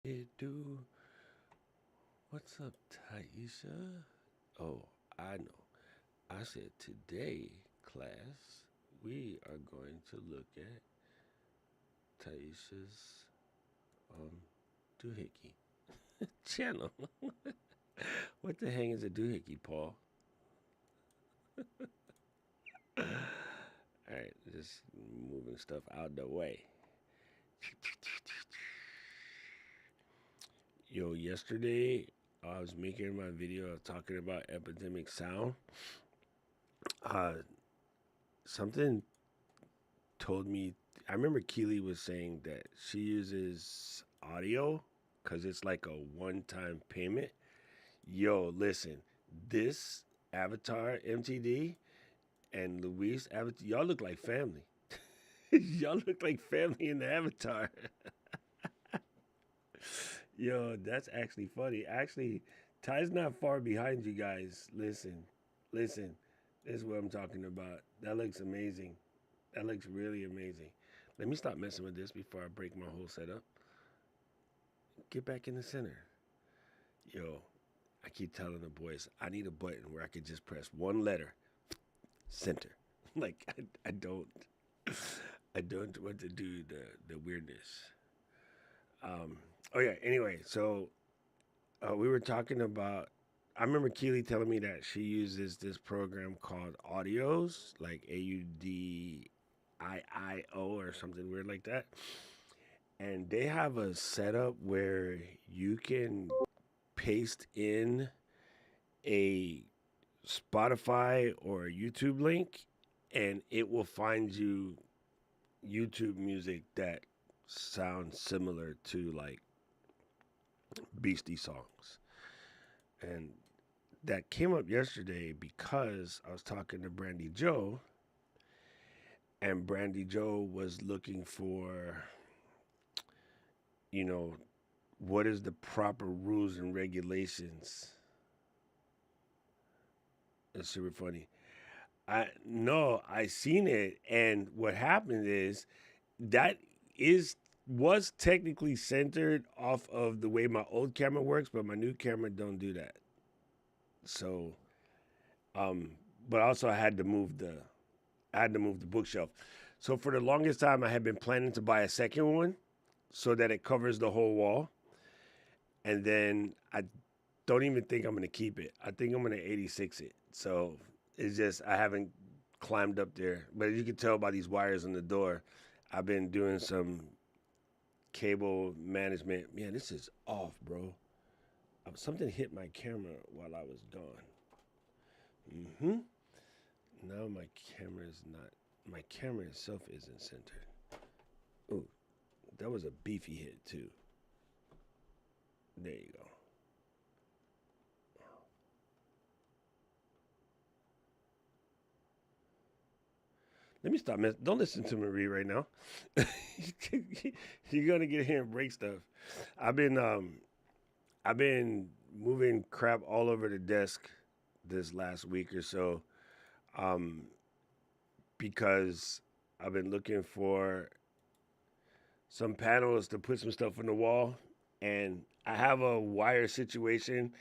It do. What's up, Taisha? Oh, I know. I said today, class, we are going to look at Taisha's um doohickey channel. What the hang is a doohickey, Paul? All right, just moving stuff out the way. Yo, yesterday I was making my video talking about epidemic sound. Uh, Something told me. I remember Keely was saying that she uses audio because it's like a one-time payment. Yo, listen, this Avatar MTD and Luis Avatar, y'all look like family. Y'all look like family in the Avatar. Yo, that's actually funny. Actually, Ty's not far behind you guys. Listen. This is what I'm talking about. That looks amazing. That looks really amazing. Let me stop messing with this before I break my whole setup. Get back in the center. Yo, I keep telling the boys, I need a button where I could just press one letter, center. Like I don't want to do the weirdness. Um, oh yeah. Anyway, so we were talking about. I remember Keely telling me that she uses this program called Audios, like AUDIIO or something weird like that. And they have a setup where you can paste in a Spotify or a YouTube link, and it will find you YouTube music that sounds similar to like Beastie songs. And that came up yesterday because I was talking to Brandy Joe, and Brandy Joe was looking for, you know, what is the proper rules and regulations. It's super funny. I seen it, and what happened is that is was technically centered off of the way my old camera works, but my new camera don't do that. So, um, but also I had to move the bookshelf. So for the longest time, I had been planning to buy a second one so that it covers the whole wall, and then I don't even think I'm gonna keep it. I think I'm gonna 86 it. So it's just I haven't climbed up there, but as you can tell by these wires on the door, I've been doing some cable management. Man, this is off, bro. Something hit my camera while I was gone. Mm-hmm. Now my camera is not. My camera itself isn't centered. Ooh, that was a beefy hit too. There you go. Let me stop. Don't listen to Marie right now. You're gonna get here and break stuff. I've been I've been moving crap all over the desk this last week or so, um, because I've been looking for some panels to put some stuff on the wall, and I have a wire situation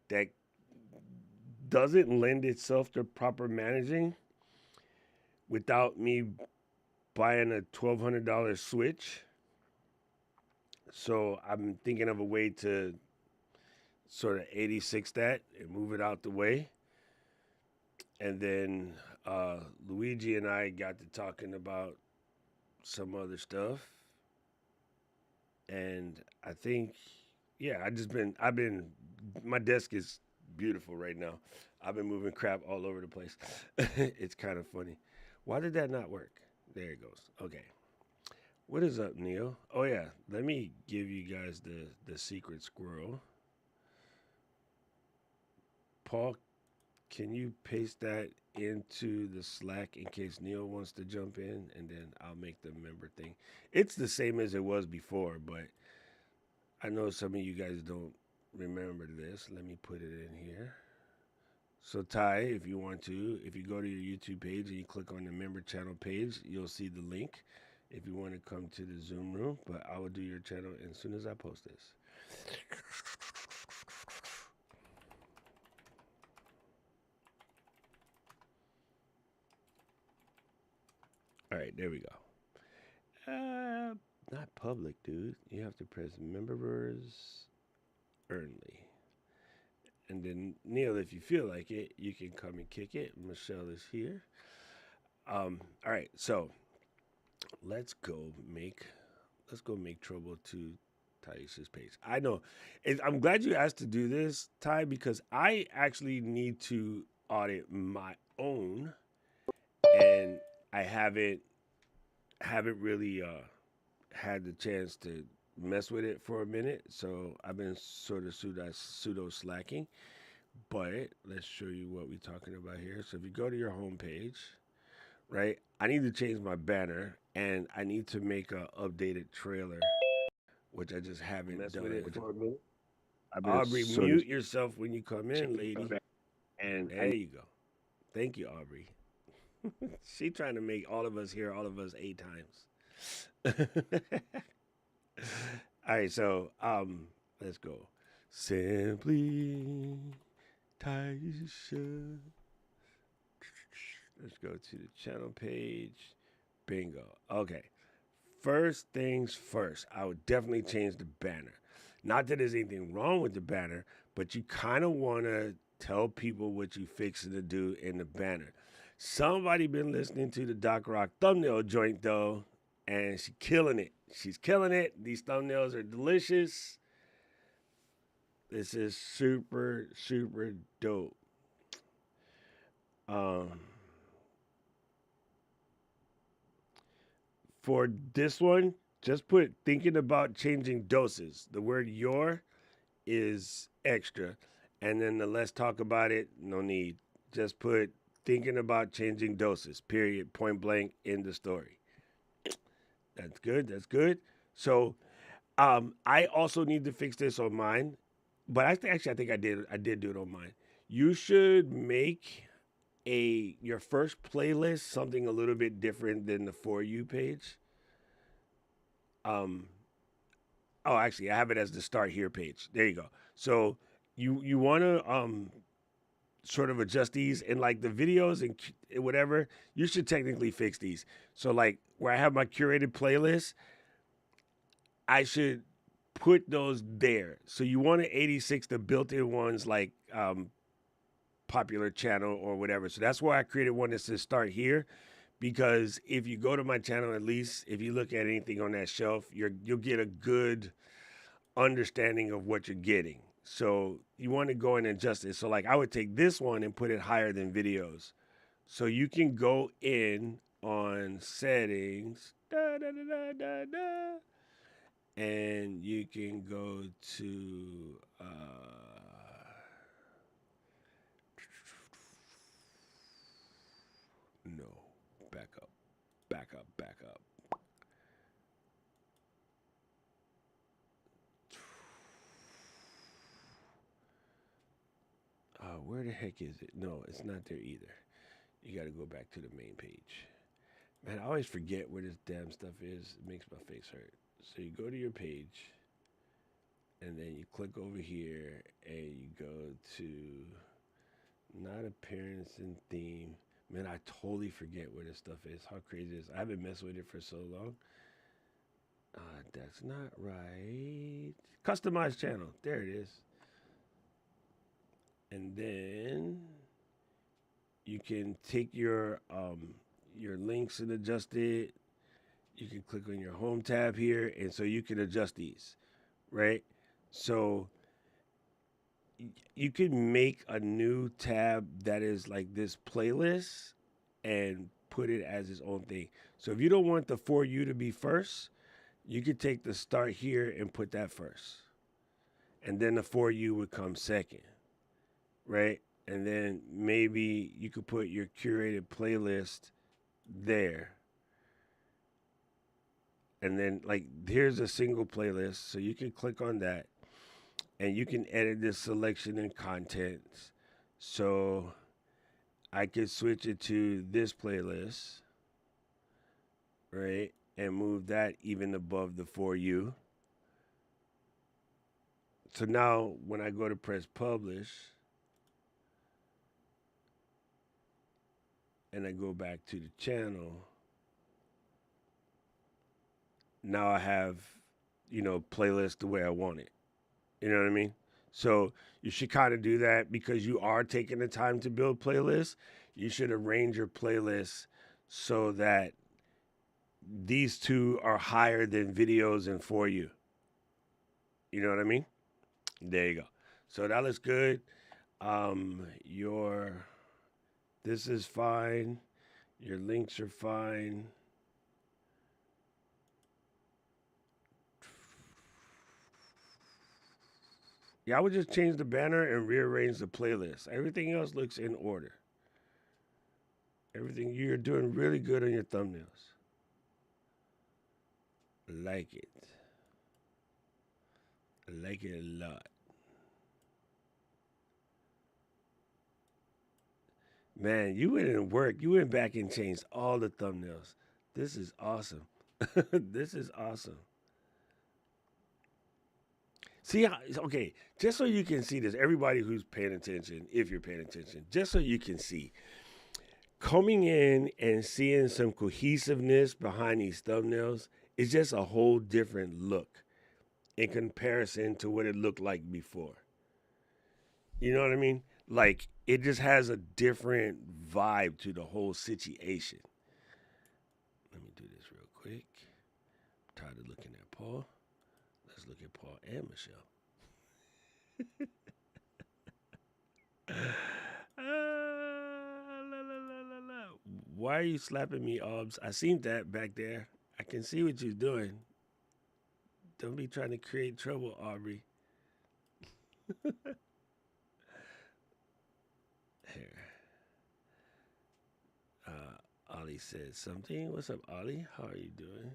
that doesn't lend itself to proper managing without me buying a $1,200 switch. So I'm thinking of a way to sort of 86 that and move it out the way. And then Luigi and I got to talking about some other stuff. And I think, yeah, my desk is beautiful right now. I've been moving crap all over the place. It's kind of funny. Why did that not work? There it goes. Okay. What is up, Neil? Oh, yeah. Let me give you guys the secret squirrel. Paul, can you paste that into the Slack in case Neil wants to jump in, and then I'll make the member thing. It's the same as it was before, but I know some of you guys don't remember this. Let me put it in here. So Ty, if you want to, if you go to your YouTube page and you click on the member channel page, you'll see the link. if you want to come to the Zoom room, but I will do your channel as soon as I post this. All right, there we go. Not public, dude. You have to press members only. And then, Neil, if you feel like it, you can come and kick it. Michelle is here. All right, so let's go make trouble to Taisha's page. I know. I'm glad you asked to do this, Ty, because I actually need to audit my own, and I haven't really had the chance to mess with it for a minute. So I've been sort of pseudo slacking. But let's show you what we're talking about here. So if you go to your home page, right, I need to change my banner and I need to make a updated trailer, which I just haven't Mess done. with it for a minute. I've been Aubrey, sort of mute yourself when you come in, lady. and There you go. Thank you, Aubrey. She trying to make all of us hear all of us 8 times. All right, so let's go. Simply Taisha. Let's go to the channel page. Bingo. Okay. First things first, I would definitely change the banner. Not that there's anything wrong with the banner, but you kind of want to tell people what you fixing to do in the banner. Somebody been listening to the Doc Rock thumbnail joint though, and she's killing it. She's killing it. These thumbnails are delicious. This is super, super dope. Um, for this one, just put thinking about changing doses. The word your is extra. And then the let's talk about it, no need. Just put thinking about changing doses, period, point blank, in the story. That's good. That's good. So I also need to fix this on mine. But I think I did do it on mine. You should make your first playlist something a little bit different than the For You page. Um, oh, actually, I have it as the Start Here page. There you go. So you want to sort of adjust these and like the videos and whatever. You should technically fix these. So like where I have my curated playlist, I should put those there. So you want to 86 the built-in ones like popular channel or whatever. So that's why I created one that says Start Here. Because if you go to my channel, at least if you look at anything on that shelf, you'll get a good understanding of what you're getting. So you want to go in and adjust it. So like I would take this one and put it higher than videos. So you can go in on settings, and you can go to no, back up, back up, back up. Where the heck is it? No, it's not there either. You got to go back to the main page. Man, I always forget where this damn stuff is. It makes my face hurt. So you go to your page, and then you click over here, and you go to not appearance and theme. Man, I totally forget where this stuff is. How crazy is? I haven't messed with it for so long. That's not right. Customize channel. There it is. And then you can take your links and adjust it. You can click on your home tab here, and so you can adjust these, right? So you can make a new tab that is like this playlist and put it as its own thing. So if you don't want the For You to be first, you could take the Start Here and put that first. And then the For You would come second, right? And then maybe you could put your curated playlist there. And then like here's a single playlist, so you can click on that and you can edit this selection and contents. So I could switch it to this playlist, right? and move that even above the For You. So now when I go to press publish and I go back to the channel, now I have, playlist the way I want it. You know what I mean? So you should kind of do that because you are taking the time to build playlists. You should arrange your playlists so that these two are higher than videos and For You. You know what I mean? There you go. So that looks good. Your this is fine. Your links are fine. Yeah, I would just change the banner and rearrange the playlist. Everything else looks in order. Everything you're doing really good on your thumbnails. I like it. I like it a lot. Man, you went and worked. You went back and changed all the thumbnails. This is awesome. This is awesome. See how, okay, just so you can see this, everybody who's paying attention, if you're paying attention, just so you can see, coming in and seeing some cohesiveness behind these thumbnails is just a whole different look in comparison to what it looked like before. You know what I mean? Like, it just has a different vibe to the whole situation. Let me do this real quick. I'm tired of looking at Paul. Let's look at Paul and Michelle. Why are you slapping me, Obs? I seen that back there. I can see what you're doing. Don't be trying to create trouble, Aubrey. Here. Ollie says something. What's up, Ollie? How are you doing?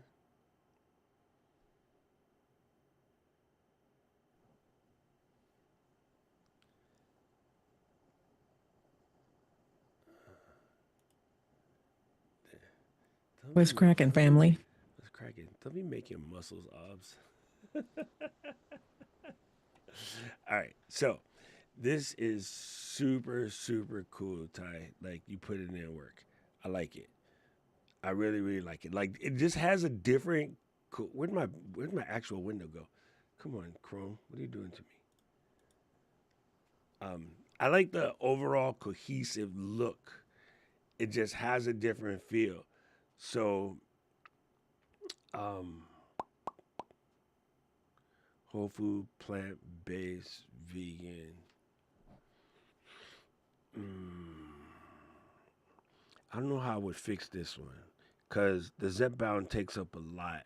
What's cracking, family? What's cracking? Don't be making muscles, Obs. All right, so this is super, super cool, Ty. Like, you put it in work. I like it. I really, really like it. Like, it just has a different. Where'd my actual window go? Come on, Chrome. What are you doing to me? I like the overall cohesive look. It just has a different feel. So, whole food, plant-based, vegan. I don't know how I would fix this one because the Zepbound takes up a lot.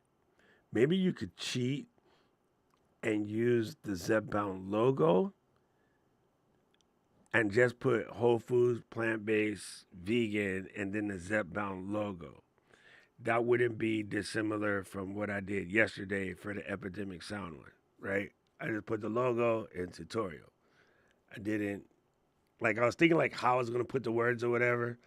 Maybe you could cheat and use the Zepbound logo and just put Whole Foods, plant-based, vegan, and then the Zepbound logo. That wouldn't be dissimilar from what I did yesterday for the Epidemic Sound one, right? I just put the logo in tutorial. I didn't, I was thinking how I was going to put the words or whatever,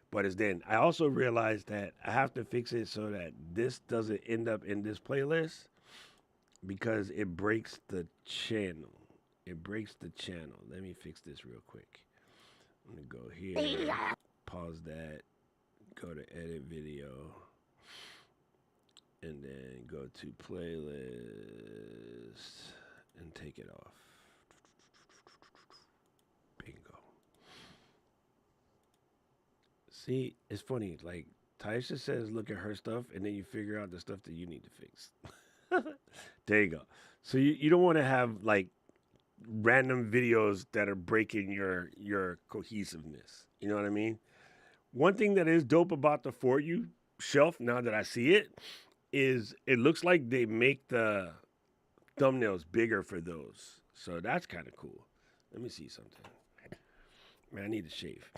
but it's then. I also realized that I have to fix it so that this doesn't end up in this playlist because it breaks the channel. It breaks the channel. Let me fix this real quick. I'm going to go here, pause that, go to edit video, and then go to playlist and take it off. Bingo. See, it's funny. Like, Taisha says, look at her stuff, and then you figure out the stuff that you need to fix. There you go. So you don't want to have, random videos that are breaking your cohesiveness. You know what I mean? One thing that is dope about the For You shelf, now that I see it, is it looks like they make the thumbnails bigger for those. So that's kind of cool. Let me see something. Man, I need to shave.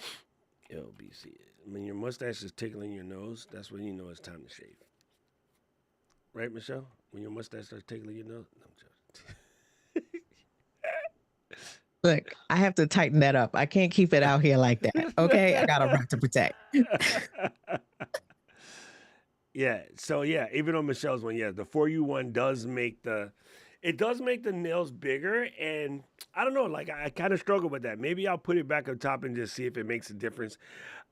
LBC. When your mustache is tickling your nose, that's when you know it's time to shave. Right, Michelle? When your mustache starts tickling your nose? No, I'm joking. Look, I have to tighten that up. I can't keep it out here like that. Okay, I got a right to protect. Yeah. So yeah, even on Michelle's one, yeah, the 4U one does make the nails bigger, and I don't know, like I kind of struggle with that. Maybe I'll put it back on top and just see if it makes a difference.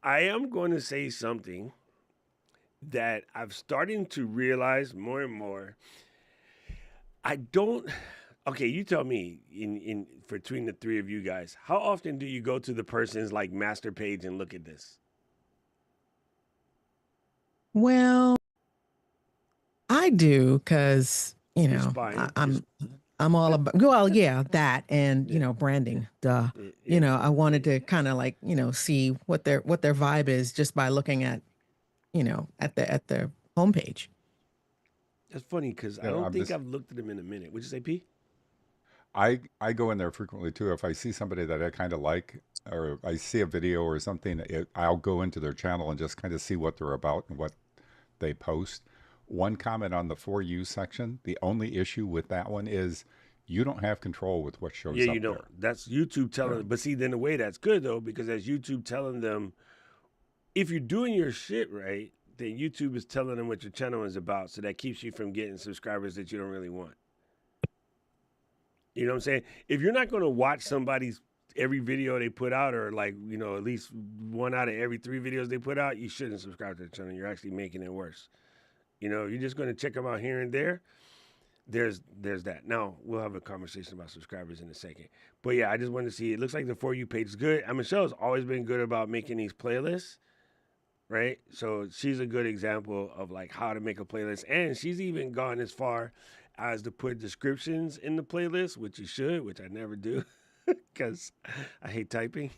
I am going to say something that I'm starting to realize more and more. I don't. Okay, you tell me in between the three of you guys, how often do you go to the person's like master page and look at this? Well, I do because You're spying. I'm all about, well, yeah, that and Yeah, branding, duh. yeah, yeah, I wanted to kind of like see what their vibe is just by looking at at their homepage. that's funny because I Yeah, don't I'm think just I've looked at them in a minute. Would you say, P? I go in there frequently too. If I see somebody that I kind of like, or I see a video or something, I'll go into their channel and just kind of see what they're about and what they post. One comment on the For You section, the only issue with that one is you don't have control with what Yeah, shows you up don't. there. That's YouTube Yeah. telling. But see, then the way that's good though, because that's YouTube telling them if you're doing your shit right, then YouTube is telling them what your channel is about, so that keeps you from getting subscribers that you don't really want. You know what I'm saying? If you're not going to watch somebody's every video they put out, or like at least one out of every 3 videos they put out, you shouldn't subscribe to the channel. You're actually making it worse. You're just going to check them out here and there. There's that. Now we'll have a conversation about subscribers in a second. But yeah, I just wanted to see. It looks like the For You page is good. And Michelle's always been good about making these playlists, right? So she's a good example of like how to make a playlist, and she's even gone as far as to put descriptions in the playlist, which you should, which I never do, because I hate typing,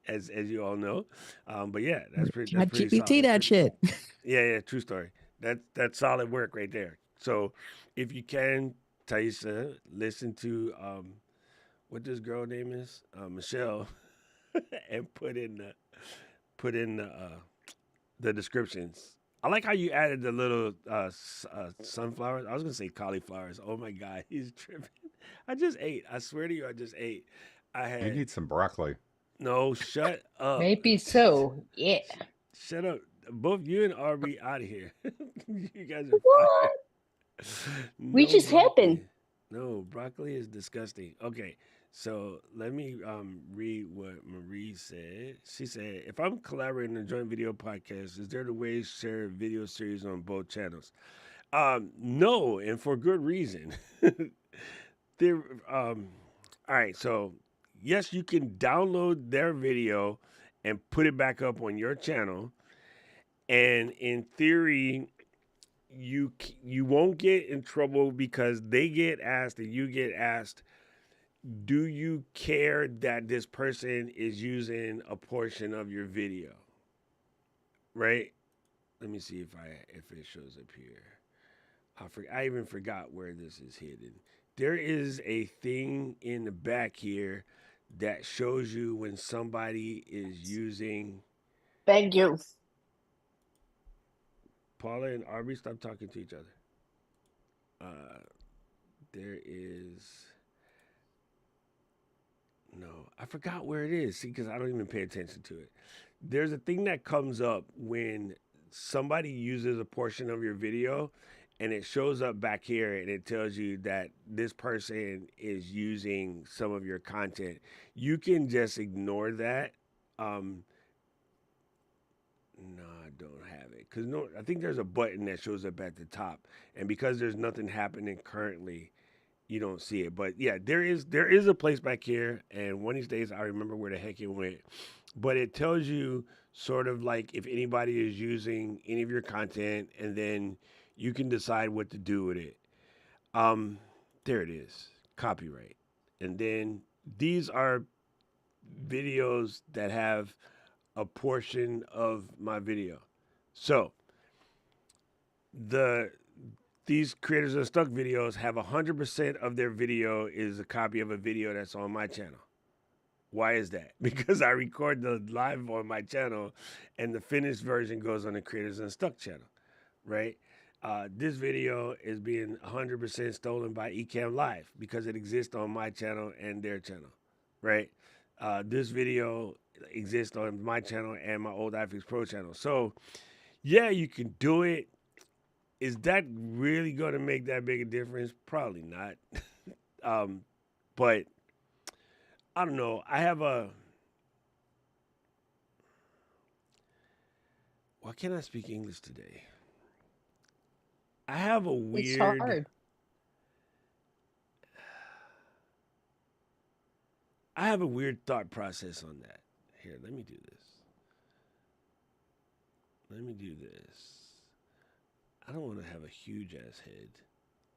as you all know. But yeah, that's Chat pretty GPT solid. that shit. Yeah, true story. That's solid work right there. So if you can, Taisa, listen to what this girl name is, Michelle, and put in the descriptions. I like how you added the little sunflowers. I was gonna say cauliflowers. Oh my god, he's tripping. I just ate. I swear to you, I just ate. I You had need some broccoli. no. Shut up. Maybe so. Yeah. Shut up. Both you and RB out of here. You guys are What? fired. We No just broccoli. happened. No, broccoli is disgusting. Okay, so let me read what Marie said. She said, if I'm collaborating in a joint video podcast, is there the way to share video series on both channels? No, and for good reason. there all right, so yes, you can download their video and put it back up on your channel. And in theory, you won't get in trouble because they get asked and you get asked, do you care that this person is using a portion of your video? Right? Let me see if it shows up here. I even forgot where this is hidden. There is a thing in the back here that shows you when somebody is using. Thank you. Paula and Arby, stop talking to each other. There is. No, I forgot where it is. See, because I don't even pay attention to it. There's a thing that comes up when somebody uses a portion of your video and it shows up back here and it tells you that this person is using some of your content. You can just ignore that. No, I don't have it because no, I think there's a button that shows up at the top, and because there's nothing happening currently, you don't see it. But yeah, there is a place back here, and one of these days I remember where the heck it went. But it tells you sort of like if anybody is using any of your content, and then you can decide what to do with it. Um, there it is, copyright, and then these are videos that have a portion of my video. So these creators of stuck videos have 100% of their video is a copy of a video that's on my channel. Why is that? Because I record the live on my channel and the finished version goes on the Creators Unstuck channel, right? This video is being 100% stolen by Ecamm Live because it exists on my channel and their channel, right? This video exists on my channel and my old iFix Pro channel. So, yeah, you can do it. is that really going to make that big a difference? Probably not. But I don't know. I have a. Why can't I speak English today? I have a It's weird. hard. I have a weird thought process on that. Here, let me do this. Let me do this. I don't want to have a huge ass head.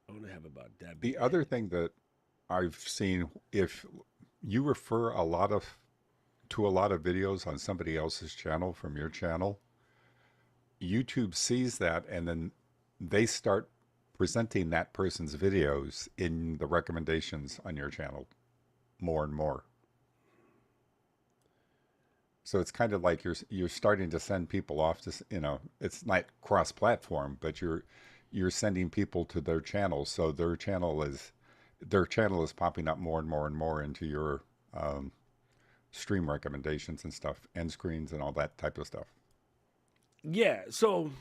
I want to have about that big. The other thing that I've seen, if you refer to a lot of videos on somebody else's channel from your channel, YouTube sees that and then they start presenting that person's videos in the recommendations on your channel more and more. So it's kind of like you're starting to send people off to, it's not cross-platform, but you're sending people to their channel, so their channel is popping up more and more and more into your stream recommendations and stuff, end screens and all that type of stuff. Yeah, so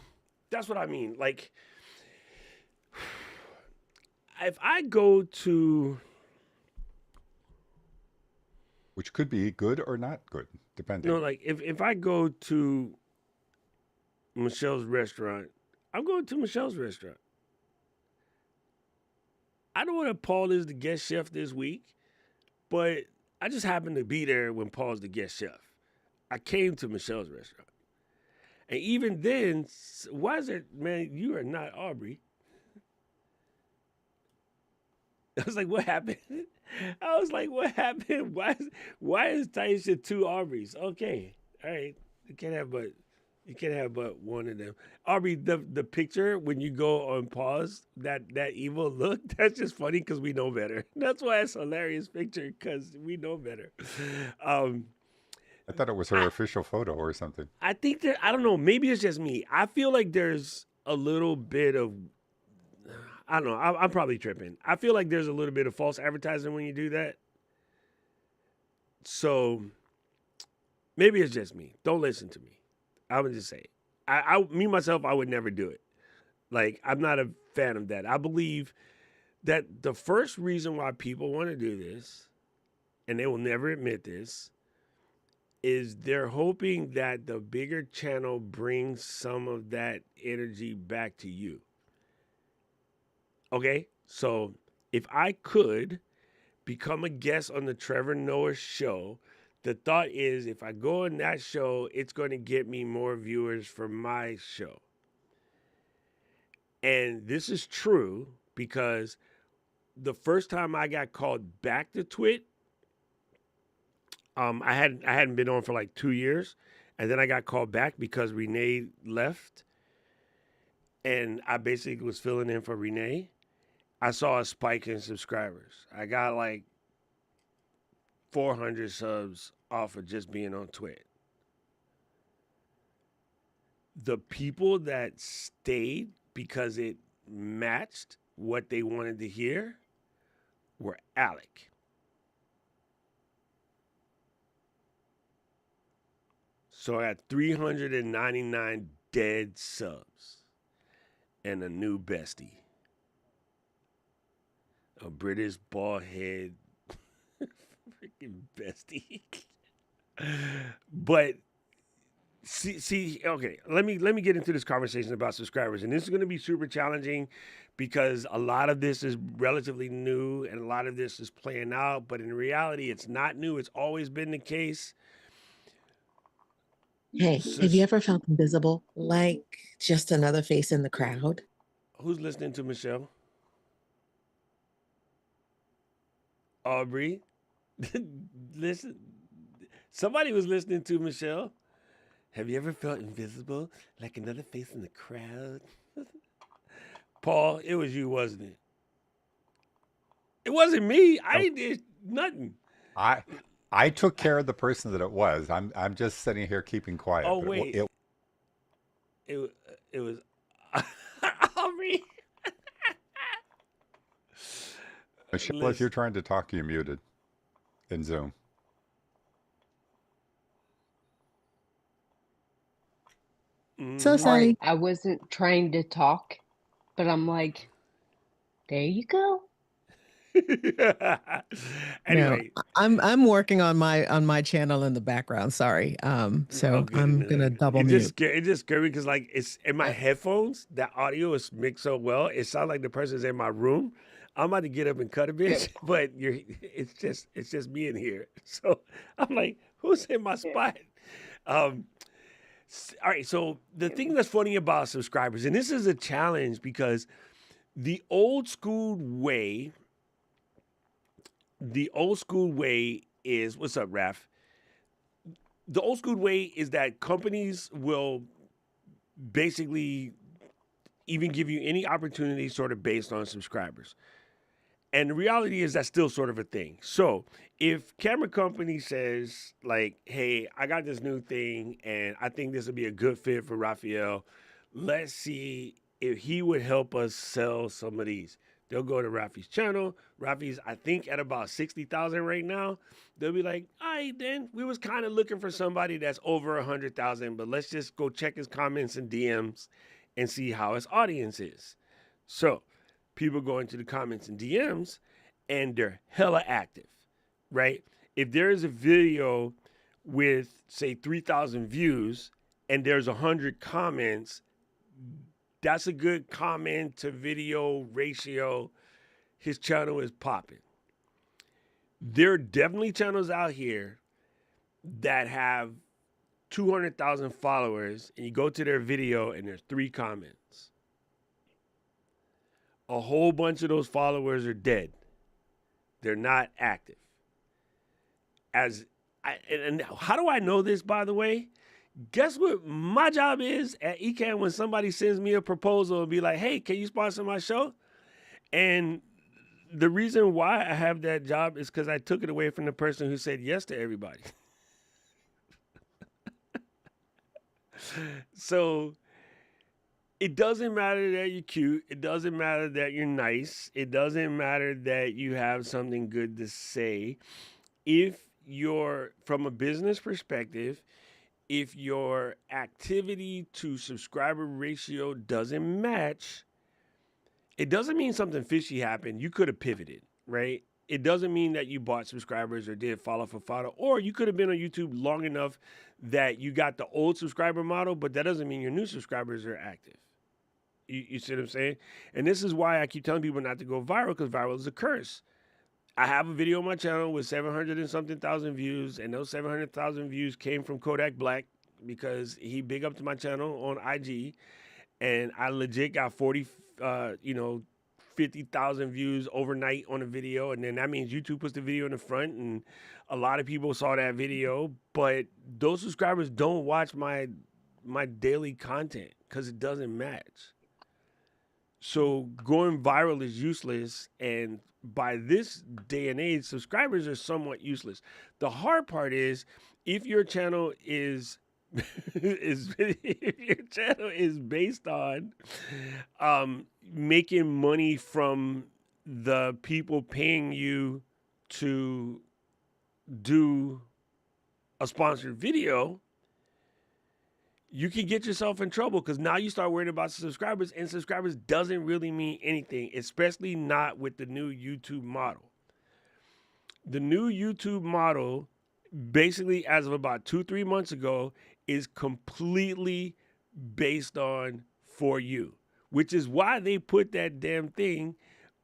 that's what I mean. Like, if I go to, Which could be good or not good, depending. like if I go to Michelle's restaurant, I'm going to Michelle's restaurant. I know that Paul is the guest chef this week, but I just happened to be there when Paul's the guest chef. I came to Michelle's restaurant. And even then, why is it, man, you are not Aubrey. I was like, what happened? I was like, what happened? Why is Taisha two Aubreys? Okay. All right. You can't have but one of them. Aubrey, the picture when you go on pause, that evil look, that's just funny because we know better. That's why it's a hilarious picture, because we know better. I thought it was her official photo or something. I think that, I don't know, maybe it's just me. I feel like there's a little bit of, I don't know, I'm probably tripping. I feel like there's a little bit of false advertising when you do that. So maybe it's just me. Don't listen to me. I would just say it. Me myself, I would never do it. Like, I'm not a fan of that. I believe that the first reason why people want to do this, and they will never admit this, is they're hoping that the bigger channel brings some of that energy back to you. Okay? So if I could become a guest on the Trevor Noah show, the thought is if I go on that show, it's going to get me more viewers for my show. And this is true because the first time I got called back to Twit, I hadn't been on for like 2 years, and then I got called back because Renee left, and I basically was filling in for Renee. I saw a spike in subscribers. I got like 400 subs off of just being on Twit. The people that stayed because it matched what they wanted to hear were Alec. So I had 399 dead subs and a new bestie. A British bald head freaking bestie. But see, okay, let me get into this conversation about subscribers. And this is going to be super challenging because a lot of this is relatively new and a lot of this is playing out. But in reality, it's not new. It's always been the case. Hey, have you ever felt invisible, like just another face in the crowd? Who's listening to Michelle? Aubrey? Listen. Somebody was listening to Michelle. Have you ever felt invisible, like another face in the crowd? Paul, it was you, wasn't it? It wasn't me. I did nothing. I took care of the person that it was. I'm just sitting here keeping quiet. Oh, wait. It was Aubrey. Michelle, if you're trying to talk, you're muted in Zoom. So sorry. I wasn't trying to talk. But I'm like, there you go. No, Anyway, I'm working on my channel in the background. Sorry. oh So I'm goodness, gonna double mute. it just scared me because like it's in my headphones. That audio is mixed so well. It sounds like the person's in my room. I'm about to get up and cut a bitch, but it's just me in here. So I'm like, who's in my spot? Um, all right. So the thing that's funny about subscribers, and this is a challenge because the old school way, is what's up, Raph? The old school way is that companies will basically even give you any opportunity sort of based on subscribers. And the reality is that's still sort of a thing. So if camera company says like, hey, I got this new thing and I think this would be a good fit for Raphael, let's see if he would help us sell some of these. They'll go to Rafi's channel. Rafi's, I think, at about 60,000 right now. They'll be like, all right, then we was kind of looking for somebody that's over 100,000, but let's just go check his comments and DMs and see how his audience is. So people go into the comments and DMs and they're hella active, right? If there is a video with, say, 3,000 views and there's 100 comments, that's a good comment to video ratio. His channel is popping. There are definitely channels out here that have 200,000 followers and you go to their video and there's 3 comments. A whole bunch of those followers are dead. They're not active. And how do I know this, by the way? Guess what my job is at Ecamm when somebody sends me a proposal and be like, hey, can you sponsor my show? And the reason why I have that job is because I took it away from the person who said yes to everybody. So it doesn't matter that you're cute. It doesn't matter that you're nice. It doesn't matter that you have something good to say. If you're, from a business perspective, if your activity to subscriber ratio doesn't match, it doesn't mean something fishy happened. You could have pivoted, right? It doesn't mean that you bought subscribers or did follow for follow, or you could have been on YouTube long enough that you got the old subscriber model, but that doesn't mean your new subscribers are active. You see what I'm saying? And this is why I keep telling people not to go viral, because viral is a curse. I have a video on my channel with 700 and something thousand views, and those 700,000 views came from Kodak Black because he big up to my channel on IG, and I legit got 50,000 views overnight on a video, and then that means YouTube puts the video in the front, and a lot of people saw that video, but those subscribers don't watch my daily content because it doesn't match. So going viral is useless, and by this day and age, subscribers are somewhat useless. The hard part is if your channel is if your channel is based on making money from the people paying you to do a sponsored video, you can get yourself in trouble because now you start worrying about subscribers, and subscribers doesn't really mean anything, especially not with the new YouTube model. The new YouTube model, basically as of about 2-3 months ago, is completely based on For You, which is why they put that damn thing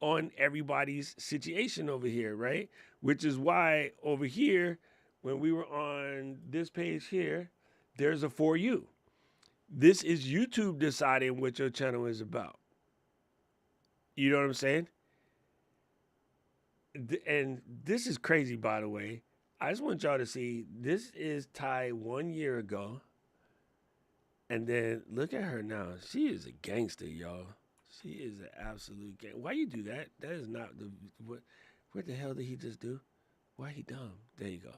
on everybody's situation over here, right? Which is why over here, when we were on this page here, there's a For You. This is YouTube deciding what your channel is about. You know what I'm saying? And this is crazy, by the way. I just want y'all to see, this is Ty 1 year ago. And then look at her now. She is a gangster, y'all. She is an absolute gangster. Why you do that? That is not the, what the hell did he just do? Why he dumb? There you go.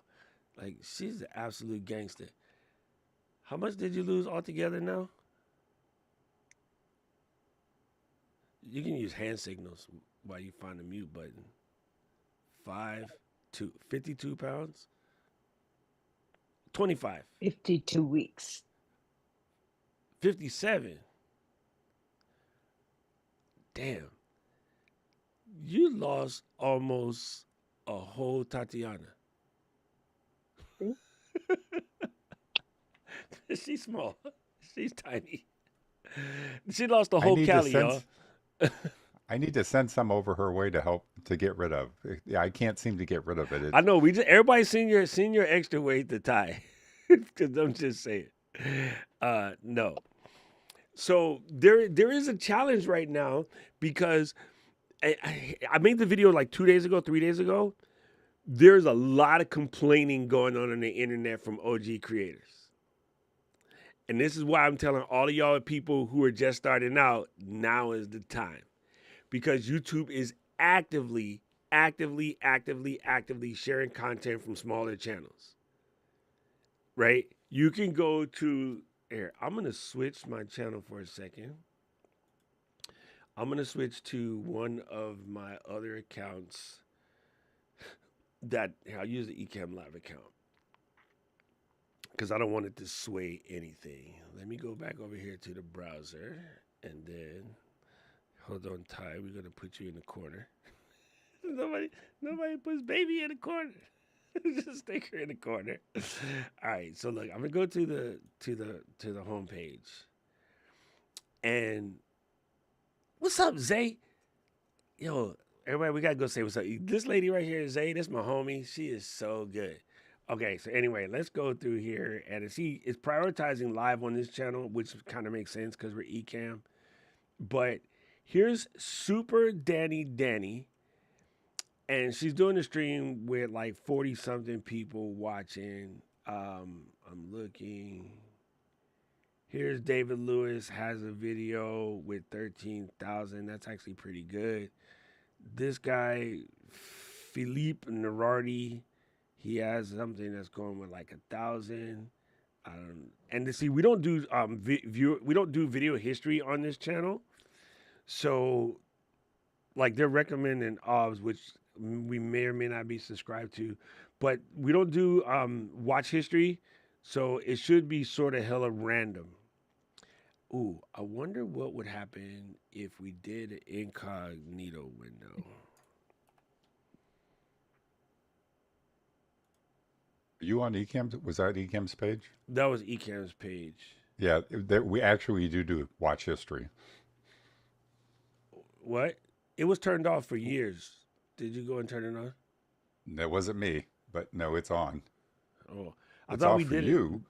Like, she's an absolute gangster. How much did you lose altogether now? You can use hand signals while you find the mute button. 52 pounds? 25. 52 weeks. 57. damn, you lost almost a whole Tatiana. See? She's small. She's tiny. She lost a I whole need to Cali, y'all. send. I need to send some over her way to help to get rid of. Yeah, I can't seem to get rid of it. I know everybody's seen your extra weight to tie. Because I'm just saying. No. So there is a challenge right now because I made the video like 3 days ago. There's a lot of complaining going on the internet from OG creators. And this is why I'm telling all of y'all people who are just starting out, now is the time. Because YouTube is actively sharing content from smaller channels. Right? You can go to here. I'm going to switch my channel for a second. I'm going to switch to one of my other accounts that I'll use the Ecamm Live account because I don't want it to sway anything. Let me go back over here to the browser and then hold on, Ty. We're going to put you in the corner. Nobody puts baby in the corner. Just stick her in the corner. All right, so look, I'm gonna go to the homepage. And what's up, Zay? Yo, everybody, we gotta go say what's up. This lady right here, Zay, this is my homie. She is so good. Okay, so anyway, let's go through here and it's prioritizing live on this channel, which kind of makes sense because we're Ecamm. But here's Super Danny. And she's doing a stream with like 40 something people watching. I'm looking. Here's David Lewis has a video with 13,000. That's actually pretty good. This guy, Philippe Nerardi, he has something that's going with like 1,000. And to see, we don't do we don't do video history on this channel. So like they're recommending OBS, which we may or may not be subscribed to, but we don't do watch history, so it should be sort of hella random. Ooh, I wonder what would happen if we did an incognito window. Are you on Ecamm's? Was that Ecamm's page? That was Ecamm's page. Yeah, we do watch history. What? It was turned off for years. Did you go and turn it on? That wasn't me, but no, it's on. Oh, I It's thought off we for did it. you.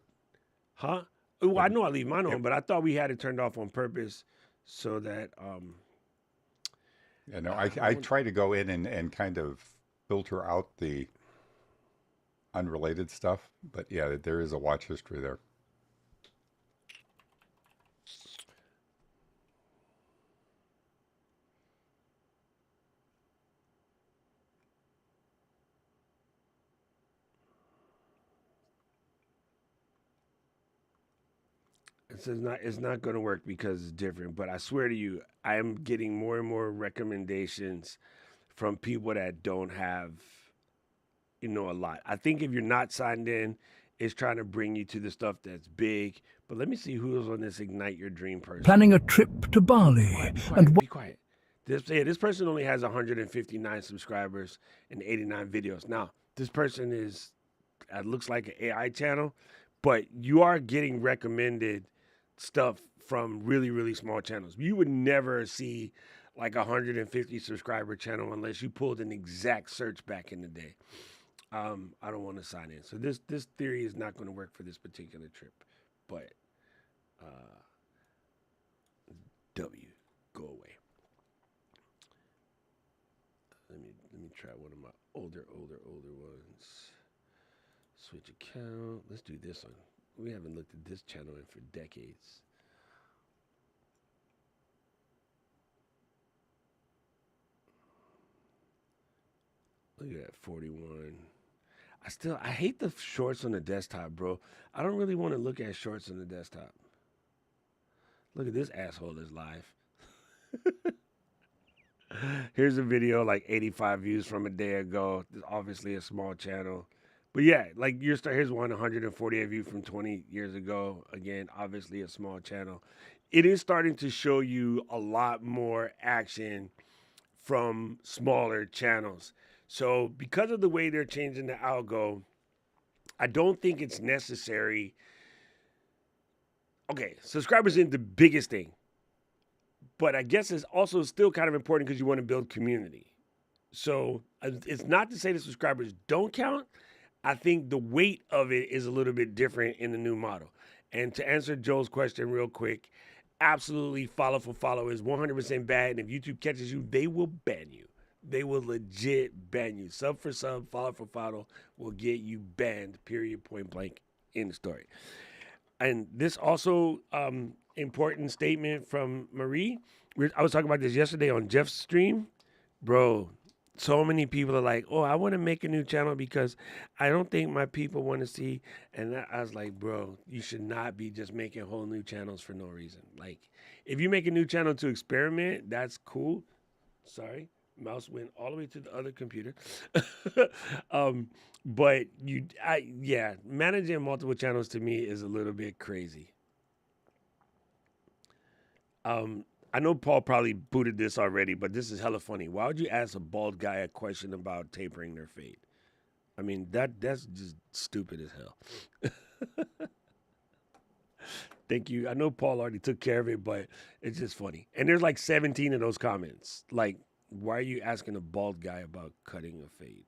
Huh? Oh, I But know I leave mine it, on, but I thought we had it turned off on purpose so that you know, I I want try to go in and kind of filter out the unrelated stuff, but yeah, there is a watch history there. it's not going to work because it's different. But I swear to you, I am getting more and more recommendations from people that don't have, a lot. I think if you're not signed in, it's trying to bring you to the stuff that's big. But let me see who's on this Ignite Your Dream person. Planning a trip to Bali. Be quiet. This person only has 159 subscribers and 89 videos. Now, this person looks like an AI channel, but you are getting recommended stuff from really, really small channels. You would never see like a 150 subscriber channel unless you pulled an exact search back in the day. I don't want to sign in. So this theory is not going to work for this particular trip. But W, go away. Let me try one of my older ones. Switch account. Let's do this one. We haven't looked at this channel in for decades. Look at that, 41. I hate the shorts on the desktop, bro. I don't really want to look at shorts on the desktop. Look at this asshole that's live. Here's a video, like 85 views from a day ago. Obviously a small channel. But yeah, like here's one 148 views from 20 years ago. Again, obviously a small channel. it is starting to show you a lot more action from smaller channels. So because of the way they're changing the algo, I don't think it's necessary. Okay, subscribers isn't the biggest thing, but I guess it's also still kind of important because you want to build community. So it's not to say the subscribers don't count. I think the weight of it is a little bit different in the new model. And to answer Joel's question real quick, absolutely follow for follow is 100% bad. And if YouTube catches you, they will ban you. They will legit ban you. Sub for sub, follow for follow will get you banned, period, point blank, in the story. And this also important statement from Marie. I was talking about this yesterday on Jeff's stream. Bro, so many people are like, oh, I want to make a new channel because I don't think my people want to see. And I was like, bro, you should not be just making whole new channels for no reason. Like, if you make a new channel to experiment, that's cool. Sorry, mouse went all the way to the other computer. But managing multiple channels to me is a little bit crazy. I know Paul probably booted this already, but this is hella funny. Why would you ask a bald guy a question about tapering their fade? I mean, that's just stupid as hell. Thank you. I know Paul already took care of it, but it's just funny. And there's like 17 of those comments. Like, why are you asking a bald guy about cutting a fade?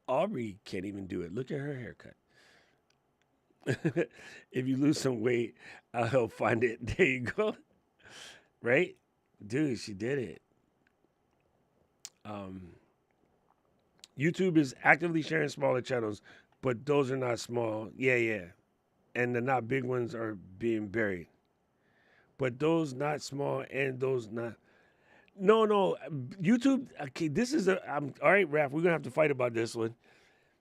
Aubrey can't even do it. Look at her haircut. If you lose some weight, I'll help find it. There you go. Right? Dude, she did it. YouTube is actively sharing smaller channels, but those are not small. Yeah. And the not big ones are being buried. But those not small and those not... No. YouTube, okay, this is all right, Raph, we're going to have to fight about this one.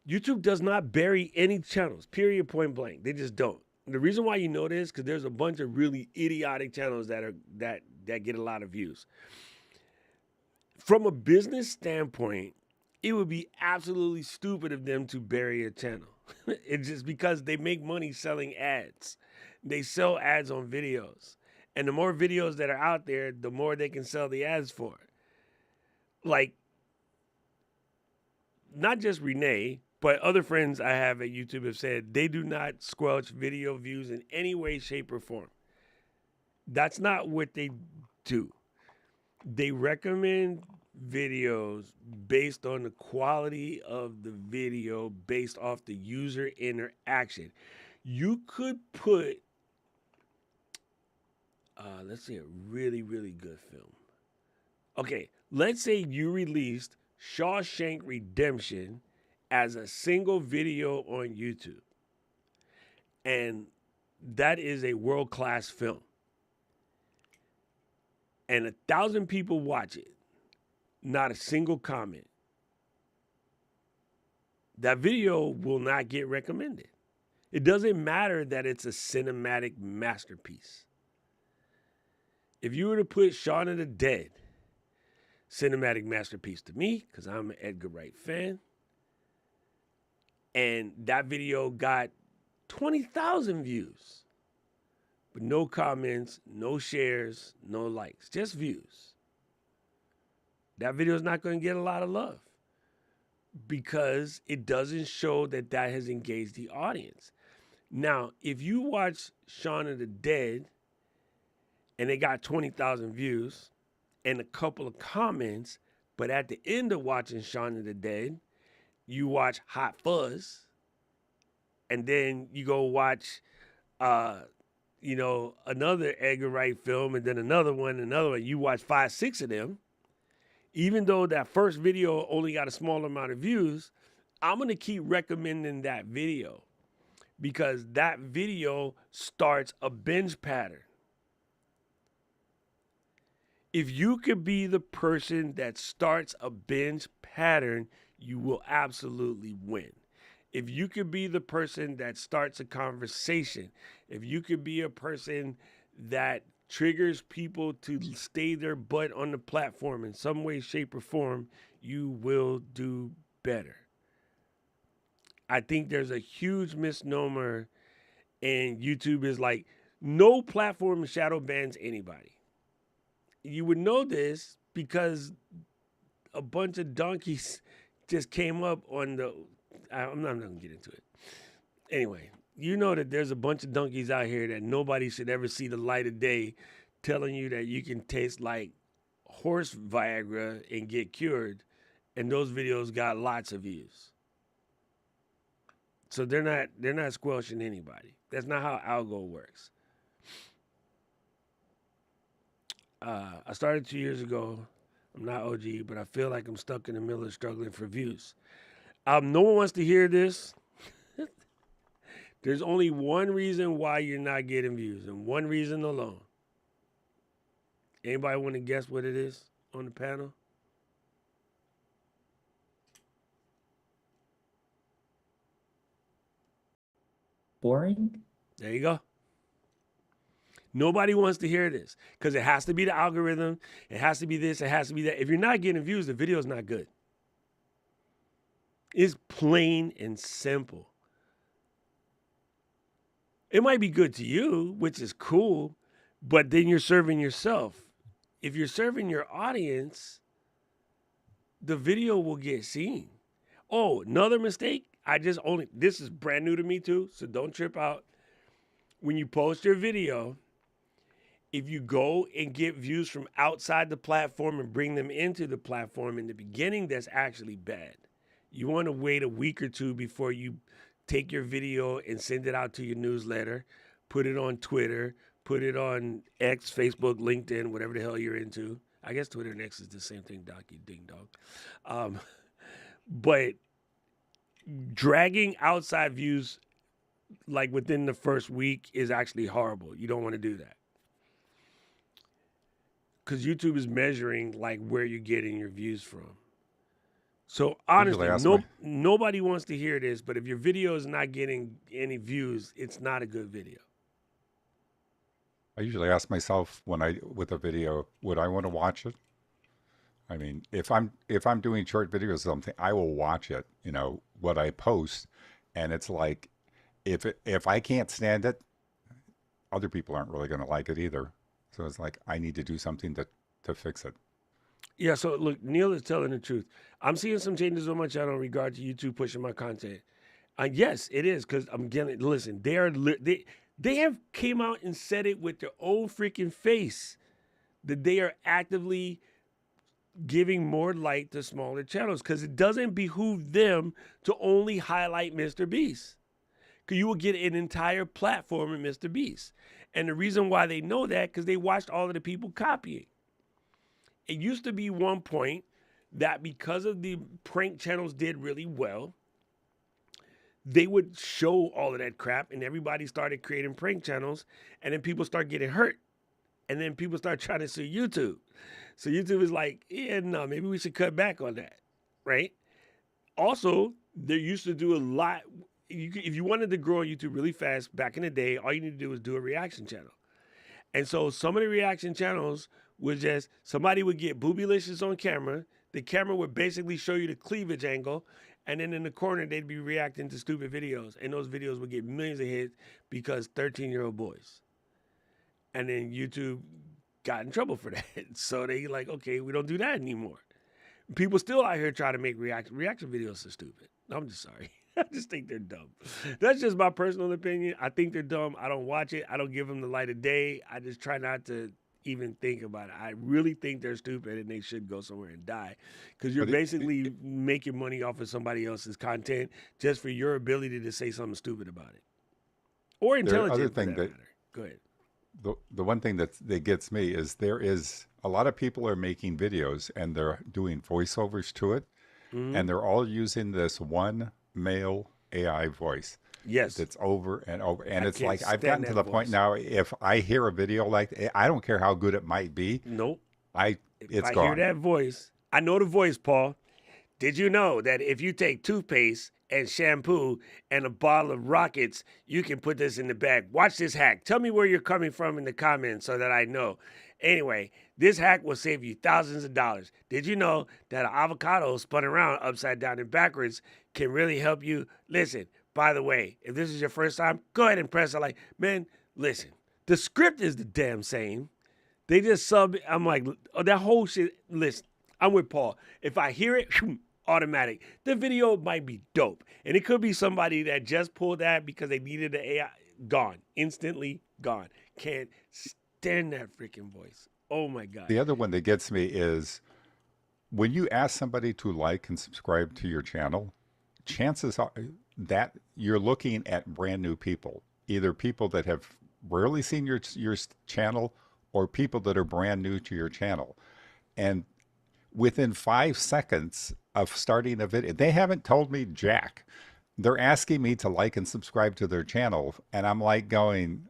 YouTube does not bury any channels, period, point blank. They just don't. The reason why you know this, because there's a bunch of really idiotic channels that get a lot of views. From a business standpoint, it would be absolutely stupid of them to bury a channel. It's just because they make money selling ads. They sell ads on videos. And the more videos that are out there, the more they can sell the ads for. Like, not just Renee, but other friends I have at YouTube have said they do not squelch video views in any way, shape, or form. That's not what they do. They recommend videos based on the quality of the video, based off the user interaction. You could put, let's say, a really, really good film. Okay, let's say you released Shawshank Redemption as a single video on YouTube. And that is a world-class film. And 1,000 people watch it. Not a single comment. That video will not get recommended. It doesn't matter that it's a cinematic masterpiece. If you were to put Shaun of the Dead, cinematic masterpiece to me, because I'm an Edgar Wright fan, and that video got 20,000 views, but no comments, no shares, no likes, just views. That video is not going to get a lot of love because it doesn't show that has engaged the audience. Now, if you watch Shaun of the Dead and it got 20,000 views and a couple of comments, but at the end of watching Shaun of the Dead, you watch Hot Fuzz, and then you go watch, another Edgar Wright film, and then another one. You watch 5, 6 of them. Even though that first video only got a small amount of views, I'm going to keep recommending that video because that video starts a binge pattern. If you could be the person that starts a binge pattern, you will absolutely win. If you could be the person that starts a conversation, if you could be a person that triggers people to stay their butt on the platform in some way, shape, or form, you will do better. I think there's a huge misnomer, and YouTube is like, No platform shadow bans anybody. You would know this because a bunch of donkeys just came up on the. I'm not going to get into it. Anyway, you know that there's a bunch of donkeys out here that nobody should ever see the light of day telling you that you can taste like horse Viagra and get cured. And those videos got lots of views. So they're not squelching anybody. That's not how algo works. I started 2 years ago. I'm not OG, but I feel like I'm stuck in the middle of struggling for views. No one wants to hear this. There's only one reason why you're not getting views, and one reason alone. Anybody want to guess what it is on the panel? Boring? There you go. Nobody wants to hear this because it has to be the algorithm. It has to be this. It has to be that. If you're not getting views, the video's not good. It's plain and simple. It might be good to you, which is cool, but then you're serving yourself. If you're serving your audience, the video will get seen. Oh, another mistake. This is brand new to me too, so don't trip out. When you post your video, if you go and get views from outside the platform and bring them into the platform in the beginning, that's actually bad. You want to wait a week or two before you take your video and send it out to your newsletter, put it on Twitter, put it on X, Facebook, LinkedIn, whatever the hell you're into. I guess Twitter and X is the same thing, Donkey Ding Dong. But dragging outside views like within the first week is actually horrible. You don't want to do that. Because YouTube is measuring like where you're getting your views from. So honestly, nobody wants to hear this, but if your video is not getting any views, it's not a good video. I usually ask myself with a video, would I want to watch it? I mean, if I'm doing short videos or something, I will watch it, what I post. And it's like, if I can't stand it, other people aren't really going to like it either. So it's like, I need to do something to fix it. Yeah, so look, Neil is telling the truth. I'm seeing some changes on my channel in regard to YouTube pushing my content. Yes, it is, because I'm getting, listen, they have came out and said it with their own freaking face that they are actively giving more light to smaller channels because it doesn't behoove them to only highlight Mr. Beast. Because you will get an entire platform in Mr. Beast. And the reason why they know that, because they watched all of the people copying. It used to be one point that because of the prank channels did really well, they would show all of that crap and everybody started creating prank channels and then people start getting hurt. And then people start trying to sue YouTube. So YouTube is like, yeah, no, maybe we should cut back on that, right? Also, they used to do a lot. If you wanted to grow on YouTube really fast back in the day, all you need to do was do a reaction channel. And so some of the reaction channels was just somebody would get boobylicious on camera. The camera would basically show you the cleavage angle. And then in the corner, they'd be reacting to stupid videos. And those videos would get millions of hits because 13-year-old boys. And then YouTube got in trouble for that. So they like, okay, we don't do that anymore. People still out here trying to make reaction videos are stupid. I'm just sorry. I just think they're dumb. That's just my personal opinion. I think they're dumb. I don't watch it. I don't give them the light of day. I just try not to even think about it. I really think they're stupid and they should go somewhere and die because you're basically making money off of somebody else's content just for your ability to say something stupid about it. Or intelligent for that matter. Go ahead. The one thing that gets me is there is a lot of people are making videos and they're doing voiceovers to it. Mm-hmm. And they're all using this one male AI voice. Yes. It's over and over. And it's like, I've gotten to the point now, if I hear a video like that, I don't care how good it might be. Nope. It's gone. I hear that voice, I know the voice, Paul. Did you know that if you take toothpaste and shampoo and a bottle of Rockets, you can put this in the bag? Watch this hack. Tell me where you're coming from in the comments so that I know. Anyway, this hack will save you thousands of dollars. Did you know that an avocado spun around upside down and backwards can really help you? Listen, by the way, if this is your first time, go ahead and press the like. Man, listen, The script is the damn same. They just sub. I'm like, oh, that whole shit. Listen, I'm with Paul. If I hear it, automatic. The video might be dope, and it could be somebody that just pulled that because they needed the AI. Gone, instantly gone. Can't stand that freaking voice. Oh my god. The other one that gets me is when you ask somebody to like and subscribe to your channel, chances are that you're looking at brand new people, either people that have rarely seen your channel or people that are brand new to your channel. And within 5 seconds of starting a video, they haven't told me jack. They're asking me to like and subscribe to their channel. And I'm like going,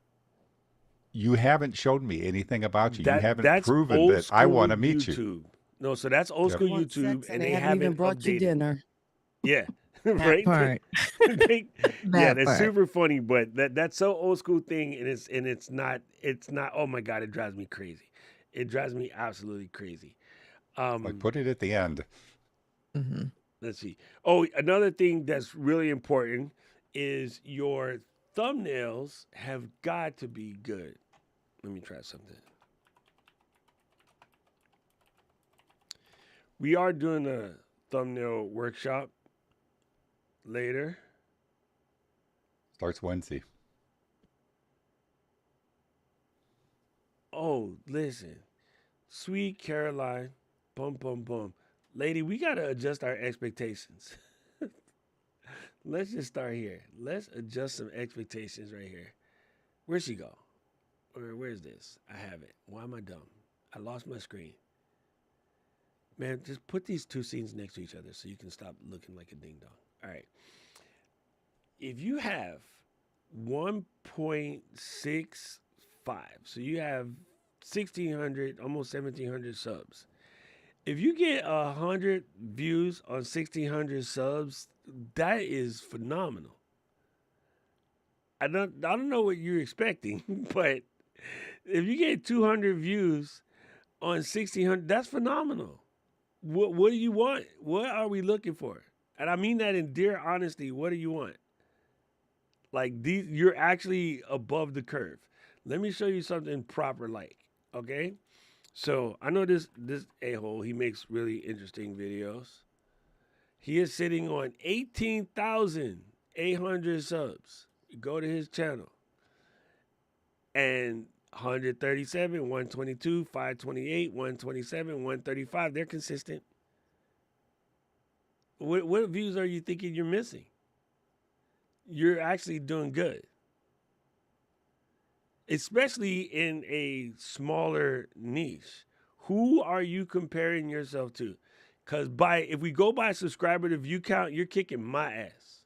you haven't showed me anything about you. You haven't That's proven old that I want to school meet you. YouTube. No, so that's old Yep. school Want YouTube, sex and they haven't haven't even brought you updated. dinner. Yeah, That right. part. They- yeah, That that's part. super funny, but that's so old school thing, and it's not. Oh my god, it drives me crazy. It drives me absolutely crazy. Like put it at the end. Hmm. Let's see. Oh, another thing that's really important is your thumbnails have got to be good. Let me try something. We are doing a thumbnail workshop later. Starts Wednesday. Oh, listen. Sweet Caroline. Bum, bum, bum. Lady, we got to adjust our expectations. Let's just start here. Let's adjust some expectations right here. Where'd she go? Where's this? I have it. Why am I dumb? I lost my screen. Man, just put these two scenes next to each other so you can stop looking like a ding dong. All right. If you have 1.65, so you have 1,600, almost 1,700 subs. If you get 100 views on 1,600 subs, that is phenomenal. I don't know what you're expecting, but if you get 200 views on 1,600, that's phenomenal. What do you want? What are we looking for? And I mean that in dear honesty. What do you want? Like these, you're actually above the curve. Let me show you something proper like, okay? So I know this a-hole, he makes really interesting videos. He is sitting on 18,800 subs. You go to his channel. And 137, 122, 528, 127, 135. They're consistent. What views are you thinking you're missing? You're actually doing good. Especially in a smaller niche. Who are you comparing yourself to? Because if we go by subscriber to view count, you're kicking my ass.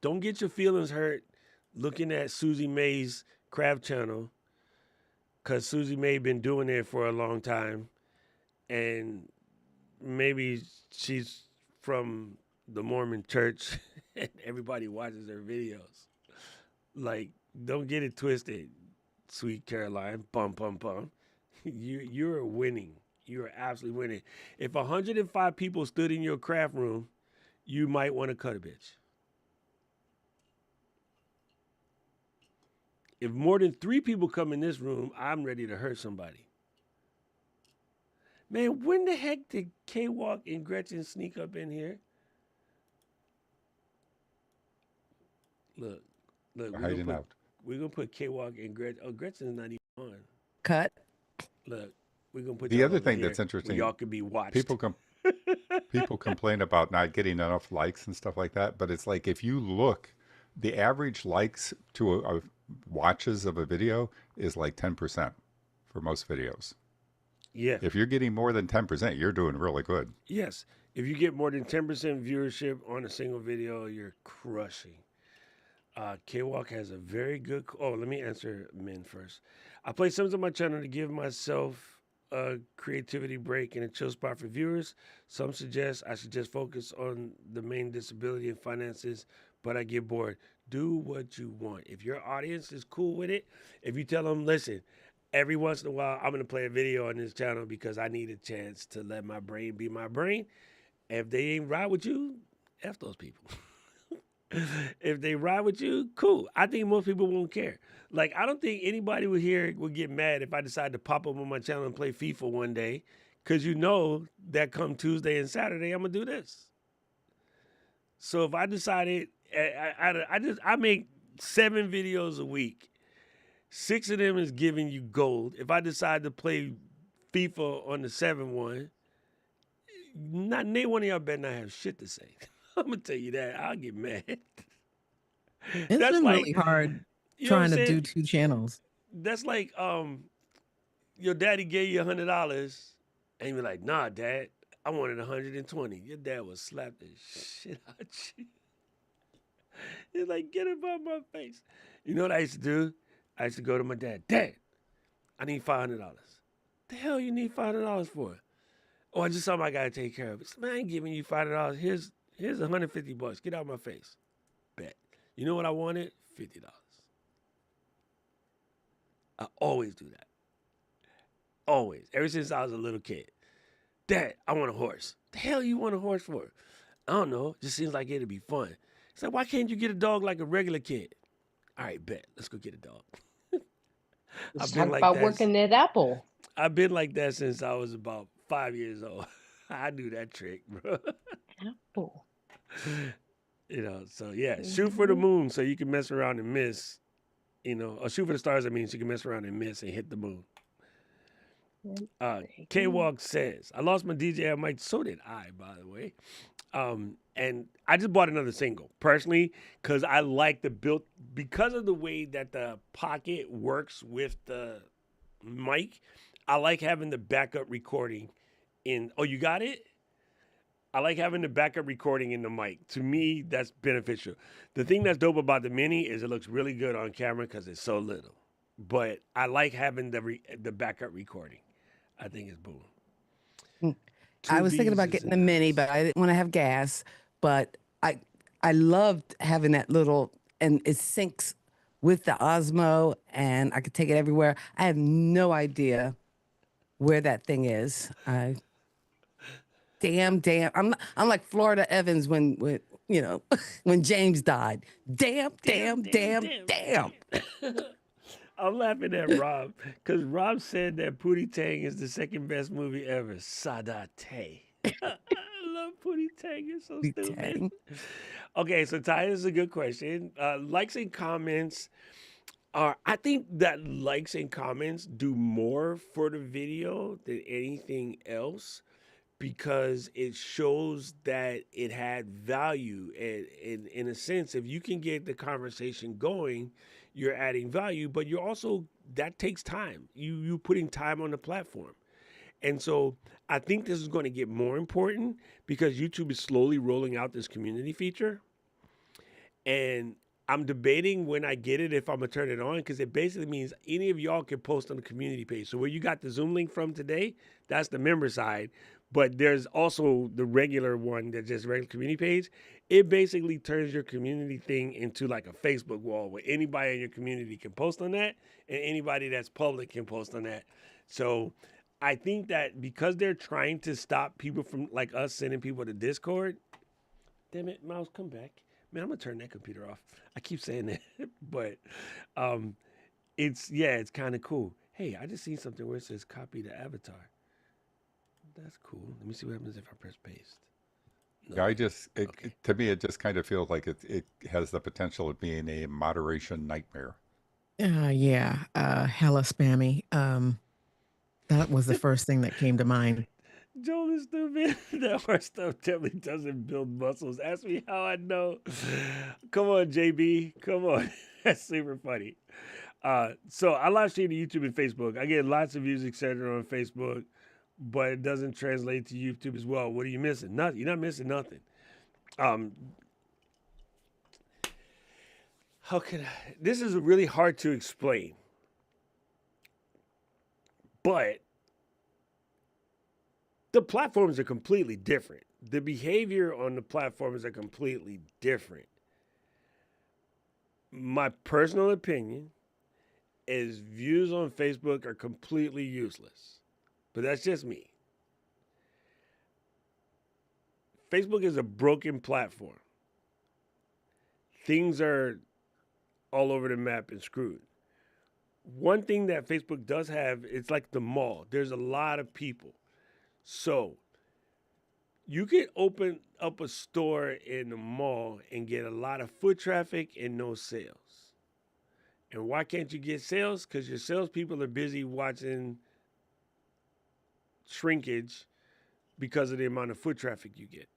Don't get your feelings hurt looking at Susie May's craft channel, because Susie May been doing it for a long time, and maybe she's from the Mormon church and everybody watches her videos. Like, don't get it twisted, sweet Caroline. Bum, bum, bum. You're winning. You're absolutely winning. If 105 people stood in your craft room, you might want to cut a bitch. If more than 3 people come in this room, I'm ready to hurt somebody. Man, when the heck did K-Walk and Gretchen sneak up in here? Look, Hiding out. we're gonna put K-Walk and Gretchen. Oh, Gretchen's not even on. Cut. Look, we're gonna put The y'all other over thing here that's where interesting, y'all can be watched. people complain about not getting enough likes and stuff like that, but it's like if you look, the average likes to a watches of a video is like 10% for most videos. Yeah. If you're getting more than 10%, you're doing really good. Yes. If you get more than 10% viewership on a single video, you're crushing. K-Walk has a very good... Oh, let me answer men first. I play Sims on my channel to give myself a creativity break and a chill spot for viewers. Some suggest I should just focus on the main disability and finances, but I get bored. Do what you want. If your audience is cool with it, if you tell them, listen, every once in a while, I'm going to play a video on this channel because I need a chance to let my brain be my brain. If they ain't right with you, F those people. If they ride with you, cool. I think most people won't care. Like, I don't think anybody would get mad if I decide to pop up on my channel and play FIFA one day, because you know that come Tuesday and Saturday, I'm gonna do this. So if I decided, I make 7 videos a week. 6 of them is giving you gold. If I decide to play FIFA on the 7th one, not neither one of y'all better not have shit to say. I'm gonna tell you that. I'll get mad. It's That's been like, really hard you know what I'm trying to do saying? 2 channels. That's like your daddy gave you $100 and you be like, nah, Dad, I wanted 120. Your dad would slap the shit out you. He's like, get it out my face. You know what I used to do? I used to go to my dad, Dad, I need $500. The hell you need $500 for? Oh, I just something I gotta take care of. I said, man, I ain't giving you $500. Here's $150. Get out of my face. Bet. You know what I wanted? $50. I always do that. Always. Ever since I was a little kid. Dad, I want a horse. The hell you want a horse for? I don't know. Just seems like it'd be fun. He's like, why can't you get a dog like a regular kid? All right, bet. Let's go get a dog. Let's I've been talk like about that. working at Apple. I've been like that since I was about 5 years old. I do that trick, bro. Apple. You know, so yeah, shoot for the Mhm. moon so you can mess around and miss. You know, or shoot for the stars. That means you can mess around and miss and hit the moon. K-Walk says, I lost my DJI mic. So did I, by the way. And I just bought another single personally because I like the build, because of the way that the Pocket works with the mic. I like having the backup recording in. Oh, you got it? I like having the backup recording in the mic. To me, that's beneficial. The thing that's dope about the Mini is it looks really good on camera because it's so little. But I like having the backup recording. I think it's boom. I was thinking Bees about is getting in a the Mini, house. but I didn't want to have gas. But I loved having that little, and it syncs with the Osmo, and I could take it everywhere. I have no idea where that thing is. Damn. I'm like Florida Evans when you know when James died. Damn. I'm laughing at Rob because Rob said that Pootie Tang is the second best movie ever. Sadate. I love Pootie Tang. You're so stupid. Tang. Okay, so Ty, this is a good question. Likes and comments are, I think that likes and comments do more for the video than anything else because it shows that it had value. And in a sense, if you can get the conversation going, you're adding value, but you're also, that takes time. You putting time on the platform. And so I think this is going to get more important because YouTube is slowly rolling out this community feature. And I'm debating when I get it if I'm going to turn it on because it basically means any of y'all can post on the community page. So where you got the Zoom link from today, that's the member side. But there's also the regular one that's just regular community page. It basically turns your community thing into like a Facebook wall where anybody in your community can post on that and anybody that's public can post on that. So I think that because they're trying to stop people from like us sending people to Discord, damn it, mouse, come back. Man, I'm gonna turn that computer off. I keep saying that, but it's kind of cool. Hey, I just seen something where it says copy the avatar. That's cool. Let me see what happens if I press paste. Yeah, Okay. to me, it just kind of feels like it has the potential of being a moderation nightmare. Hella spammy. That was the first thing that came to mind. Joel is stupid. That our stuff definitely doesn't build muscles. Ask me how I know. Come on, JB. Come on. That's super funny. So I live stream to YouTube and Facebook. I get lots of views, etc. on Facebook, but it doesn't translate to YouTube as well. What are you missing? Nothing. You're not missing nothing. How can I? This is really hard to explain, but the platforms are completely different. The behavior on the platforms are completely different. My personal opinion is views on Facebook are completely useless, but that's just me. Facebook is a broken platform. Things are all over the map and screwed. One thing that Facebook does have, it's like the mall. There's a lot of people. So you can open up a store in the mall and get a lot of foot traffic and no sales. And why can't you get sales? Because your salespeople are busy watching shrinkage because of the amount of foot traffic you get.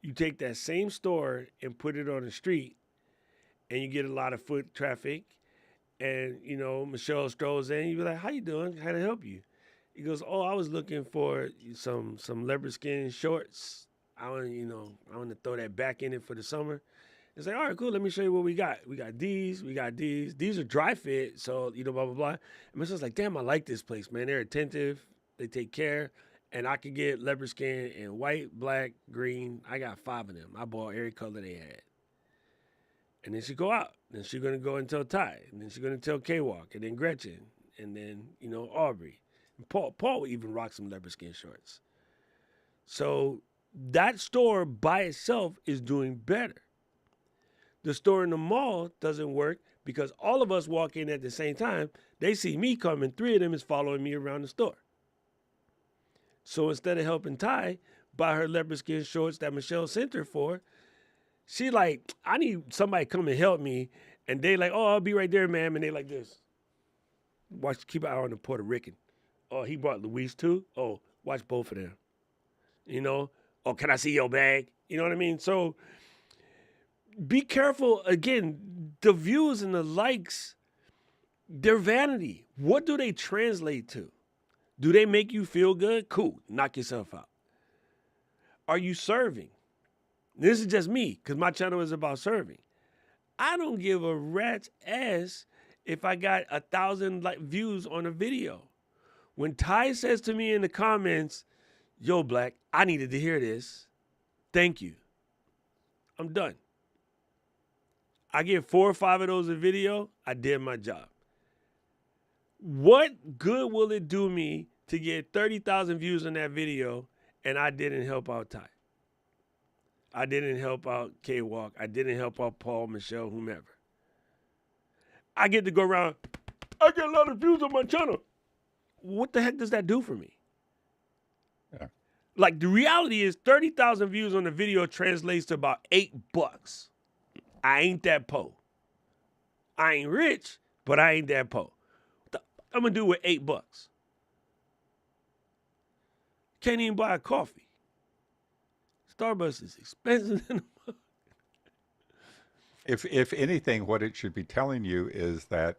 You take that same store and put it on the street, and you get a lot of foot traffic. And, you know, Michelle strolls in. You be like, how you doing? How to help you? He goes, oh, I was looking for some leopard skin shorts. I want to throw that back in it for the summer. It's like, all right, cool. Let me show you what we got. We got these. These are dry fit. So, you know, blah, blah, blah. And Michelle's like, damn, I like this place, man. They're attentive. They take care. And I could get leopard skin in white, black, green. I got 5 of them. I bought every color they had. And then she go out. Then she's going to go and tell Ty. And then she's going to tell K-Walk. And then Gretchen. And then, you know, Aubrey. And Paul would even rock some leopard skin shorts. So that store by itself is doing better. The store in the mall doesn't work because all of us walk in at the same time. They see me coming. 3 of them is following me around the store. So instead of helping Ty buy her leopard skin shorts that Michelle sent her for, she like, I need somebody to come and help me. And they like, oh, I'll be right there, ma'am. And they like this. Watch, keep an eye on the Puerto Rican. Oh, he brought Luis too? Oh, watch both of them. You know? Oh, can I see your bag? You know what I mean? So be careful. Again, the views and the likes, they're vanity. What do they translate to? Do they make you feel good? Cool. Knock yourself out. Are you serving? This is just me, because my channel is about serving. I don't give a rat's ass if I got 1,000 views on a video. When Ty says to me in the comments, yo, Black, I needed to hear this. Thank you. I'm done. I get 4 or 5 of those a video, I did my job. What good will it do me to get 30,000 views on that video and I didn't help out Ty? I didn't help out K-Walk. I didn't help out Paul, Michelle, whomever. I get to go around, I get a lot of views on my channel. What the heck does that do for me? Yeah. Like, the reality is 30,000 views on the video translates to about $8. I ain't that po. I ain't rich, but I ain't that po. I'm going to do with $8. Can't even buy a coffee. Starbucks is expensive. If anything, what it should be telling you is that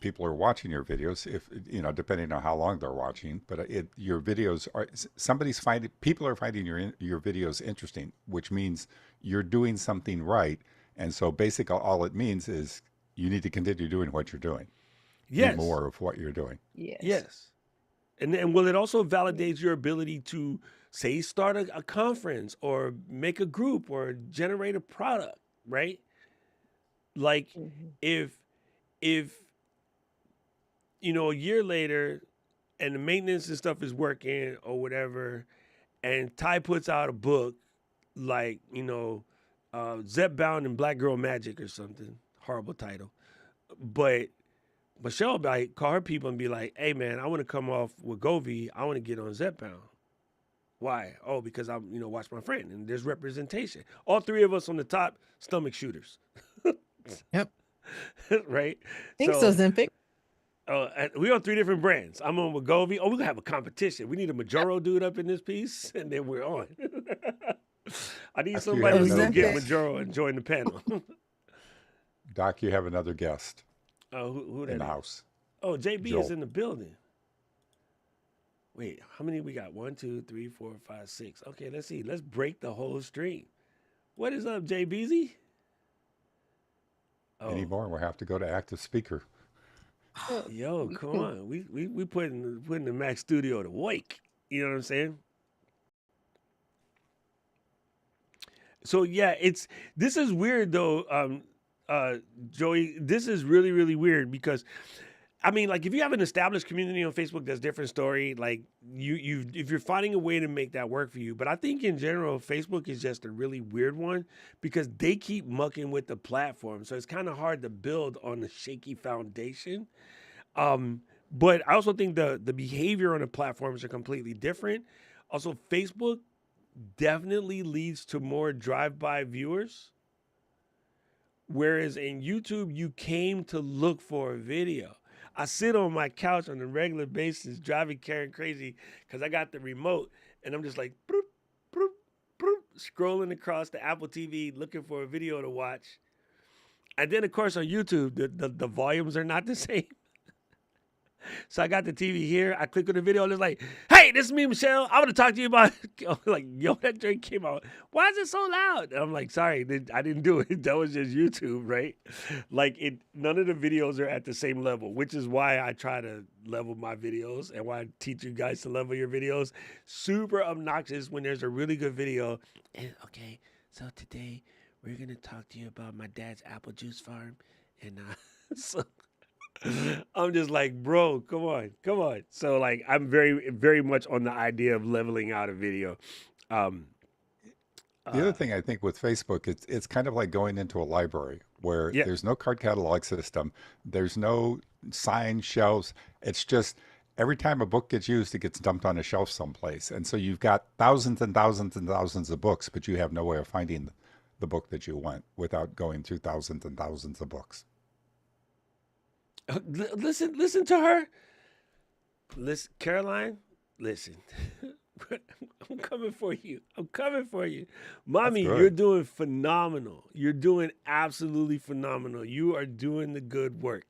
people are watching your videos, if you know, depending on how long they're watching, but your videos are, people are finding your videos interesting, which means you're doing something right. And so basically all it means is you need to continue doing what you're doing. Yes. Do more of what you're doing. Yes. And will it also validate your ability to, say, start a conference or make a group or generate a product, right? Like, if you know, a year later and the maintenance and stuff is working or whatever, and Ty puts out a book like, you know, Zep Bound and Black Girl Magic or something, horrible title, but Michelle might call her people and be like, hey, man, I want to come off with Govee. I want to get on Zep Bound. Why? Oh, because I'm, you know, watch my friend. And there's representation. All 3 of us on the top, stomach shooters. Yep. Right? Think so, Zempic. We're on 3 different brands. I'm on with Govee. Oh, we're going to have a competition. We need a Majoro dude up in this piece, and then we're on. I need somebody to go get Majoro and join the panel. Doc, you have another guest. Who that in the is? house. Oh, JB Joel. is in the building. Wait, how many we got? 1, 2, 3, 4, 5, 6. Okay, let's see. Let's break the whole stream. What is up, JBZ? Oh, Anymore, we'll have to go to active speaker. yo, come on. We putting the Mac Studio to wake. You know what I'm saying? So yeah, this is weird though, Joey. This is really, really weird because I mean, like if you have an established community on Facebook, that's a different story. Like if you're finding a way to make that work for you. But I think in general, Facebook is just a really weird one because they keep mucking with the platform. So it's kind of hard to build on a shaky foundation. But I also think the behavior on the platforms are completely different. Also, Facebook definitely leads to more drive-by viewers. Whereas in YouTube, you came to look for a video. I sit on my couch on a regular basis, driving Karen crazy because I got the remote and I'm just like, broop, broop, broop, scrolling across the Apple TV looking for a video to watch. And then, of course, on YouTube, the volumes are not the same. So I got the TV here. I click on the video and it's like, hey, this is me, Michelle. I want to talk to you about, like, yo, that drink came out. Why is it so loud? And I'm like, sorry, I didn't do it. That was just YouTube, right? Like, none of the videos are at the same level, which is why I try to level my videos and why I teach you guys to level your videos. Super obnoxious when there's a really good video. And, okay, so today we're going to talk to you about my dad's apple juice farm. And so... I'm just like, bro, come on. So like, I'm very, very much on the idea of leveling out a video. The other thing I think with Facebook, it's kind of like going into a library where Yeah. there's no card catalog system, there's no signed shelves. It's just every time a book gets used, it gets dumped on a shelf someplace. And so you've got thousands and thousands and thousands of books, but you have no way of finding the book that you want without going through thousands and thousands of books. Listen to her. Listen, Caroline, listen. I'm coming for you. Mommy, good. you're doing phenomenal. You're doing absolutely phenomenal. You are doing the good work.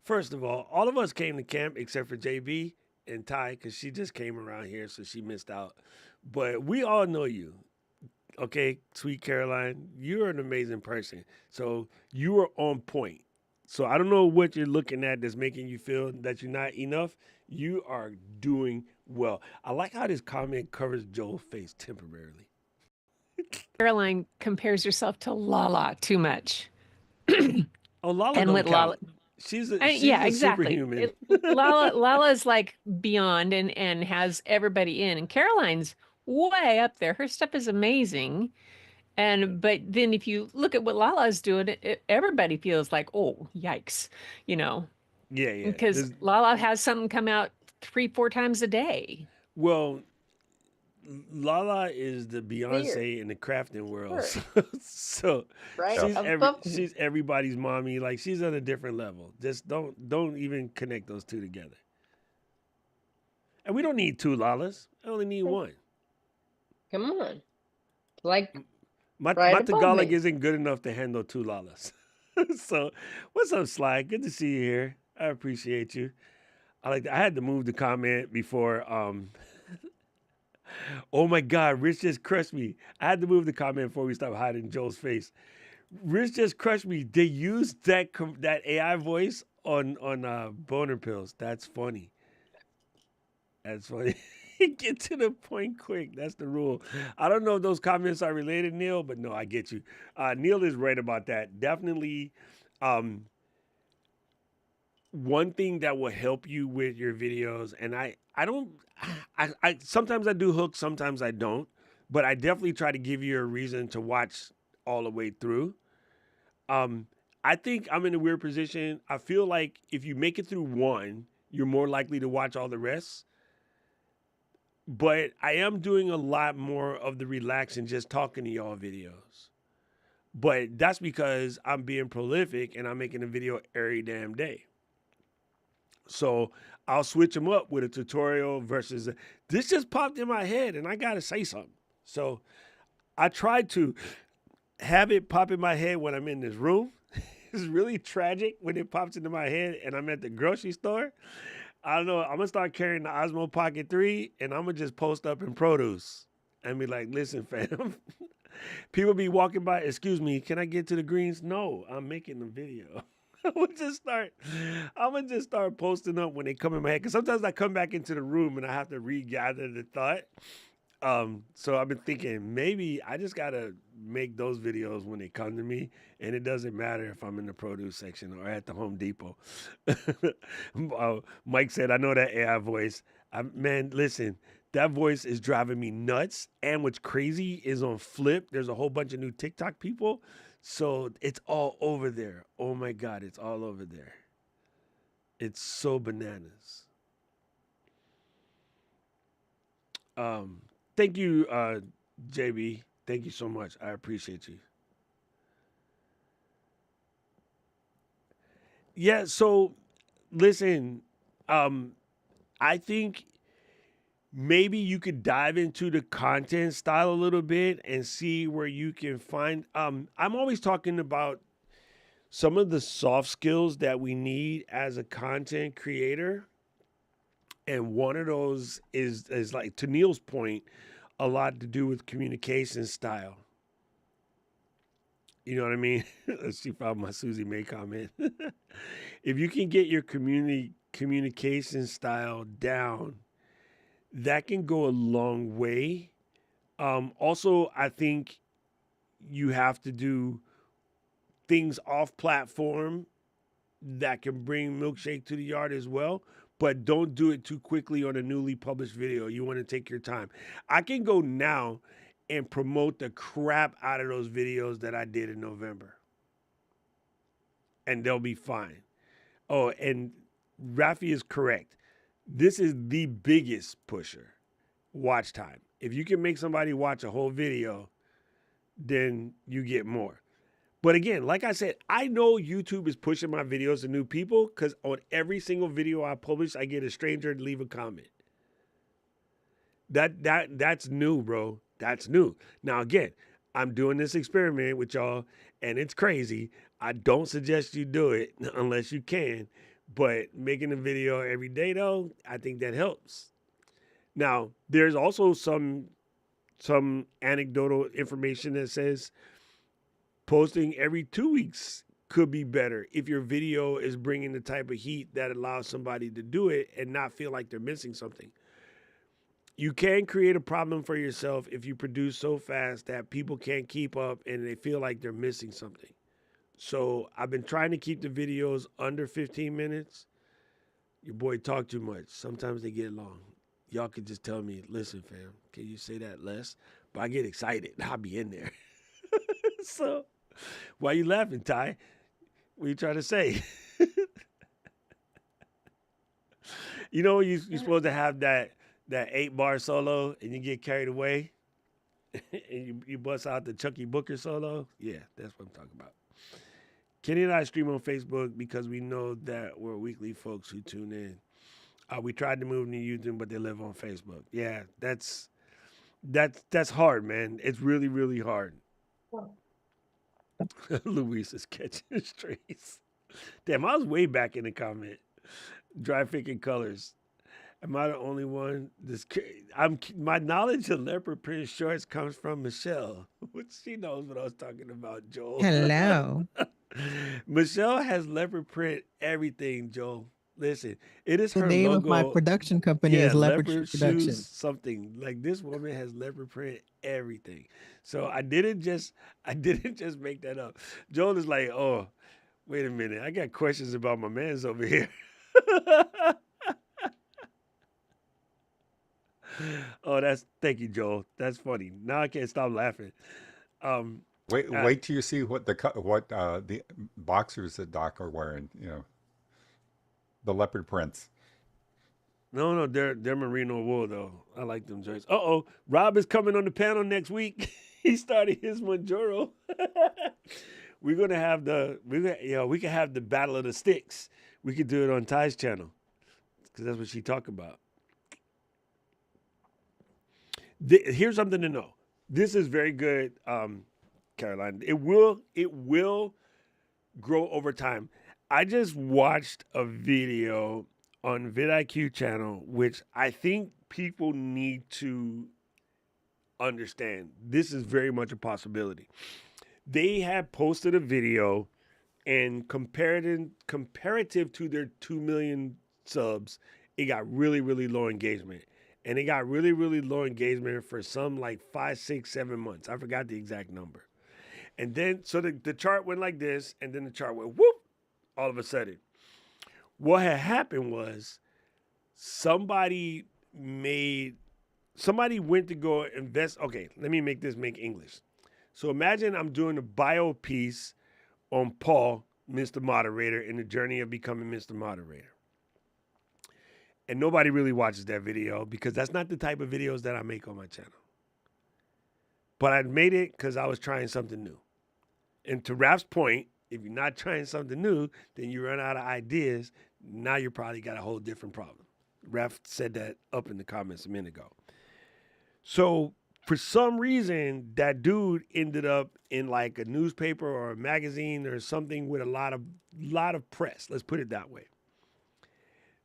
First of all of us came to camp except for JB and Ty because she just came around here, so she missed out. But we all know you. Okay, sweet Caroline, you're an amazing person. So you are on point. So I don't know what you're looking at that's making you feel that you're not enough. You are doing well. I like how this comment covers Joel's face temporarily. Caroline compares herself to Lala too much. Oh, Lala And don't with count. Lala, She's a exactly. superhuman. Lala's like beyond and has everybody in, and Caroline's way up there. Her stuff is amazing. But then if you look at what Lala's doing, everybody feels like, oh, yikes, Yeah. because Lala has something come out 3-4 times a day. Well, Lala is the Beyonce in the crafting world. So Right? she's everybody's mommy. Like she's on a different level. Just don't even connect those two together. And we don't need 2 Lalas. I only need 1. Come on. Like, My Right above Tagalog me. isn't good enough to handle 2 Lalas. So, what's up, Sly? Good to see you here. I appreciate you. I had to move the comment before. Oh my God, Rich just crushed me. I had to move the comment before we stopped hiding Joel's face. Rich just crushed me. They used that AI voice on boner pills. That's funny. Get to the point quick. That's the rule. I don't know if those comments are related, Neil, but no, I get you. Neil is right about that. Definitely, one thing that will help you with your videos, and I sometimes I do hooks, sometimes I don't, but I definitely try to give you a reason to watch all the way through. I think I'm in a weird position. I feel like if you make it through one, you're more likely to watch all the rest. But I am doing a lot more of the relax and just talking to y'all videos. But that's because I'm being prolific and I'm making a video every damn day. So I'll switch them up with a tutorial versus this just popped in my head and I got to say something. So I try to have it pop in my head when I'm in this room. It's really tragic when it pops into my head and I'm at the grocery store. I don't know. I'm going to start carrying the Osmo Pocket 3 and I'm going to just post up in produce and be like, listen, fam, people be walking by. Excuse me, can I get to the greens? No, I'm making the video. I'm gonna just start posting up when they come in my head. Because sometimes I come back into the room and I have to regather the thought. So I've been thinking maybe I just gotta make those videos when they come to me, and it doesn't matter if I'm in the produce section or at the Home Depot. Mike said, "I know that AI voice." Man, listen, that voice is driving me nuts. And what's crazy is on Flip, there's a whole bunch of new TikTok people, so it's all over there. Oh my God, it's all over there. It's so bananas. Thank you, JB. Thank you so much. I appreciate you. Yeah, so listen, I think maybe you could dive into the content style a little bit and see where you can find. I'm always talking about some of the soft skills that we need as a content creator. And one of those is like, to Neil's point, a lot to do with communication style. You know what I mean? She found my Susie May comment. If you can get your communication style down, that can go a long way. Also, I think you have to do things off platform that can bring Milkshake to the yard as well, but don't do it too quickly on a newly published video. You want to take your time. I can go now and promote the crap out of those videos that I did in November, and they'll be fine. Oh, and Rafi is correct. This is the biggest pusher, watch time. If you can make somebody watch a whole video, then you get more. But again, like I said, I know YouTube is pushing my videos to new people because on every single video I publish, I get a stranger to leave a comment. That's new, bro. That's new. Now again, I'm doing this experiment with y'all, and it's crazy. I don't suggest you do it unless you can. But making a video every day, though, I think that helps. Now, there's also some anecdotal information that says posting every 2 weeks could be better if your video is bringing the type of heat that allows somebody to do it and not feel like they're missing something. You can create a problem for yourself if you produce so fast that people can't keep up and they feel like they're missing something. So I've been trying to keep the videos under 15 minutes. Your boy talk too much. Sometimes they get long. Y'all could just tell me, listen, fam, can you say that less? But I get excited. I'll be in there. So why you laughing, Ty? What you trying to say? You know, you're supposed to have that 8-bar solo and you get carried away and you bust out the Chucky Booker solo. Yeah, that's what I'm talking about. Kenny and I stream on Facebook because we know that we're weekly folks who tune in. We tried to move to YouTube, but they live on Facebook. Yeah, that's hard, man. It's really, really hard. Luis is catching strays. Damn, I was way back in the comment. Dry Faking Colors. Am I the only one? My knowledge of leopard print shorts comes from Michelle. She knows what I was talking about, Joel. Hello. Michelle has leopard print everything, Joel. Listen, it is The her name logo. of my production company Yeah, is Leopard leopard Shoe Production. shoes, something like this woman has leopard print everything. So I didn't just make that up. Joel is like, oh, wait a minute, I got questions about my man's over here. Oh, thank you, Joel. That's funny. Now I can't stop laughing. Wait till you see what the boxers that Doc are wearing. You know, the leopard prints. No, they're merino wool though. I like them joints. Rob is coming on the panel next week. He started his Manjuro. We're gonna have we can have the Battle of the Sticks. We could do it on Ty's channel because that's what she talk about. Here's something to know. This is very good, Caroline. It will grow over time. I just watched a video on vidIQ channel, which I think people need to understand. This is very much a possibility. They have posted a video, and comparative to their 2 million subs, it got really, really low engagement. and it got really, really low engagement for some like 5, 6, 7 months. I forgot the exact number. And then, so the chart went like this, and then the chart went whoop, all of a sudden. What had happened was somebody went to go invest. Okay, let me make English. So imagine I'm doing a bio piece on Paul, Mr. Moderator, in the journey of becoming Mr. Moderator. And nobody really watches that video because that's not the type of videos that I make on my channel. But I made it because I was trying something new. And to Raf's point, if you're not trying something new, then you run out of ideas. Now you probably got a whole different problem. Raf said that up in the comments a minute ago. So for some reason, that dude ended up in like a newspaper or a magazine or something with a lot of press. Let's put it that way.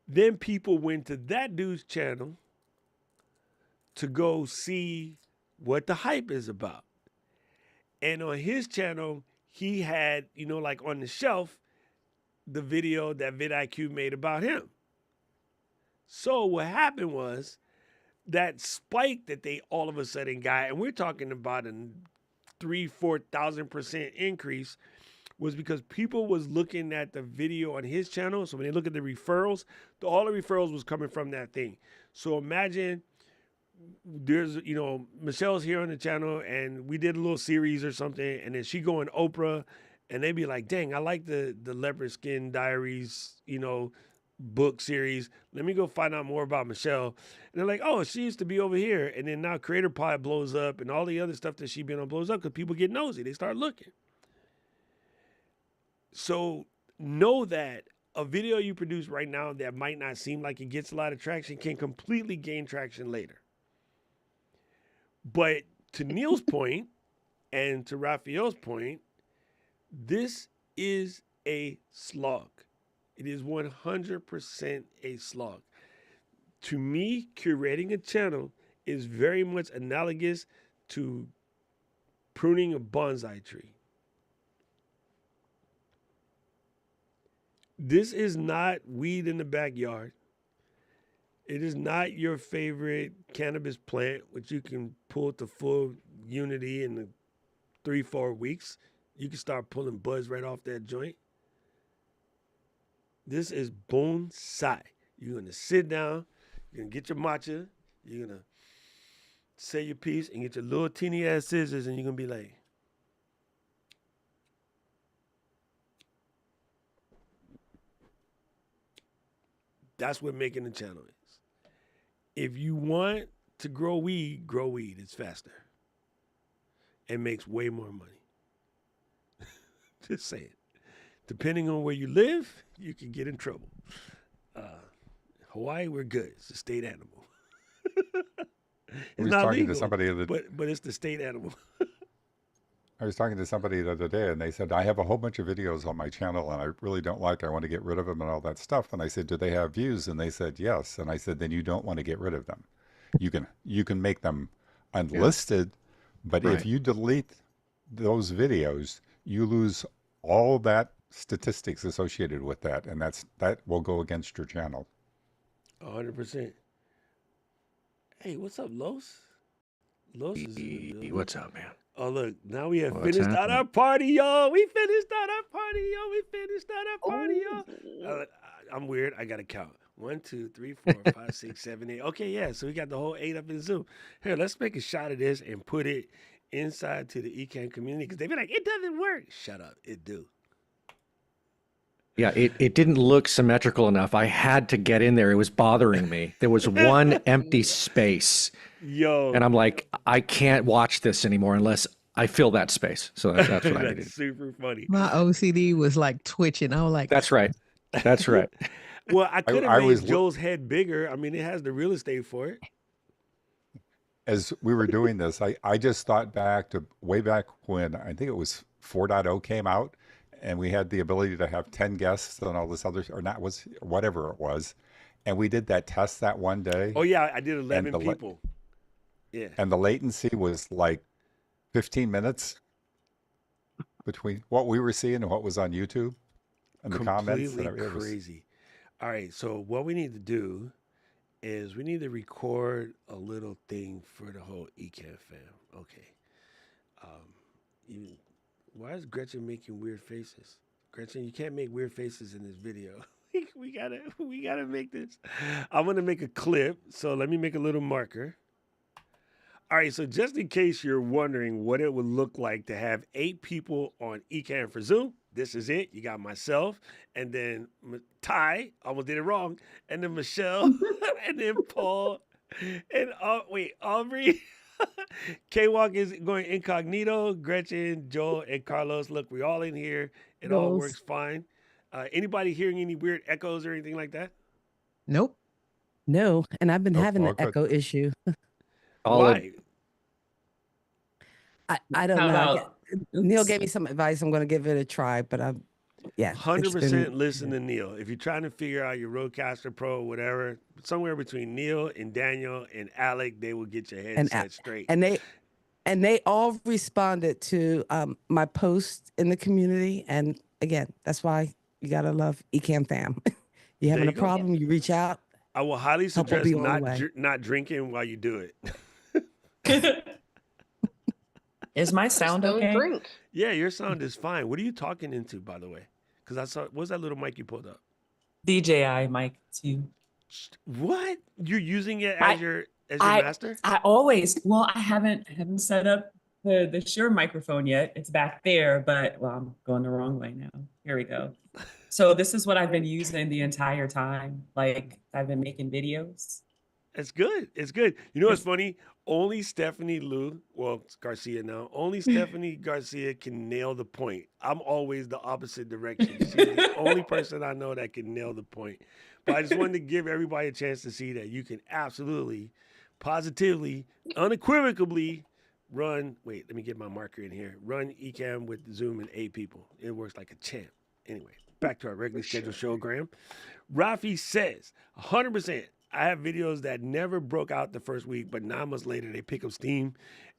Then people went to that dude's channel to go see what the hype is about. And on his channel, he had, like on the shelf, the video that vidIQ made about him. So what happened was that spike that they all of a sudden got, and we're talking about a 3,000-4,000% increase, was because people was looking at the video on his channel. So when they look at the referrals, all the referrals was coming from that thing. So imagine there's, Michelle's here on the channel and we did a little series or something, and then she go on Oprah and they be like, dang, I like the Leopard Skin Diaries, book series. Let me go find out more about Michelle. And they're like, oh, she used to be over here. And then now Creator Pod blows up and all the other stuff that she been on blows up because people get nosy. They start looking. So know that a video you produce right now that might not seem like it gets a lot of traction can completely gain traction later. But to Neil's point and to Raphael's point, this is a slog. It is 100% a slog. To me, curating a channel is very much analogous to pruning a bonsai tree. This is not weed in the backyard. It is not your favorite cannabis plant, which you can pull to full unity in 3-4 weeks. You can start pulling buds right off that joint. This is bonsai. You're going to sit down, you're going to get your matcha, you're going to say your piece and get your little teeny ass scissors, and you're going to be like, that's what making a channel is. If you want to grow weed, It's faster. It makes way more money. Just say it. Depending on where you live, you can get in trouble. Hawaii, we're good. It's a state animal. I was talking to somebody but it's the state animal. I was talking to somebody the other day, and they said, I have a whole bunch of videos on my channel, and I really don't like, I want to get rid of them and all that stuff. And I said, do they have views? And they said, yes. And I said, then you don't want to get rid of them. You can make them unlisted, but if you delete those videos, you lose all that statistics associated with that, and that will go against your channel. 100%. Hey, what's up, Los? Los is in the building. What's up, man? Oh, look, now we have What's finished out happening? our party, y'all. We finished out our party, y'all. We finished out our party, y'all. I'm weird. I got to count. 1, 2, 3, 4, 5, 6, 7, 8. Okay, yeah, so we got the whole 8 up in Zoom. Here, let's make a shot of this and put it inside to the Ecamm community because they be like, it doesn't work. Shut up. It do. Yeah, it didn't look symmetrical enough. I had to get in there. It was bothering me. There was one empty space. Yo. And I'm like, I can't watch this anymore unless I fill that space. So that's what I That's needed. super funny. My OCD was like twitching. I was like, That's right. That's right. Well, I could I have made was Joe's head bigger. I mean, it has the real estate for it. As we were doing this, I just thought back to way back when I think it was 4.0 came out, and we had the ability to have 10 guests and all this other, or not, was whatever it was. And we did that test that one day. Oh, yeah, I did 11 the people. Yeah. And the latency was like 15 minutes between what we were seeing and what was on YouTube and the comments. Completely And it was crazy. All right, so what we need to do is we need to record a little thing for the whole Ecan fam. Okay. You, why is Gretchen making weird faces? Gretchen, you can't make weird faces in this video. we gotta make this. I'm gonna make a clip. So let me make a little marker. All right, so just in case you're wondering what it would look like to have 8 people on Ecan for Zoom, this is it. You got myself, and then Ty, almost did it wrong, and then Michelle, and then Paul, and Aubrey. K-Walk is going incognito. Gretchen, Joel, and Carlos. Look, we all in here. It all works fine. Anybody hearing any weird echoes or anything like that? Nope. No, and I've been Nope, having all the good. echo issue. Why? I don't How know. about Neil gave me some advice. I'm going to give it a try, but yeah. 100% listen to Neil. If you're trying to figure out your Rodecaster Pro or whatever, somewhere between Neil and Daniel and Alec, they will get your headset straight. And they all responded to my post in the community. And again, that's why you got to love Ecan fam. You having a problem, you reach out. I will highly Help will suggest be on the way. not drinking while you do it. is my sound Don't okay? drink. Yeah, your sound is fine. What are you talking into, by the way? Because I saw, what's that little mic you pulled up? DJI mic too. What? You're using it as your master? I always, well, I haven't set up the Shure microphone yet. It's back there, but well, I'm going the wrong way now. Here we go. So this is what I've been using the entire time. Like I've been making videos. It's good. It's good. You know what's funny? Only Stephanie Lou, well, it's Garcia now. Only Stephanie Garcia can nail the point. I'm always the opposite direction. She's the only person I know that can nail the point. But I just wanted to give everybody a chance to see that you can absolutely, positively, unequivocally run. Wait, let me get my marker in here. Run Ecan with Zoom and 8 people. It works like a champ. Anyway, back to our regularly scheduled showgram. Rafi says, 100%. I have videos that never broke out the first week, but 9 months later they pick up steam,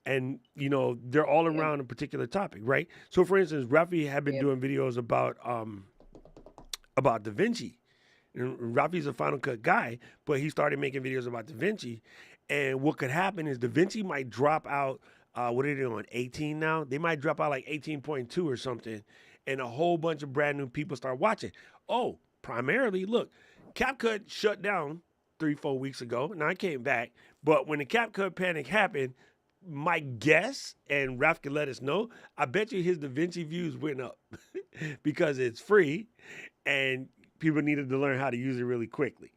and you know they're all around a particular topic, right? So, for instance, Rafi had been doing videos about DaVinci. And Rafi's a Final Cut guy, but he started making videos about DaVinci, and what could happen is DaVinci might drop out. What are they on 18 now? They might drop out like 18.2 or something, and a whole bunch of brand new people start watching. Oh, primarily, look, CapCut shut down 3-4 weeks ago. Now I came back, but when the CapCut panic happened, my guess, and Raf can let us know, I bet you his DaVinci views went up because it's free and people needed to learn how to use it really quickly,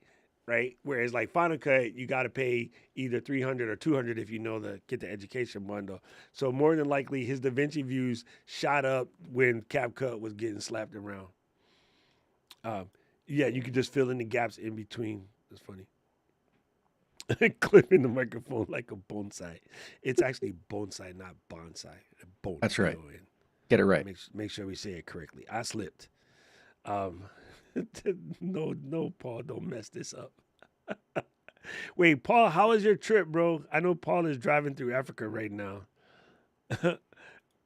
right? Whereas like Final Cut, you got to pay either $300 or $200 if you know get the education bundle. So more than likely his DaVinci views shot up when CapCut was getting slapped around. Yeah, you could just fill in the gaps in between. That's funny. Clipping the microphone like a bonsai. It's actually bonsai, not bonsai. That's right. Get it right. Make sure we say it correctly. I slipped. No, Paul, don't mess this up. Wait, Paul, how was your trip, bro? I know Paul is driving through Africa right now. There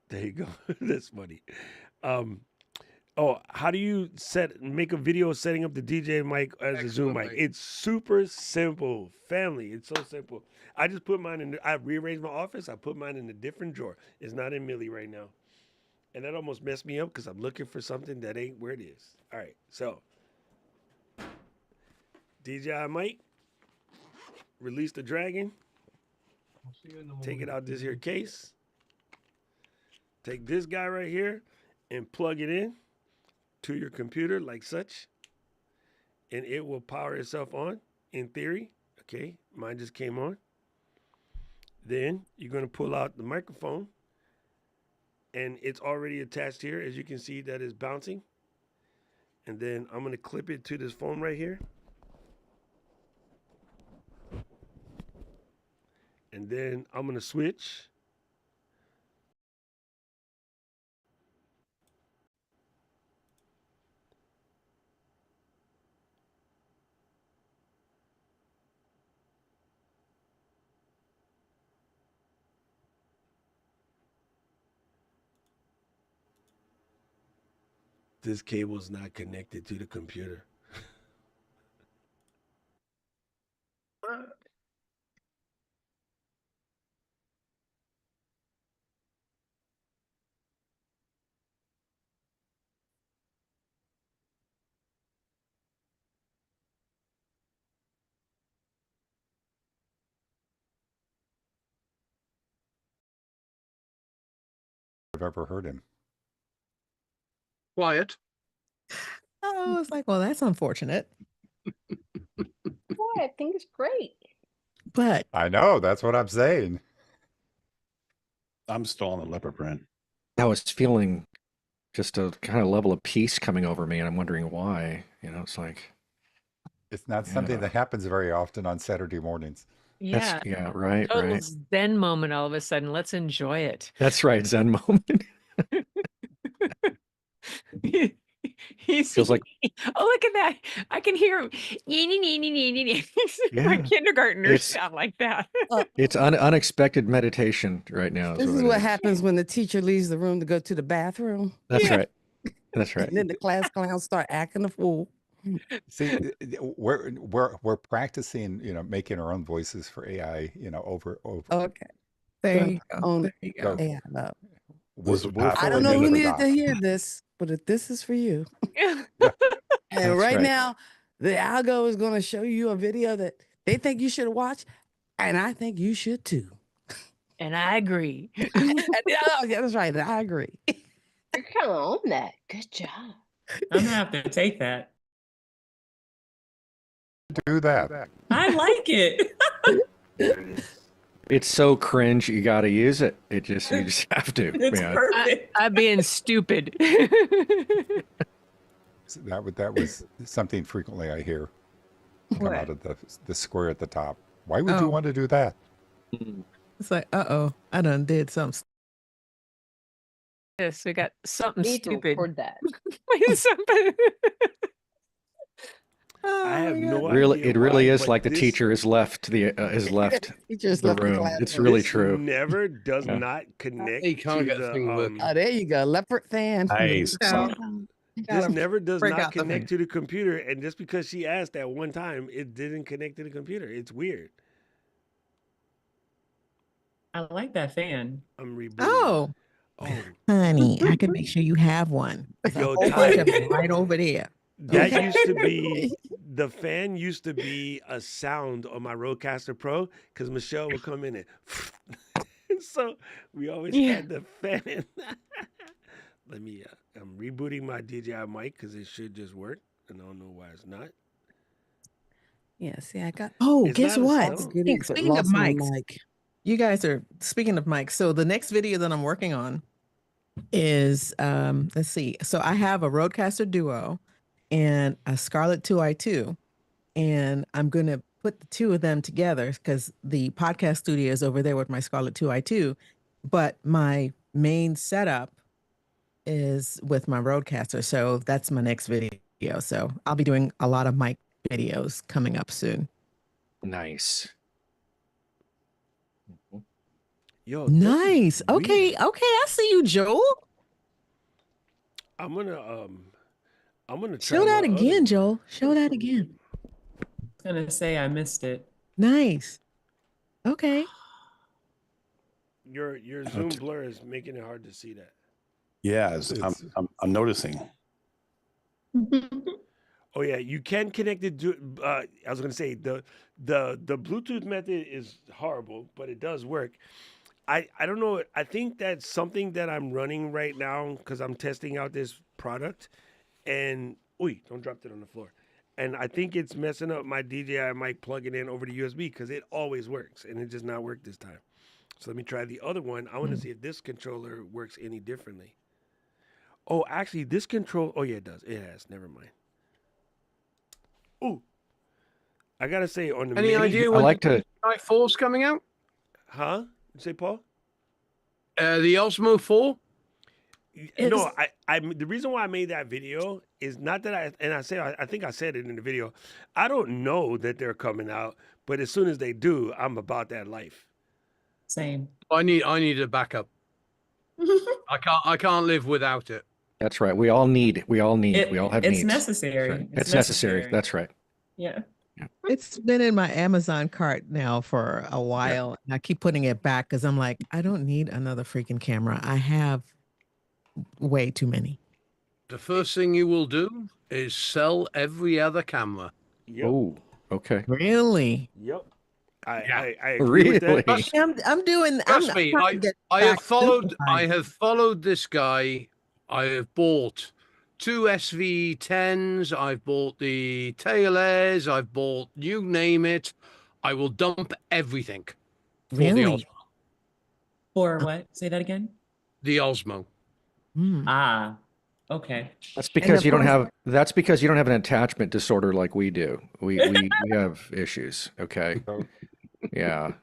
you go. That's funny. How do you make a video setting up the DJ mic as a Zoom mic? It's super simple, family. It's so simple. I just put mine I rearranged my office. I put mine in a different drawer. It's not in Millie right now. And that almost messed me up because I'm looking for something that ain't where it is. All right, so DJI mic, release the dragon, take it out this here case, take this guy right here and plug it in to your computer like such, and it will power itself on in theory. Okay, mine just came on. Then you're going to pull out the microphone, and it's already attached here. As you can see, that is bouncing. And then I'm going to clip it to this phone right here. And then I'm going to switch. This cable is not connected to the computer. I've ever heard him. Quiet. Oh, it's like, well, that's unfortunate. Boy, I think it's great. But I know, that's what I'm saying. I'm still on the leopard print. I was feeling just a kind of level of peace coming over me, and I'm wondering why. You know, it's like It's not something that happens very often on Saturday mornings. Yeah. yeah, right, Total right. Zen moment all of a sudden. Let's enjoy it. That's right, Zen moment. He's Feels like oh, look at that. I can hear him. My yeah. kindergartners It's sound like that. it's unexpected meditation right now. This is it what is. happens when the teacher leaves the room to go to the bathroom. That's right. That's right. And then the class clowns start acting a fool. See, we're practicing, making our own voices for AI, over. Okay. there Go you go. on There you go. AI love. This is We're what I don't filling know in who the needed to dots. hear this, but if this is for you. And That's right right. now, the algo is going to show you a video that they think you should watch, and I think you should too. And I agree. Yeah, that's right. I agree. You're kind of on that. Good job. I'm gonna have to take that. Do that. I like it. It's so cringe. You got to use it. You just have to. It's Yeah. perfect. I'm being stupid. So that was something frequently I hear come What? out of the square at the top. Why would you Oh. want to do that? It's like, uh-oh, I done did something. Yes, we got something Need to stupid. record that. Something- I have no Really, idea it really why, is but like the this- teacher has left Teachers the left the room. class. It's really this true. Never does Yeah. not connect You can't to get the the thing working. Oh, there you go. Leopard fan. Nice. So, this gotta never does break not out the connect to the computer, and just because she asked that one time, it didn't connect to the computer. It's weird. I like that fan. I'm rebooting. Oh, Oh, honey, I can make sure you have one. There's a Yo, whole bunch Ty. of them right over there. that Okay. used to be the fan used to be a sound on my Rodecaster Pro because Michelle would come in and so we always Yeah. had the fan. Let me. I'm rebooting my DJI mic because it should just work, and I don't know why it's not. Yeah, see, I got Oh, It's guess not a what? sound. Speaking of lost my mics, mic. you guys are speaking of mics. So the next video that I'm working on is let's see. So I have a Rodecaster Duo and a Scarlett 2i2, and I'm gonna put the two of them together because the podcast studio is over there with my Scarlett 2i2, but my main setup is with my Rodecaster. So that's my next video. So I'll be doing a lot of mic videos coming up soon. Nice. Yo, this is Nice. Okay. weird. Okay. I see you, Joel. I'm gonna try Show that my other again, one. Joel. Show that again. I was gonna say I missed it. Nice. Okay. Your Zoom blur is making it hard to see that. Yeah, It's- I'm noticing. Oh yeah, you can connect it to. I was gonna say the Bluetooth method is horrible, but it does work. I don't know. I think that's something that I'm running right now because I'm testing out this product, and don't drop it on the floor. And I think it's messing up my DJI mic plugging in over the USB because it always works, and it does not work this time. So let me try the other one. I want to see if this controller works any differently. Oh, actually, this control. Oh yeah, it does. It has. Never mind. Ooh, I gotta say on the Any mini, idea I when like the to. DJI 4's coming out? huh? You say, Paul? The Osmo 4? No, I the reason why I made that video is not that I think I said it in the video. I don't know that they're coming out, but as soon as they do, I'm about that life. Same. I need a backup. I can't live without it. That's right. We all need. We all need. It- we all have it's needs. necessary. That's right. It's It's necessary. necessary. That's right. Yeah. It's been in my Amazon cart now for a while. And I keep putting it back because I'm like, I don't need another freaking camera. I have way too many. The first thing you will do is sell every other camera. Yep. Oh, okay. Really? Yep. I agree with that. Really? I'm doing. Trust I'm me, trying to get I have back followed simplified. this guy. I have bought 2 SV10s. I've bought the tail airs. I've bought you name it. I will dump everything for the Really? Osmo. For what? Say that again. The Osmo. Mm. Ah, okay. That's And because the you don't price- have. That's because you don't have an attachment disorder like we do. We have issues. Okay. So, Yeah,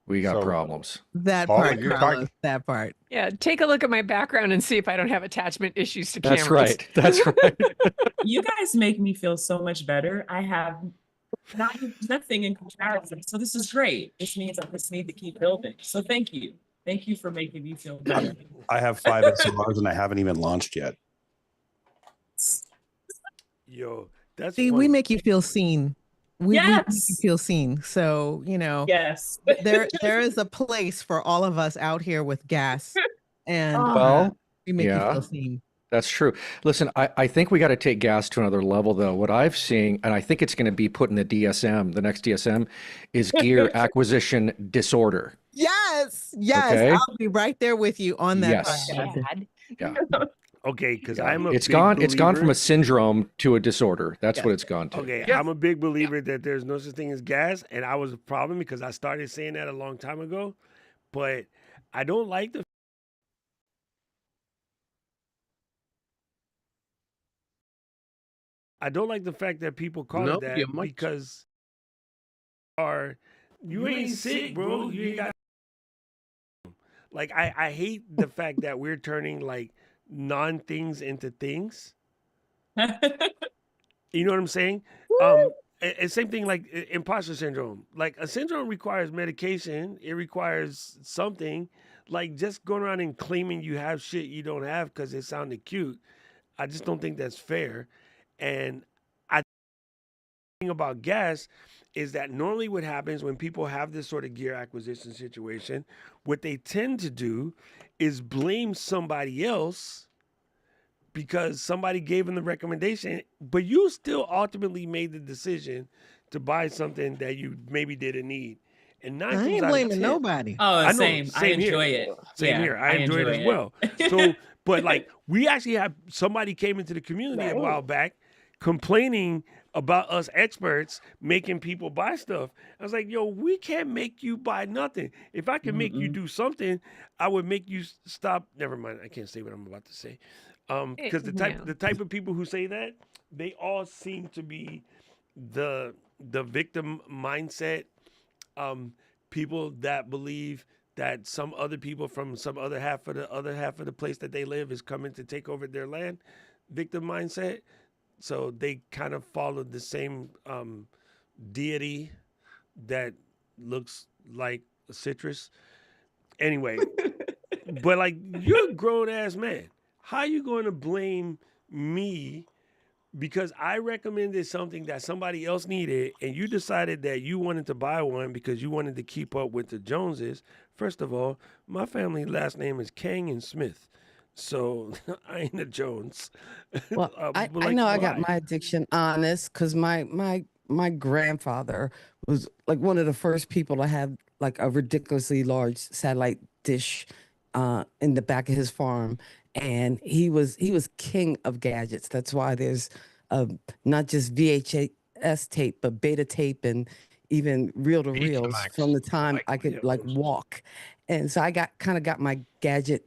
we got So- problems. that Paula, part, you're Carlos. talking- That part. Yeah, take a look at my background and see if I don't have attachment issues to That's cameras. right. That's right. You guys make me feel so much better. I have nothing in comparison. So this is great. This means I just need to keep building. So thank you. Thank you for making me feel better. I have 5 SLRs and I haven't even launched yet. Yo, that's See, we funny. make you feel seen. We make you Yes. feel seen. So, you know, Yes. there is a place for all of us out here with gas. And Oh. Well, we make you yeah. feel seen. That's true. Listen, I think we got to take gas to another level, though. What I've seen, and I think it's going to be put in the DSM, the next DSM, is gear acquisition disorder. Yes. Yes. Okay. I'll be right there with you on that Yes. podcast. Bad. Yeah. Okay, because Yeah. I'm a It's big gone. It's gone from believer- a syndrome to a disorder. That's Yes. what it's gone to. Okay, Yeah. I'm a big believer that there's no such thing as gas, and I was a problem because I started saying that a long time ago. But I don't like the fact that people call No, it that you might. because you ain't sick, bro. You ain't got like I hate the fact that we're turning like non-things into things. You know what I'm saying? And same thing like imposter syndrome. Like a syndrome requires medication. It requires something. Like just going around and claiming you have shit you don't have because it sounded cute. I just don't think that's fair. And I think about gas is that normally what happens when people have this sort of gear acquisition situation, what they tend to do is blame somebody else because somebody gave them the recommendation, but you still ultimately made the decision to buy something that you maybe didn't need. And I ain't blaming nobody. Oh, I know, same. I same here. enjoy it. Same Yeah, here. I enjoy it as well. So, but like we actually have somebody came into the community a while back complaining about us experts making people buy stuff. I was like, yo, we can't make you buy nothing. If I can make you do something, I would make you stop. Never mind. I can't say what I'm about to say. Because the type of people who say that, they all seem to be the victim mindset. People that believe that some other people from some other half of the place that they live is coming to take over their land. Victim mindset. So they kind of follow the same deity that looks like a citrus. Anyway, but like you're a grown ass man. How you going to blame me because I recommended something that somebody else needed and you decided that you wanted to buy one because you wanted to keep up with the Joneses? First of all, my family last name is Kang and Smith. So I ain't a Jones. Well, I but, like, know I got why? my addiction honest because my grandfather was like one of the first people to have like a ridiculously large satellite dish in the back of his farm, and he was king of gadgets. That's why there's not just VHS tape but beta tape and even reel to reels from the time I could like walk, and so I got my gadget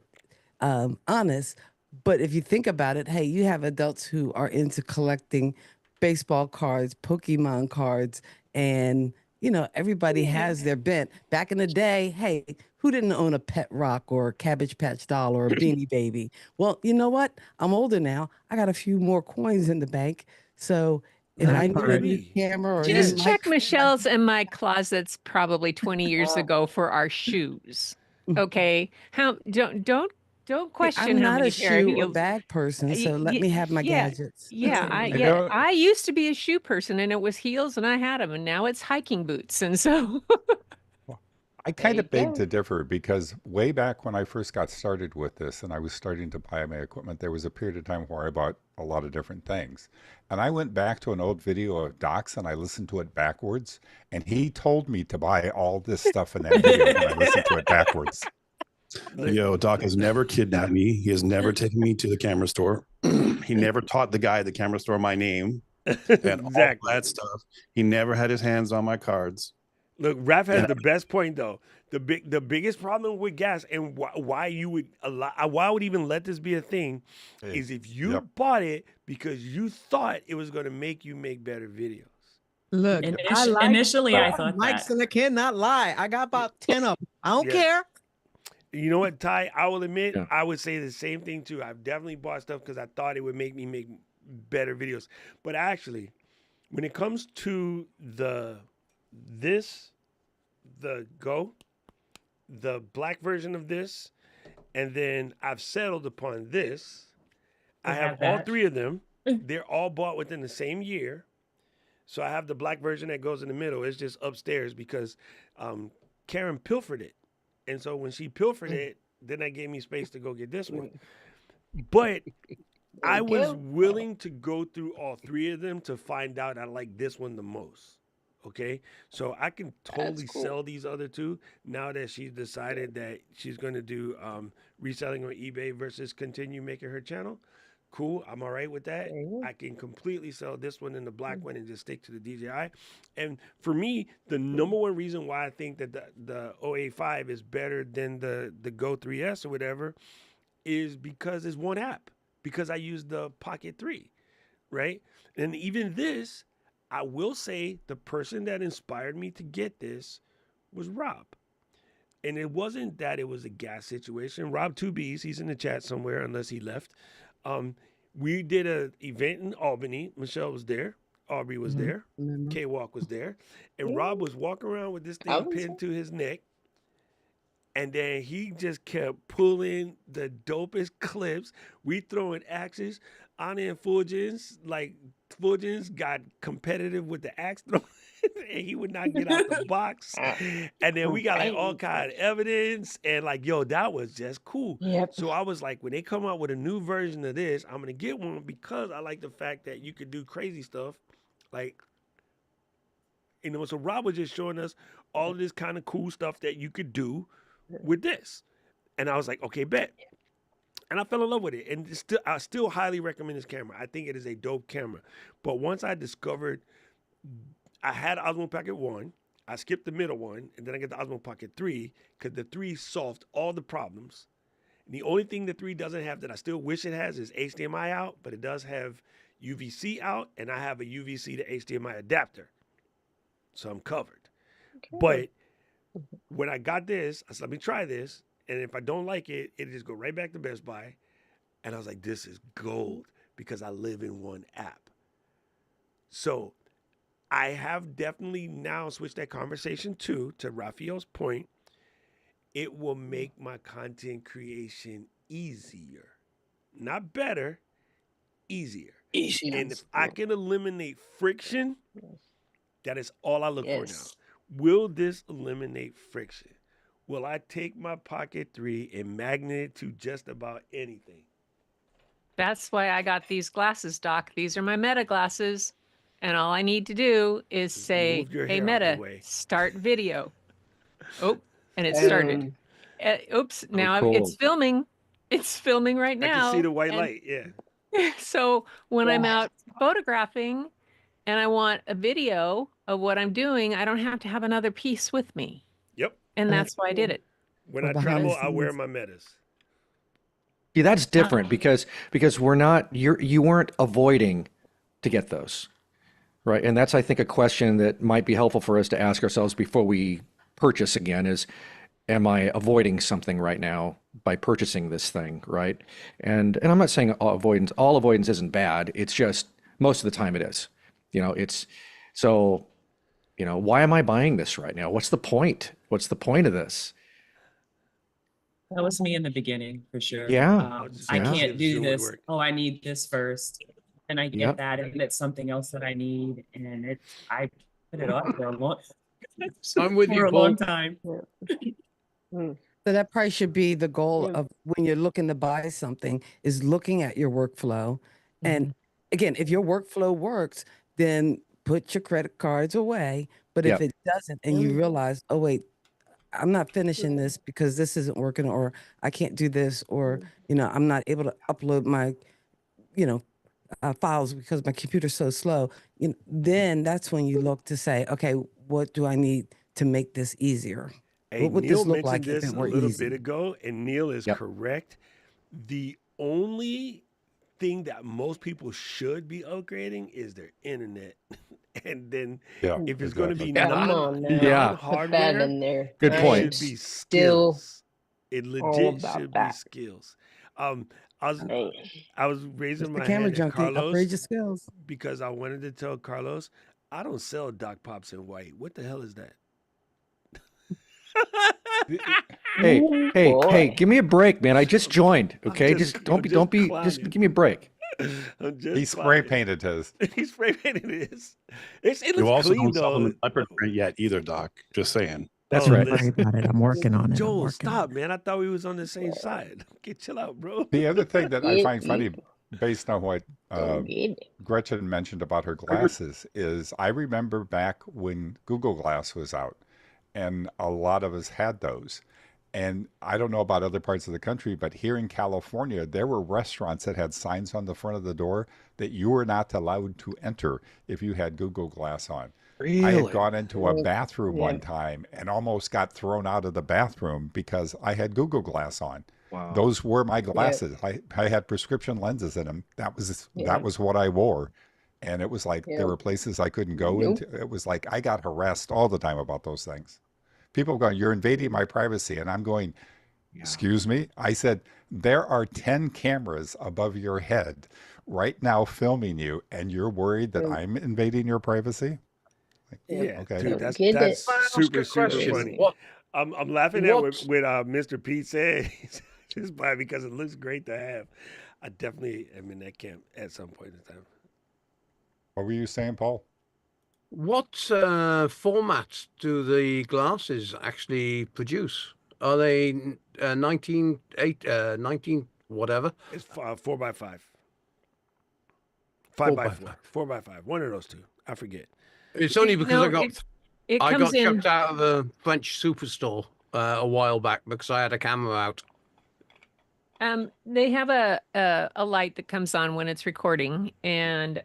honest. But if you think about it, hey, you have adults who are into collecting baseball cards, Pokemon cards, and you know, everybody has their bent. Back in the day, hey, who didn't own a Pet Rock or a Cabbage Patch doll or a Beanie Baby? Well, you know what? I'm older now. I got a few more coins in the bank. So if I need a new camera or a Just new check mic- Michelle's and my closets probably 20 years ago for our shoes. Okay. Don't question I'm how not many a pair of shoe or heels. bag person, so let me have my gadgets. Yeah, I used to be a shoe person, and it was heels, and I had them, and now it's hiking boots, and so I There kind you of beg go. to differ because way back when I first got started with this and I was starting to buy my equipment, there was a period of time where I bought a lot of different things. And I went back to an old video of Doc's and I listened to it backwards. And he told me to buy all this stuff in that video when I listened to it backwards. Yo, Doc has never kidnapped me. He has never taken me to the camera store. He never taught the guy at the camera store my name and all Exactly. that stuff. He never had his hands on my cards. Look, Raph has And the best point though. The biggest problem with gas and why you would allow, why I would even let this be a thing Hey, is if you yep. bought it because you thought it was going to make you make better videos. Look, I Initi- like initially, I mics, thought that. and I cannot lie. I got about 10 of them. I don't Yeah. care. You know what, Ty? I will admit, Yeah. I would say the same thing too. I've definitely bought stuff because I thought it would make me make better videos. But actually, when it comes to the Go, the black version of this, and then I've settled upon this. I You have have all that. three of them. They're all bought within the same year. So I have the black version that goes in the middle. It's just upstairs because Karen pilfered it. And so when she pilfered it, then that gave me space to go get this one. But I you was go. willing to go through all three of them to find out I like this one the most. Okay. So I can totally cool. sell these other two now that she's decided that she's going to do reselling on eBay versus continue making her channel. Cool. I'm all right with that. There you go. I can completely sell this one and the black one and just stick to the DJI. And for me, the number one reason why I think that the OA5 is better than the Go 3S or whatever is because it's one app. Because I use the Pocket 3, right? And even this, I will say the person that inspired me to get this was Rob. And it wasn't that it was a gas situation. Rob 2Bs, he's in the chat somewhere unless he left. We did an event in Albany. Michelle was there. Aubrey was there. Remember? K-Walk was there. And Rob was walking around with this I thing was pinned to his neck. And then he just kept pulling the dopest clips. We throwing axes. Anna and Fulgens, like Fulgens got competitive with the axe throwing. And he would not get out the box. And then we got like all kind of evidence. And like, yo, that was just cool. Yep. So I was like, when they come out with a new version of this, I'm gonna get one because I like the fact that you could do crazy stuff. Like, you know, so Rob was just showing us all of this kind of cool stuff that you could do with this. And I was like, okay, bet. And I fell in love with it. And it's I still highly recommend this camera. I think it is a dope camera. But once I discovered, I had Osmo Pocket 1, I skipped the middle one, and then I get the Osmo Pocket 3 because the 3 solved all the problems. And the only thing the 3 doesn't have that I still wish it has is HDMI out, but it does have UVC out, and I have a UVC to HDMI adapter. So I'm covered. But when I got this, I said, let me try this. And if I don't like it, it'll just go right back to Best Buy. And I was like, this is gold because I live in one app. So I have definitely now switched that conversation to Raphael's point. It will make my content creation easier. Not better, easier. And if I can eliminate friction, that is all I look for now. Will this eliminate friction? Will I take my Pocket 3 and magnet it to just about anything? That's why I got these glasses, Doc. These are my Meta glasses. And all I need to do is say, move your hey, hair out the Meta, way." start video. Oh, and it started. Oops, now it's cool. filming. It's filming right I now. can see the white and light, yeah. So when I'm out photographing and I want a video of what I'm doing, I don't have to have another piece with me. Yep. And that's why I did it. When Or I behind the travel, I wear scenes. my Metas. See, that's different because we're not you weren't avoiding to get those, right? And that's I think a question that might be helpful for us to ask ourselves before we purchase again is, am I avoiding something right now by purchasing this thing, right? And I'm not saying all avoidance isn't bad. It's just most of the time it is. You know, it's so, you know, why am I buying this right now? What's the point? What's the point of this? That was me in the beginning, for sure. Yeah, I yeah. can't do Doing this. work. Oh, I need this first. And I get Yep. that, and it's something else that I need. And I put it off for a long. I'm with for you, a long Paul. time. Mm. So that probably should be the goal Yeah. of when you're looking to buy something is looking at your workflow. And again, if your workflow works, then put your credit cards away. But if Yep. it doesn't and you realize, oh wait, I'm not finishing this because this isn't working, or I can't do this, or I'm not able to upload my files because my computer's so slow, then that's when you look to say, okay, what do I need to make this easier? Hey, What would Neil this look mentioned like if this it a were little easy? bit ago, and Neil is Yep. correct. The only thing that most people should be upgrading is their internet. And then Yeah, if it's going to exactly. be Come on now. Yeah. Put that non-hardware, in there. Good I it point. am should be still skills. It all legit about should be that. skills. I was Man. I was raising Mr. my Camera hand at Junkie, Carlos upgrade your skills. because I wanted to tell Carlos I don't sell Doc Pops in white. What the hell is that? Hey, Ooh, hey, hey, boy. give me a break, man. I just joined. I'm Okay, just just don't I'm be, just don't be, just clowning. give me a break. I'm He just spray clowning. painted his. He spray painted his. It You looks also clean don't sell them though. in leopard print yet either, Doc. Just saying. That's Oh, right. Don't worry listen. about it. I'm working on it. I'm Joel, working on stop, it. man. I thought we was on the same side. Okay, chill out, bro. The other thing that I You, find you funny, based on what go get it. Gretchen mentioned about her glasses, is I remember back when Google Glass was out, and a lot of us had those. And I don't know about other parts of the country, but here in California, there were restaurants that had signs on the front of the door that you were not allowed to enter if you had Google Glass on. I had Really? gone into a Mm, bathroom yeah. one time and almost got thrown out of the bathroom because I had Google Glass on. Wow. Those were my Yeah. glasses. I had prescription lenses in them. That Yeah. was what I wore. And it was like Yeah. there were places I couldn't go Nope. into. It was like I got harassed all the time about those things. People going, "You're invading my privacy." And I'm going, Yeah. "Excuse me?" I said, "There are 10 cameras above your head right now filming you, and you're worried that Mm, I'm invading your privacy?" Like, yeah. Yeah, okay. dude, Go that's get it. that's Can I ask super a super question? funny. What I'm laughing at what what Mr. Pete said. Just by because it looks great to have. I definitely am in that camp at some point in time. What were you saying, Paul? what format do the glasses actually produce? Are they 19 whatever? It's 4x5, 4 by 5x4, 5. 4x5. One of those two. I forget. It's only because No, it I comes got in. chucked out of the French superstore a while back because I had a camera out. They have a light that comes on when it's recording, and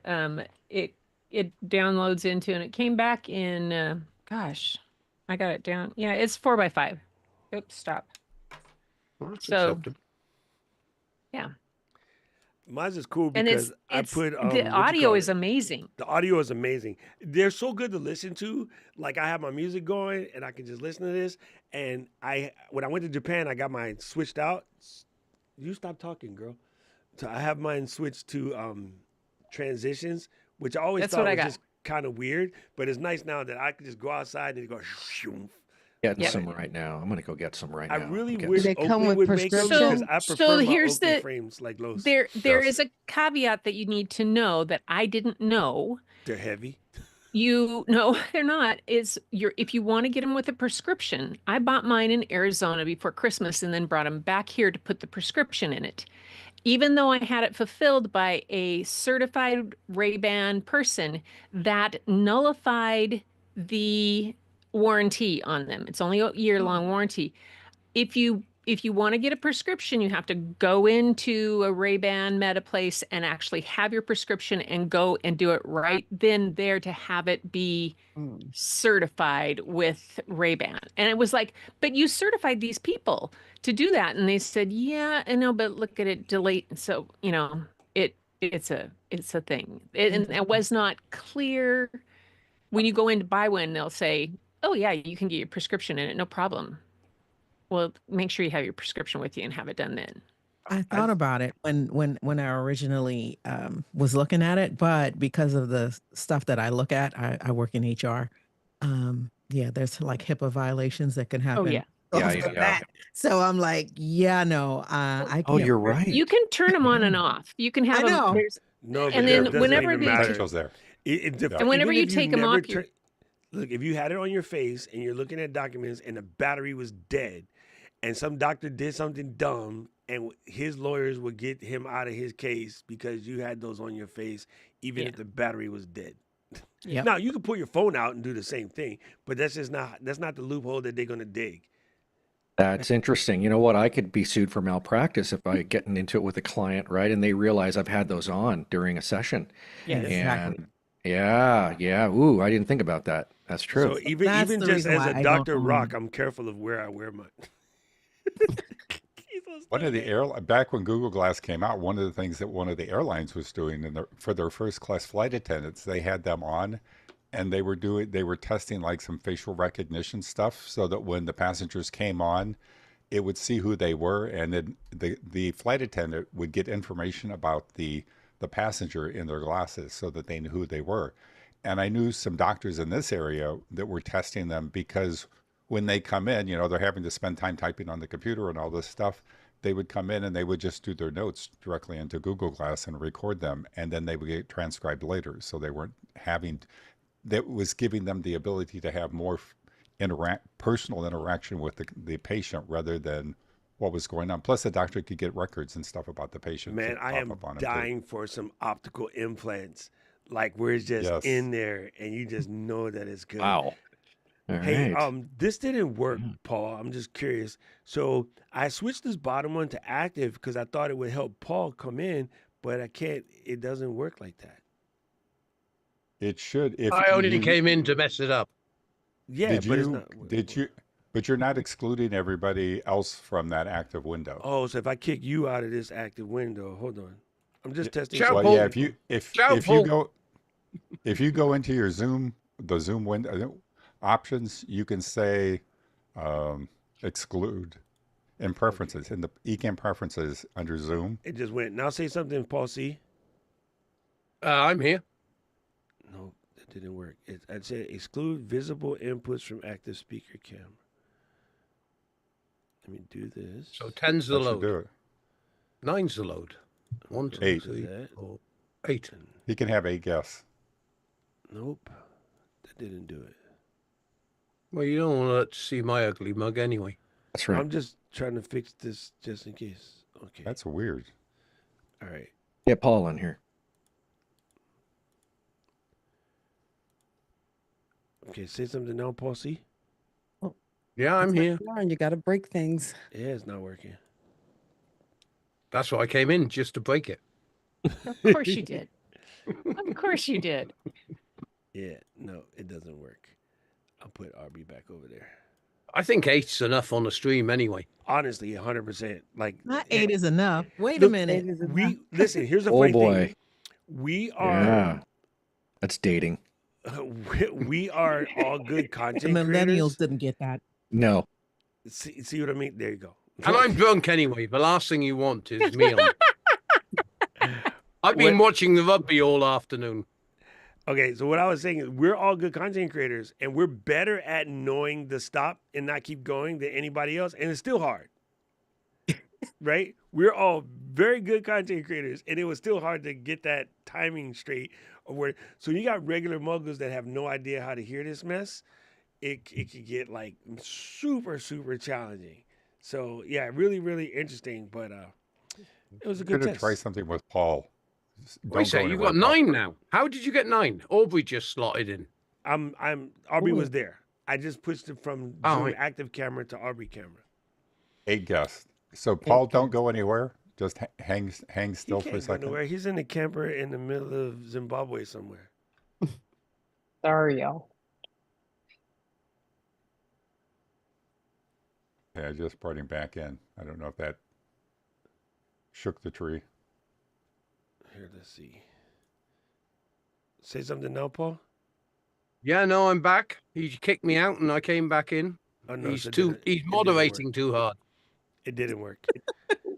it downloads into, and it came back in. Gosh, I got it down. Yeah, it's 4x5. Oops, stop. Well, that's So acceptable. yeah, Mine's is cool and because I it's put the what you audio call is it. amazing. The audio is amazing. They're so good to listen to. Like I have my music going and I can just listen to this. And when I went to Japan, I got mine switched out. You stop talking, girl. So I have mine switched to transitions, which I always That's thought what I was got. just kind of weird. But it's nice now that I can just go outside and it goes. Shoom. Getting Yeah. some right now. I'm gonna go get some right I now. really I'm getting wish They some. come Oakley with would make them because prescription. I So prefer my here's Oakley the frames like Lowe's. there Yes. is a caveat that you need to know that I didn't know. They're heavy. No, they're not. If you want to get them with a prescription, I bought mine in Arizona before Christmas and then brought them back here to put the prescription in it. Even though I had it fulfilled by a certified Ray-Ban person, that nullified the warranty on them. It's only a year-long warranty. If you want to get a prescription, you have to go into a Ray-Ban Meta place and actually have your prescription and go and do it right then there to have it be certified with Ray-Ban. And it was like, but you certified these people to do that. And they said, yeah, I know, but look at it, delete. So, it's a thing. And it was not clear. When you go in to buy one, they'll say, oh yeah, you can get your prescription in it, no problem. Well, make sure you have your prescription with you and have it done then. I thought about it when I originally was looking at it, but because of the stuff that I look at, I work in HR. Yeah, there's like HIPAA violations that can happen. Oh yeah. Yeah, because of yeah. that. So I'm like, yeah, no, I Oh, can't. you're right. You can turn them on and off. You can have I them. know. There's No, but And it then doesn't whenever even they- matter. Potential's there. It, Yeah. And whenever even you if take 'em never off, you're- look, if you had it on your face and you're looking at documents and the battery was dead, and some doctor did something dumb, and his lawyers would get him out of his case because you had those on your face, even Yeah. if the battery was dead. Yep. Now you can pull your phone out and do the same thing, but that's not the loophole that they're gonna dig. That's interesting. You know what? I could be sued for malpractice if I get into it with a client, right? And they realize I've had those on during a session. Yes, exactly. And yeah. Ooh, I didn't think about that. That's true. So even That's even the just reason as why a I Dr. don't Rock, I'm careful of where I wear my. One of the back when Google Glass came out, one of the things that one of the airlines was doing for their first class flight attendants, they had them on, and they were testing like some facial recognition stuff, so that when the passengers came on, it would see who they were, and then the flight attendant would get information about the passenger in their glasses, so that they knew who they were. And I knew some doctors in this area that were testing them because when they come in, they're having to spend time typing on the computer and all this stuff. They would come in and they would just do their notes directly into Google Glass and record them, and then they would get transcribed later. So they weren't that was giving them the ability to have more personal interaction with the patient rather than what was going on. Plus, the doctor could get records and stuff about the patient. Man, I am dying for some optical implants, like where it's just in there and you just know that it's good. Wow. All Hey, right. this didn't work, Paul. I'm just curious. So I switched this bottom one to active because I thought it would help Paul come in, but I can't. It doesn't work like that. It should. If I only came in to mess it up. Yeah, but it's not. But you're not excluding everybody else from that active window. Oh, so if I kick you out of this active window, hold on. I'm just testing. Well, yeah, if you go into your the Zoom window options, you can say exclude in preferences, in the Ecamm preferences under Zoom. It just went. Now say something, Paul C. I'm here. No, that didn't work. I'd say exclude visible inputs from active speaker camera. Let me do this. So 10's the That should load. do it. 9's the load. 1, 2, 8. 3, 4, 8. He can have 8 guests. Nope, that didn't do it. Well, you don't want to see my ugly mug anyway. That's right. I'm just trying to fix this just in case. Okay. That's weird. All right. Get Paul in here. Okay, say something now, Paul C. Yeah, I'm here. Lauren, you got to break things. Yeah, it's not working. That's why I came in, just to break it. Of course you did. Of course you did. Yeah, no, it doesn't work. I'll put RB back over there. I think 8's enough on the stream anyway. Honestly, 100%. Like Not 8 is enough. Wait a look, minute. We listen. Here's the Oh funny boy. thing. We are Yeah. That's dating. we are all good The content millennials creators. didn't get that. No. See what I mean? There you go. And I'm drunk anyway. The last thing you want is me on. I've been watching the rugby all afternoon. Okay, so what I was saying is we're all good content creators and we're better at knowing the stop and not keep going than anybody else. And it's still hard. Right? We're all very good content creators and it was still hard to get that timing straight of where so you got regular muggles that have no idea how to hear this mess. It could get like super, super challenging. So yeah, really, really interesting. But it was a good Could test. try something with Paul. Wait a second, you got 9 now. How did you get 9? Aubrey just slotted in. Aubrey was there. I just pushed it from Oh, Zoom wait. active camera to Aubrey camera. 8 guests. So Paul, don't go anywhere. Just hang still He for a can't go second. nowhere. He's in a camper in the middle of Zimbabwe somewhere. Sorry, y'all. Yeah, I just brought him back in. I don't know if that shook the tree. Here, let's see. Say something now, Paul. Yeah, no, I'm back. He kicked me out and I came back in. Oh, no, He's so it too. didn't- He's it didn't moderating work. too hard. It didn't work.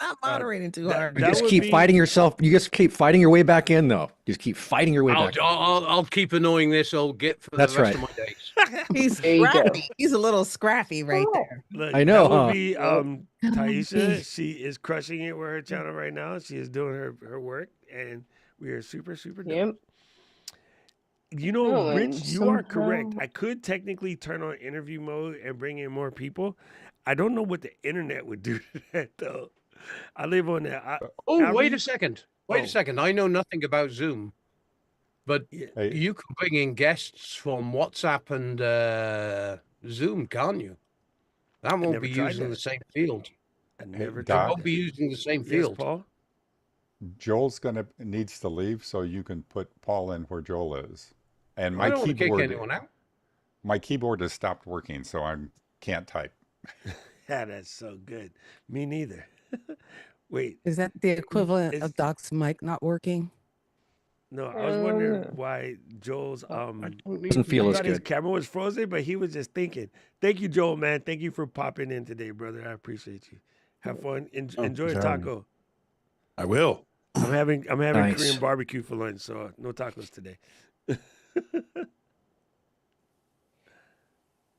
Not moderating too that- hard. You that just would keep be- fighting yourself. You just keep fighting your way back in, though. Just keep fighting your way I'll, back in. I'll keep annoying this old git for That's the rest right. of my days. He's There you go. scrappy. He's a little scrappy right there. Look, I know, That would huh? be Come on, Taisha. B. She is crushing it with her channel right now. She is doing her work, and we are super, super dope. Yep. You know, Oh, Rich, and you are correct. somehow I could technically turn on interview mode and bring in more people. I don't know what the internet would do to that though. I live on that. Oh, wait a Outreach. second. Wait a Oh, second. I know nothing about Zoom, but yeah. Hey, you can bring in guests from WhatsApp and Zoom, can't you? That I won't never be tried using the that. same field. I hey, never It tried Doc, won't be that. using the same Yes, field. Paul. Joel's needs to leave so you can put Paul in where Joel is. And I don't want to kick my anyone out. keyboard has stopped working, so I can't type. Yeah, that's so good. Me neither. Wait, Is that the equivalent is of Doc's mic not working? no, I was wondering no. why Joel's I don't Doesn't need he feel as thought his good. camera was frozen, but he was just thinking. Thank you, Joel, man. Thank you for popping in today, brother. I appreciate you. Have fun. Oh, Enjoy a thanks for having me. taco. I will. I'm having Nice. Korean barbecue for lunch, so no tacos today.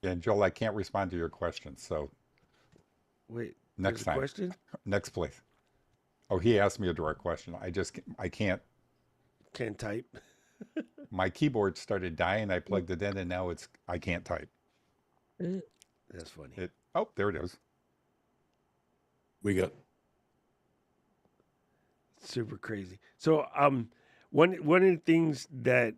And Joel, I can't respond to your questions, so Wait, next there's a time. question? Next, please. Oh, he asked me a direct question. I can't. Can't type. My keyboard started dying. I plugged it in, and now I can't type. That's funny. Oh, there it is. We got Super crazy. So one of the things that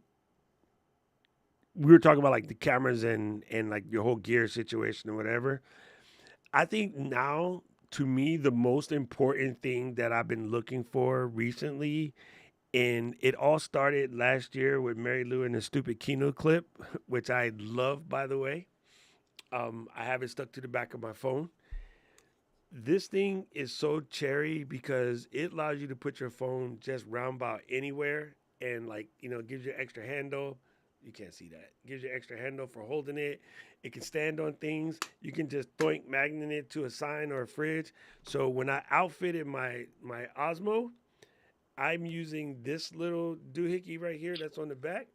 we were talking about, like the cameras and like your whole gear situation or whatever. I think now, to me, the most important thing that I've been looking for recently, and it all started last year with Mary Lou and the stupid Kino clip, which I love, by the way. I have it stuck to the back of my phone. This thing is so cherry because it allows you to put your phone just round about anywhere, and like, gives you extra handle. You can't see that. Gives you extra handle for holding it. It can stand on things. You can just doink magnet it to a sign or a fridge. So when I outfitted my Osmo, I'm using this little doohickey right here that's on the back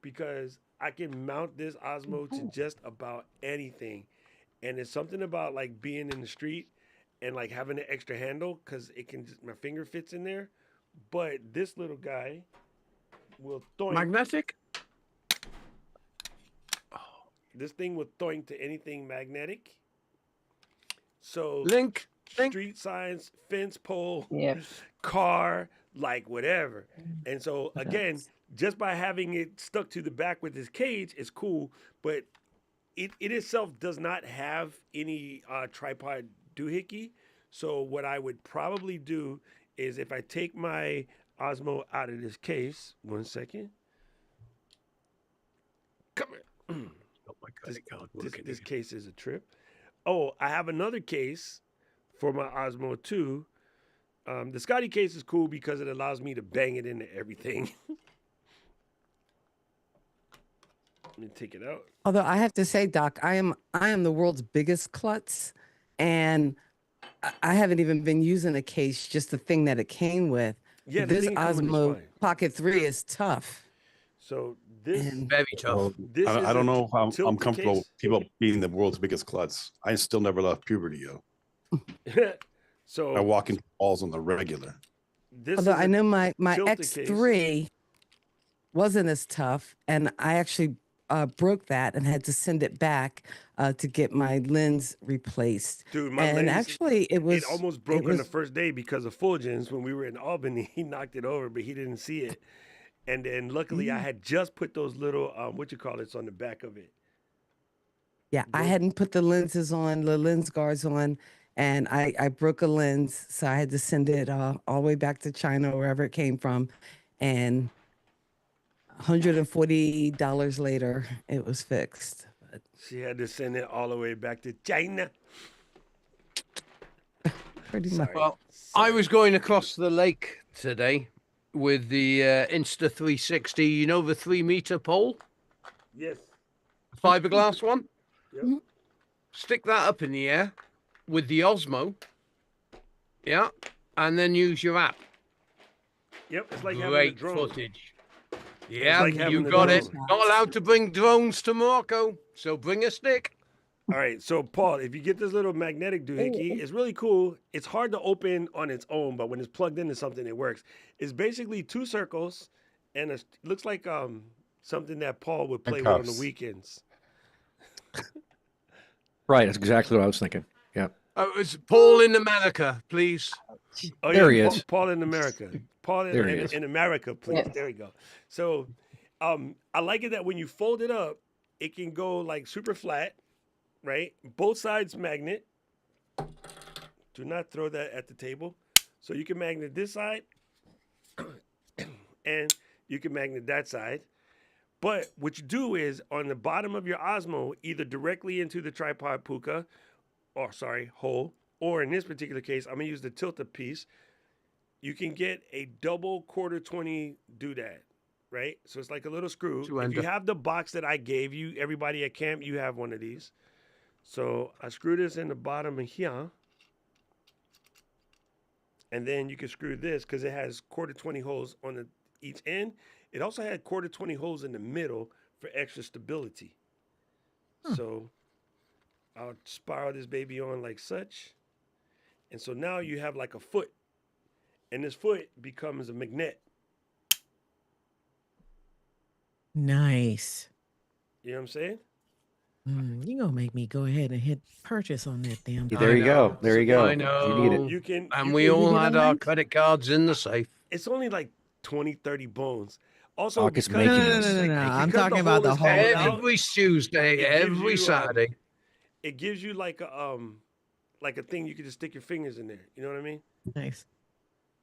because I can mount this Osmo to just about anything. And it's something about like being in the street and like having an extra handle because my finger fits in there. But this little guy will doink. Magnetic? This thing will doink to anything magnetic. So Link. street signs, fence pole, Yeah. car, like whatever. And so again, just by having it stuck to the back with this cage is cool, but it itself does not have any tripod doohickey. So what I would probably do is if I take my Osmo out of this case, 1 second. Come here. Oh my God, it can't work This again. case is a trip. Oh, I have another case for my Osmo too. The Scotty case is cool because it allows me to bang it into everything. Let me take it out. Although I have to say, Doc, I am the world's biggest klutz, and I haven't even been using a case, just the thing that it came with. Yeah, the This thing coming is Osmo fine. Pocket 3 is tough. So this And Very tough. well, this is I don't a know if I'm tilted comfortable case. with people being the world's biggest klutz. I still never left puberty, yo. I So walk into walls on the regular. this although is I a know my tilted case. X3 wasn't as tough, and I actually broke that and had to send it back to get my lens replaced. Dude, my And lens, actually, it almost broke on the was first day because of Fulgens when we were in Albany. He knocked it over, but he didn't see it. And then luckily I had just put those little on the back of it. yeah, I Those- hadn't put the lenses on, the lens guards on, and I broke a lens, so I had to send it all the way back to China, wherever it came from, and $140 later, it was fixed. But She had to send it all the way back to China. pretty much. Sorry. Well, I was going across the lake today with the Insta360, you know, the 3-meter pole, Yes. fiberglass one. Yep. Stick that up in the air with the Osmo. Yeah. And then use your app. Yep. It's like having a Great drone. footage. Yeah, like having you a got it. drone. Not allowed to bring drones to Morocco, so bring a stick. All right, so Paul, if you get this little magnetic doohickey, it's really cool. It's hard to open on its own, but when it's plugged into something, it works. It's basically two circles, and it looks like something that Paul would And play with on the cuffs. weekends. Right. That's exactly what I was thinking. Yeah. Oh, it's Paul in America, please. Oh There yeah, he Paul, is. Paul in America. Paul There he is. in America, please. Yes. There you go. So, I like it that when you fold it up, it can go like super flat, right? Both sides magnet. Do not throw that at the table. So you can magnet this side, and you can magnet that side. But what you do is on the bottom of your Osmo, either directly into the tripod puka, hole, or in this particular case, I'm gonna use the tilted piece. You can get a double quarter 20 doodad, right? So it's like a little screw. If you Two-ender. have the box that I gave you, everybody at camp, you have one of these. So I screw this in the bottom of here. And then you can screw this because it has quarter 20 holes on each end. It also had quarter 20 holes in the middle for extra stability. So I'll spiral this baby on like such. And so now you have like a foot. And this foot becomes a magnet. Nice. You know what I'm saying? You gonna make me go ahead and hit purchase on that damn thing. There you go. There you go. I You need know. it. You can. And you we can- all get a had our link? credit cards in the safe. It's only like 20, 30 bones. Also, Doc is because- making No, this. I'm because talking about the is whole hollowed thing. out, Every Tuesday, It gives every you, Saturday. it gives you like a thing you can just stick your fingers in there. You know what I mean? Nice.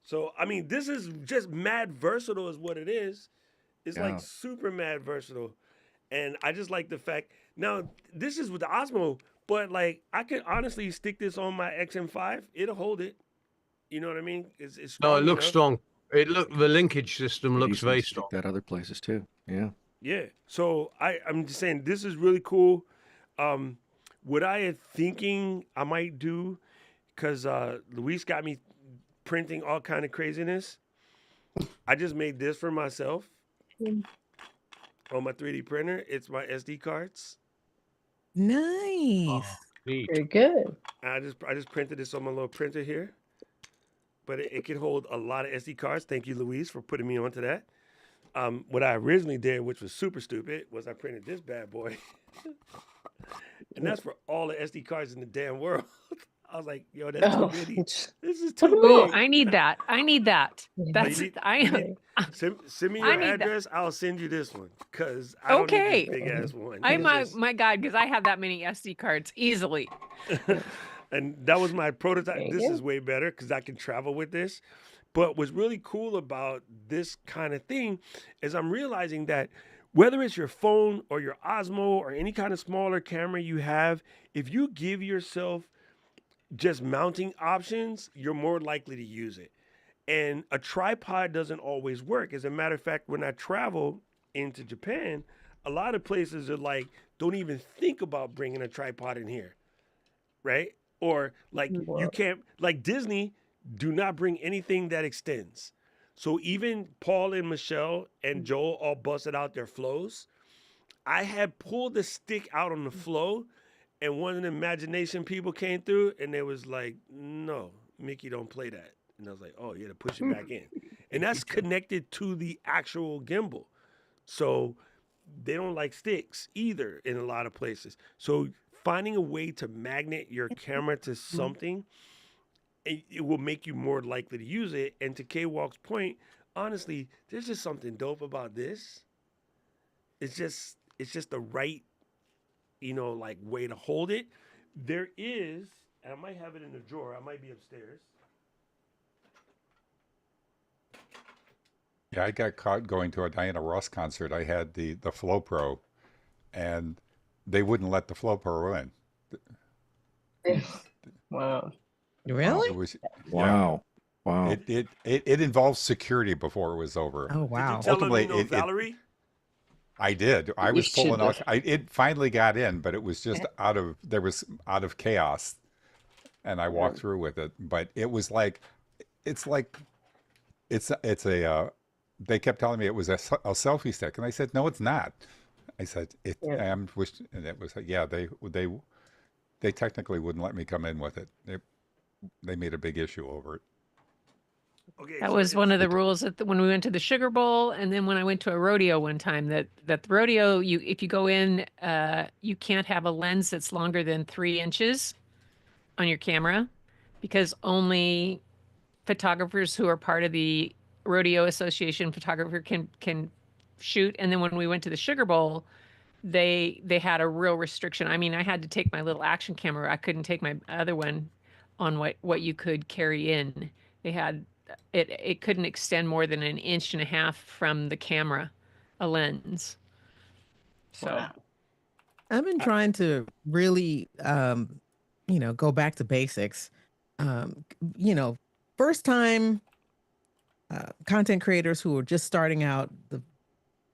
So I mean, this is just mad versatile, is what it is. It's Yeah. like super mad versatile, and I just like the fact. Now this is with the Osmo, but like I could honestly stick this on my XM5. It'll hold it. You know what I mean? It's No, strong it looks enough. strong. The linkage system looks Decent very to stick strong. that other places too. Yeah. Yeah. So I'm just saying this is really cool. What I am thinking I might do, because Luis got me printing all kind of craziness. I just made this for myself on my 3D printer. It's my SD cards. Nice. Neat. Very good. I just printed this on my little printer here. But it can hold a lot of SD cards. Thank you, Luis, for putting me onto that. What I originally did, which was super stupid, was I printed this bad boy. And that's for all the SD cards in the damn world. I was like, yo, that's too Oh, many. it's- This is Put too 'em all. big. I need that. I need that. That's need- I you am. need- Send me I your need that. address. I'll send you this one. Because I don't Okay. need this big ass one. I It's my just- my God, because I have that many SD cards easily. And that was my prototype. There you This go. is way better because I can travel with this. But what's really cool about this kind of thing is I'm realizing that whether it's your phone or your Osmo or any kind of smaller camera you have, if you give yourself just mounting options, you're more likely to use it. And a tripod doesn't always work. As a matter of fact, when I travel into Japan, a lot of places are like, don't even think about bringing a tripod in here, right? Or like you can't, like Disney, do not bring anything that extends. So even Paul and Michelle and Joel all busted out their flows. I had pulled the stick out on the flow, and one of the imagination people came through, and they was like, "No, Mickey, don't play that." And I was like, "Oh, yeah, to push it back in," and that's connected to the actual gimbal. So they don't like sticks either in a lot of places. So finding a way to magnet your camera to something, it will make you more likely to use it. And to K-Walk's point, honestly, there's just something dope about this. It's just the right, like way to hold it. There is, and I might have it in the drawer. I might be upstairs. Yeah, I got caught going to a Diana Ross concert. I had the Flow Pro, and they wouldn't let the Flow Pro in. Wow. Really? It was Wow. Wow. It involved security before it was over. Oh wow. Did you tell Ultimately, them you know Valerie? I did. I You was should pulling out. have. It finally got in, but it was just out of chaos, and I walked through with it. But it was like, it's a. They kept telling me it was a selfie stick, and I said, no, it's not. I said it. Yeah. And it was yeah. They technically wouldn't let me come in with it. They made a big issue over it. Okay, That so was one it's of the rules when we went to the Sugar Bowl, and then when I went to a rodeo one time. That the rodeo, if you go in, you can't have a lens that's longer than 3 inches on your camera, because only photographers who are part of the Rodeo Association photographer can shoot. And then when we went to the Sugar Bowl, they had a real restriction. I mean, I had to take my little action camera. I couldn't take my other one on what you could carry in. They had it couldn't extend more than 1.5 inches from the camera, a lens. So Wow. I've been trying to really, go back to basics. You know, first time content creators who are just starting out, the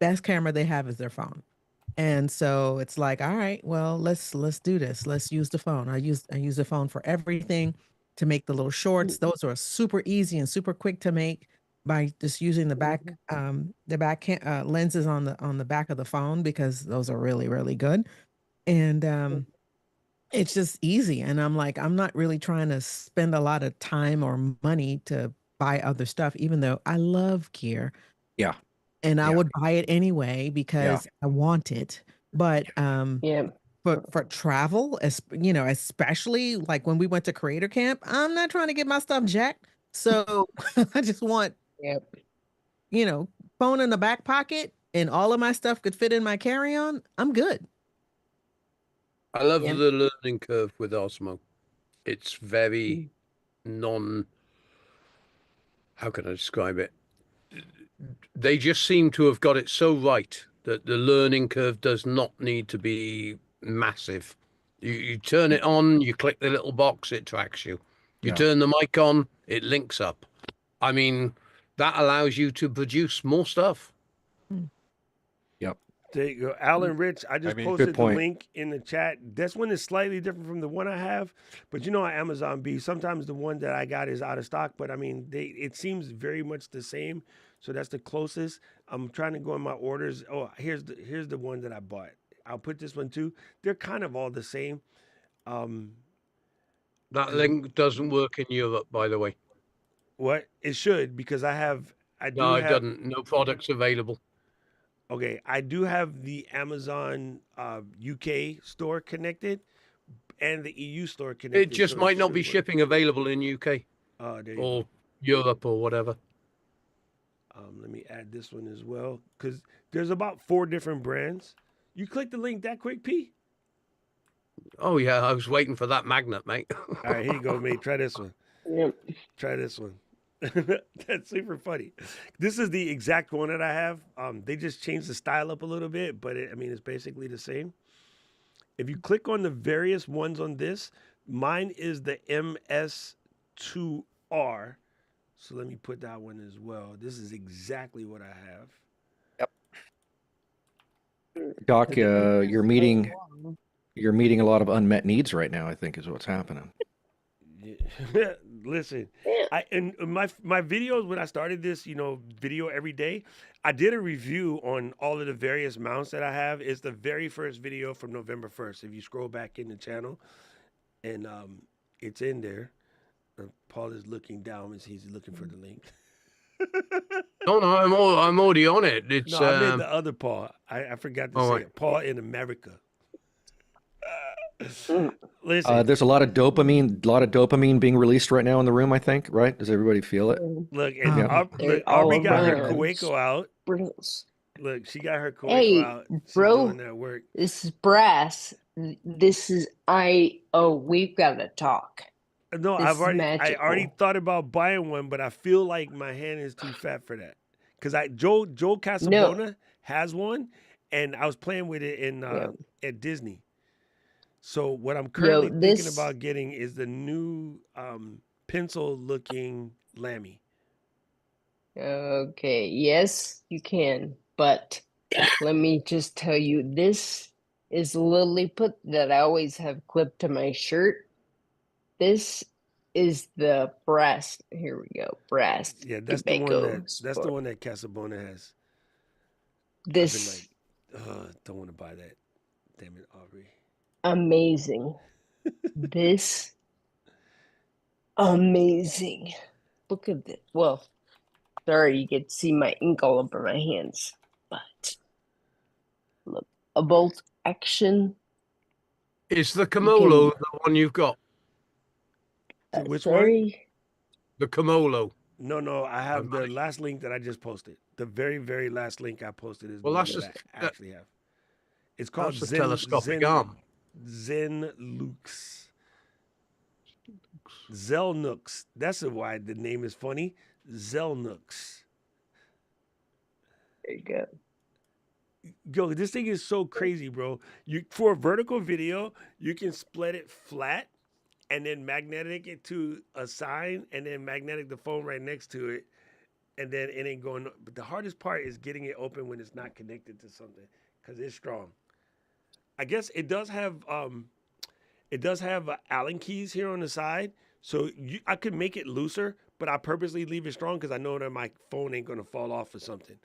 best camera they have is their phone. And so it's like, all right, well, let's do this. Let's use the phone. I use the phone for everything, to make the little shorts. Those are super easy and super quick to make by just using the back lenses on the back of the phone, because those are really, really good. And it's just easy. And I'm like, I'm not really trying to spend a lot of time or money to buy other stuff, even though I love gear Yeah. and I Yeah. would buy it anyway because I want it. But Yeah. for travel, especially like when we went to Creator Camp, I'm not trying to get my stuff jacked. So I just want, Yep. phone in the back pocket and all of my stuff could fit in my carry-on. I'm good. I love Yep. the learning curve with Osmo. It's very non. How can I describe it? They just seem to have got it so right that the learning curve does not need to be massive. You turn it on, you click the little box, it tracks you. You Yeah. turn the mic on, it links up. I mean, that allows you to produce more stuff. Yep. There you go. Alan Rich, I just mean, posted the point. link in the chat. This one is slightly different from the one I have, but on Amazon B, sometimes the one that I got is out of stock, but I mean, it seems very much the same. So that's the closest. I'm trying to go in my orders. Oh, here's the one that I bought. I'll put this one too. They're kind of all the same. That link doesn't work in Europe, by the way. What? It should, because I do No, it have. doesn't. No products available. Okay, I do have the Amazon UK store connected and the EU store connected. It just so might not be should work. shipping available in UK There you or go. Europe or whatever. Let me add this one as well, because there's about 4 different brands. You click the link that quick, P? Oh yeah, I was waiting for that magnet, mate. All right, here you go, mate. Try this one. Yep. Try this one. That's super funny. This is the exact one that I have. They just changed the style up a little bit, but it's basically the same. If you click on the various ones on this, mine is the MS2R. So let me put that one as well. This is exactly what I have. Doc, you're meeting a lot of unmet needs right now, I think, is what's happening. Yeah. Listen, in my videos when I started this, video every day, I did a review on all of the various mounts that I have. It's the very first video from November 1st. If you scroll back in the channel, and it's in there. Paul is looking down as he's looking for the link. No, I'm already on it. It's No, I meant the other Paul. I forgot to say right. it. Paul in America. Listen, There's a lot of dopamine being released right now in the room, I think, right? Does everybody feel it? look, and They're Aubrey all got her around. Kuwaiko out. Sprinkles. Look, she got her Kuwaiko Hey, out. She's bro. doing that work. This is brass. This is we've got to talk. No, This I is already magical. thought about buying one, but I feel like my hand is too fat for that. Because Joe Casabona has one, and I was playing with it in at Disney. So what I'm currently thinking about getting is the new pencil-looking Lamy. Okay, yes, you can, but let me just tell you, this is Lilliput that I always have clipped to my shirt. This is the brass. Here we go, brass. Yeah, that's the one that Casabona has. This I've been like, don't want to buy that. Damn it, Aubrey. amazing. This amazing. Look at this. Well, Sorry, you get to see my ink all over my hands. But look, a bolt action. Is the Komolo the one you've got? Which one? Sorry. The Komolo. No, I have the last link that I just posted. The very, very last link I posted is Well, the one that's that just- I actually have. It's called That's a telescopic arm. Zenlux. Zelnux. That's why the name is funny. Zelnux. There you go. Yo, this thing is so crazy, bro. You for a vertical video, you can split it flat and then magnetic it to a sign and then magnetic the phone right next to it. And then it ain't going. But the hardest part is getting it open when it's not connected to something because it's strong. I guess it does have Allen keys here on the side, so I could make it looser, but I purposely leave it strong because I know that my phone ain't gonna fall off or something.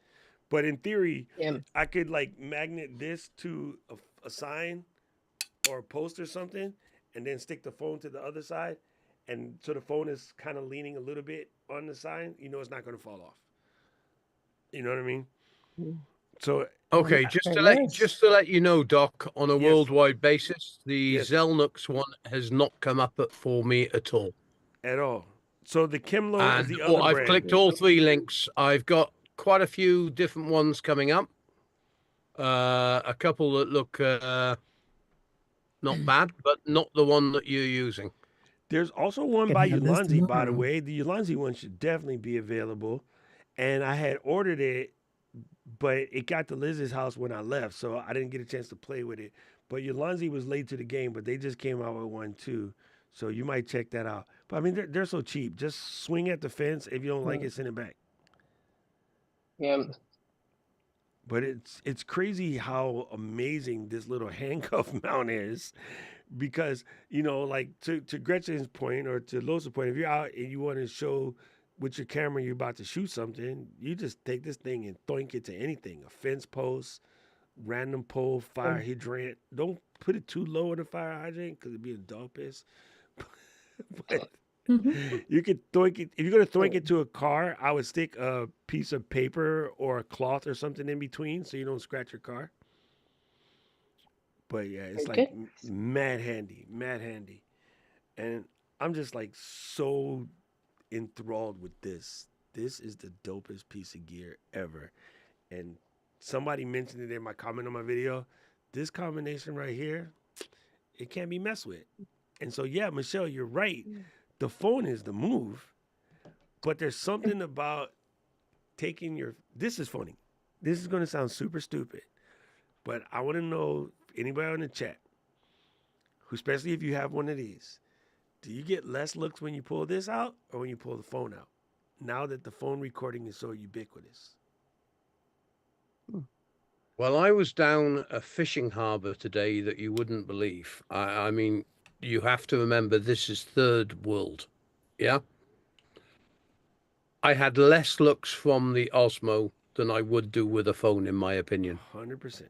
But in theory, I could like magnet this to a sign or a post or something, and then stick the phone to the other side, and so the phone is kind of leaning a little bit on the sign. You know, it's not gonna fall off. You know what I mean? So Okay, just to let you know, Doc, on a worldwide basis, the Zelnux one has not come up for me at all. At all. So the Kimlo is And the other I've brand. clicked all 3 links. I've got quite a few different ones coming up. A couple that look not bad, but not the one that you're using. There's also one by Ulanzi, by the way. The Ulanzi one should definitely be available. And I had ordered it, but it got to Liz's house when I left, so I didn't get a chance to play with it. But Ulanzi was late to the game, but they just came out with one too. So you might check that out. But I mean, they're so cheap. Just swing at the fence. If you don't like it, send it back. Yeah. But it's crazy how amazing this little handcuff mount is, because like to Gretchen's point or to Losa's point, if you're out and you want to show with your camera you're about to shoot something, you just take this thing and throink it to anything: a fence post, random pole, fire hydrant. Don't put it too low in the fire hydrant because it'd be a dog piss. But you could throink it. If you're gonna throink it to a car, I would stick a piece of paper or a cloth or something in between so you don't scratch your car. But yeah, it's like mad handy. And I'm just like so enthralled with this. This is the dopest piece of gear ever. And somebody mentioned it in my comment on my video. This combination right here, it can't be messed with. And so yeah, Michelle, you're right. The phone is the move, but there's something about taking this is funny. This is going to sound super stupid, but I want to know anybody on the chat, who, especially if you have one of these, do you get less looks when you pull this out or when you pull the phone out? Now that the phone recording is so ubiquitous. Well, I was down a fishing harbor today that you wouldn't believe. I mean, you have to remember this is third world. Yeah. I had less looks from the Osmo than I would do with a phone, in my opinion. 100%.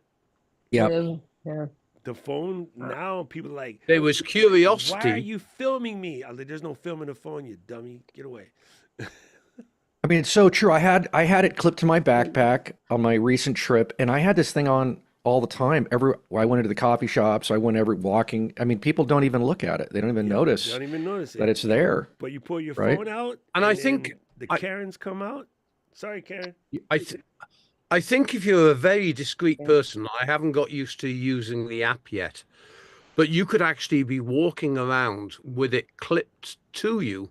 Yeah. Yeah. The phone now, people are like, there was curiosity. Why are you filming me? I was like, there's no filming the phone, you dummy. Get away. I mean, it's so true. I had it clipped to my backpack on my recent trip, and I had this thing on all the time. I went into the coffee shops. I went walking. I mean, people don't even look at it. They don't even notice. They don't even notice that it's there. But you pull your phone out, and I think the Karens come out. Sorry, Karen. I think if you're a very discreet person, I haven't got used to using the app yet, but you could actually be walking around with it clipped to you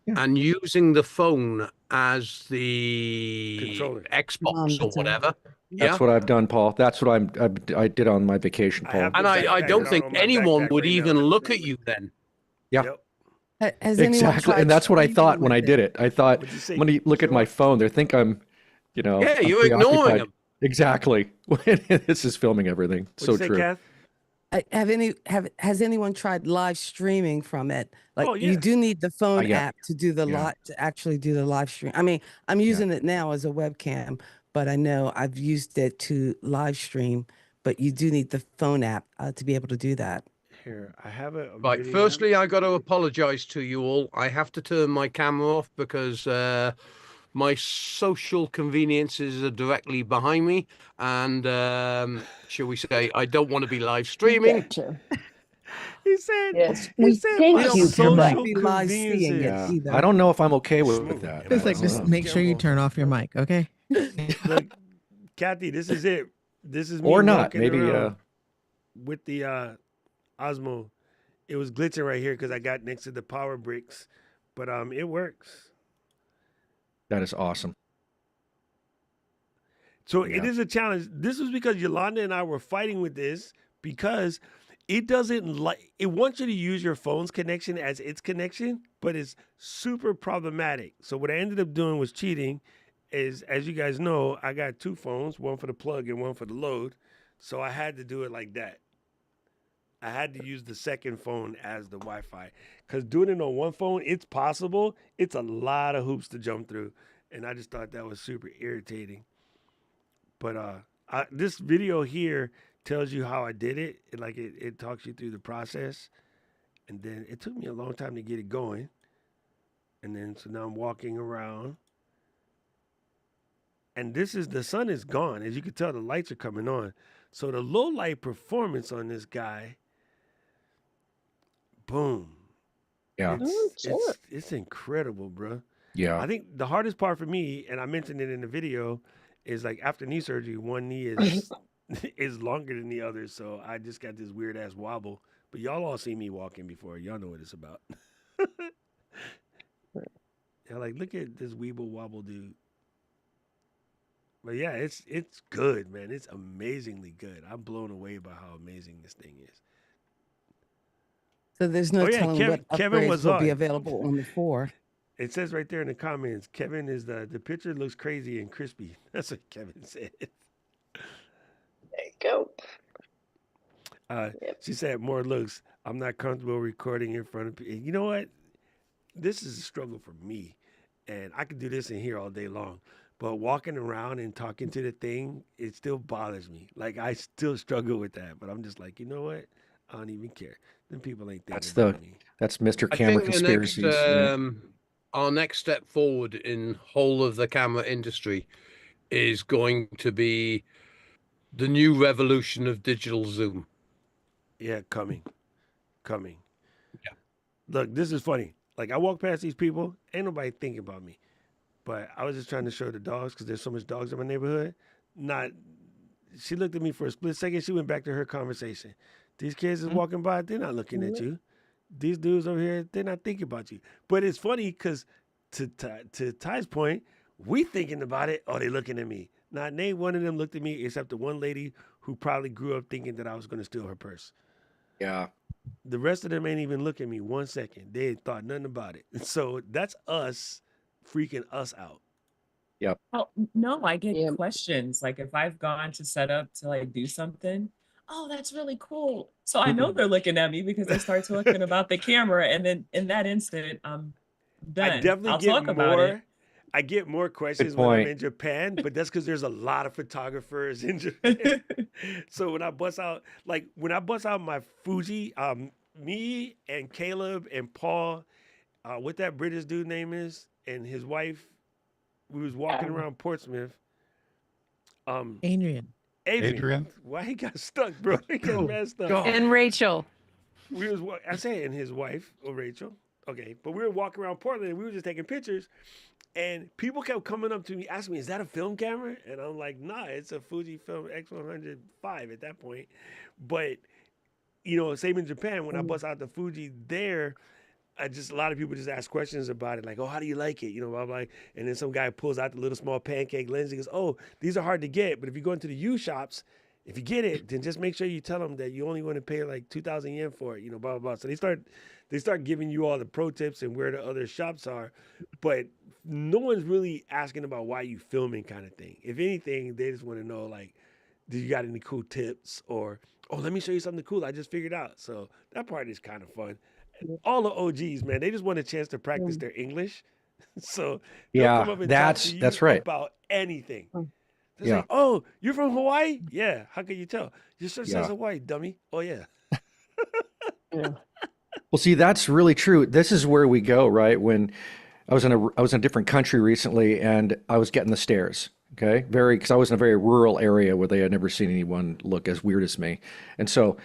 and using the phone as the controller, Xbox or whatever. That's what I've done, Paul. That's what I did on my vacation, Paul. And I don't think anyone would even look at you then. Yeah. Yep. Has anyone Exactly. tried And that's what I streaming thought when with I did it. I thought What'd you say, when you look at my phone, they think I'm, Yeah, I'm you're ignoring preoccupied. them. Exactly. This is filming everything. What'd So you say, true. Kath? Has anyone tried live streaming from it? Like Oh, yeah. you do need the phone yeah. app to do the to actually do the live stream. I mean, I'm using it now as a webcam, but I know I've used it to live stream, but you do need the phone app to be able to do that. Here, I have a Right. video. Firstly, I got to apologize to you all. I have to turn my camera off because my social conveniences are directly behind me, and shall we say, I don't want to be live streaming. Gotcha. He said, Yes, he we said thank my you for that. social Be live seeing it conveniences. either. I don't know if I'm okay with Smooth. that. It's like, I just don't know. make sure you turn off your mic, okay? Look, Kathy, this is it. This is me Or not. walking Maybe around with the Osmo. It was glitching right here because I got next to the power bricks, but it works. that is awesome. So Yeah. it is a challenge. This was because Yolanda and I were fighting with this because it doesn't like it wants you to use your phone's connection as its connection, but it's super problematic. So what I ended up doing was cheating. Is as you guys know, I got two phones, one for the plug and one for the load. So I had to do it like that. I had to use the second phone as the Wi-Fi because doing it on one phone, it's possible. It's a lot of hoops to jump through, and I just thought that was super irritating. But this video here tells you how I did it. It talks you through the process, and then it took me a long time to get it going. And then so now I'm walking around, and the sun is gone. As you can tell, the lights are coming on. So the low light performance on this guy, boom. Yeah. It's incredible, bro. Yeah. I think the hardest part for me, and I mentioned it in the video, is like after knee surgery, one knee is longer than the other. So I just got this weird ass wobble. But y'all all seen me walking before. Y'all know what it's about. Yeah, like look at this weeble wobble dude. But yeah, it's good, man. It's amazingly good. I'm blown away by how amazing this thing is. So there's no Oh, yeah, telling what Kevin upgrades was will be on. available on the 4. It says right there in the comments, Kevin is the picture looks crazy and crispy. That's what Kevin said. There you go. She said more looks. I'm not comfortable recording in front of people. You know what? This is a struggle for me. And I could do this in here all day long. But walking around and talking to the thing, it still bothers me. Like I still struggle with that. But I'm just like, you know what? I don't even care. Them people ain't thinking about me. That's Mr. I Camera think Conspiracies. our next step forward in whole of the camera industry is going to be the new revolution of digital zoom. Yeah, coming. Yeah. Look, this is funny. Like I walk past these people, ain't nobody thinking about me. But I was just trying to show the dogs because there's so much dogs in my neighborhood. She looked at me for a split second. She went back to her conversation. These kids is walking by, they're not looking at you. These dudes over here, they're not thinking about you. But it's funny because to Ty's point, we thinking about it. Oh, they looking at me. Not name one of them looked at me except the one lady who probably grew up thinking that I was going to steal her purse. Yeah. The rest of them ain't even look at me 1 second. They ain't thought nothing about it. So that's us freaking us out. Yep. Oh, no, I get questions. Like if I've gone to set up to like do something, oh, that's really cool. So I know they're looking at me because I start talking about the camera. And then in that instant, I'm done. I definitely I'll get talk about it. I get more questions when I'm point. in Japan, but that's because there's a lot of photographers in Japan. So when I bust out my Fuji, me and Caleb and Paul, what that British dude name is, and his wife, we was walking around Portsmouth. Adrian. Why he got stuck, bro? He got messed up. And Rachel. We was I say and his wife, or Rachel. Okay, but we were walking around Portland and we were just taking pictures. And people kept coming up to me, asking me, is that a film camera? And I'm like, nah, it's a Fujifilm X105 at that point. But, same in Japan, when I bust out the Fuji there, a lot of people just ask questions about it, like, oh, how do you like it? Blah, blah. And then some guy pulls out the little small pancake lens. He goes, oh, these are hard to get. But if you go into the U shops, if you get it, then just make sure you tell them that you only want to pay like 2,000 yen for it, blah, blah, blah. So they start giving you all the pro tips and where the other shops are. But no one's really asking about why you filming kind of thing. If anything, they just want to know, like, do you got any cool tips? Or, oh, let me show you something cool I just figured out. So that part is kind of fun. All the OGs, man, they just want a chance to practice their English. So they'll come up and talk to you that's right. about anything. It's Yeah. like, oh, you're from Hawaii? Yeah. How can you tell? Your shirt Yeah. says Hawaii, dummy. Oh, yeah. Well, see, that's really true. This is where we go, right? When I was in a different country recently, and I was getting the stares. Okay, because I was in a very rural area where they had never seen anyone look as weird as me, and so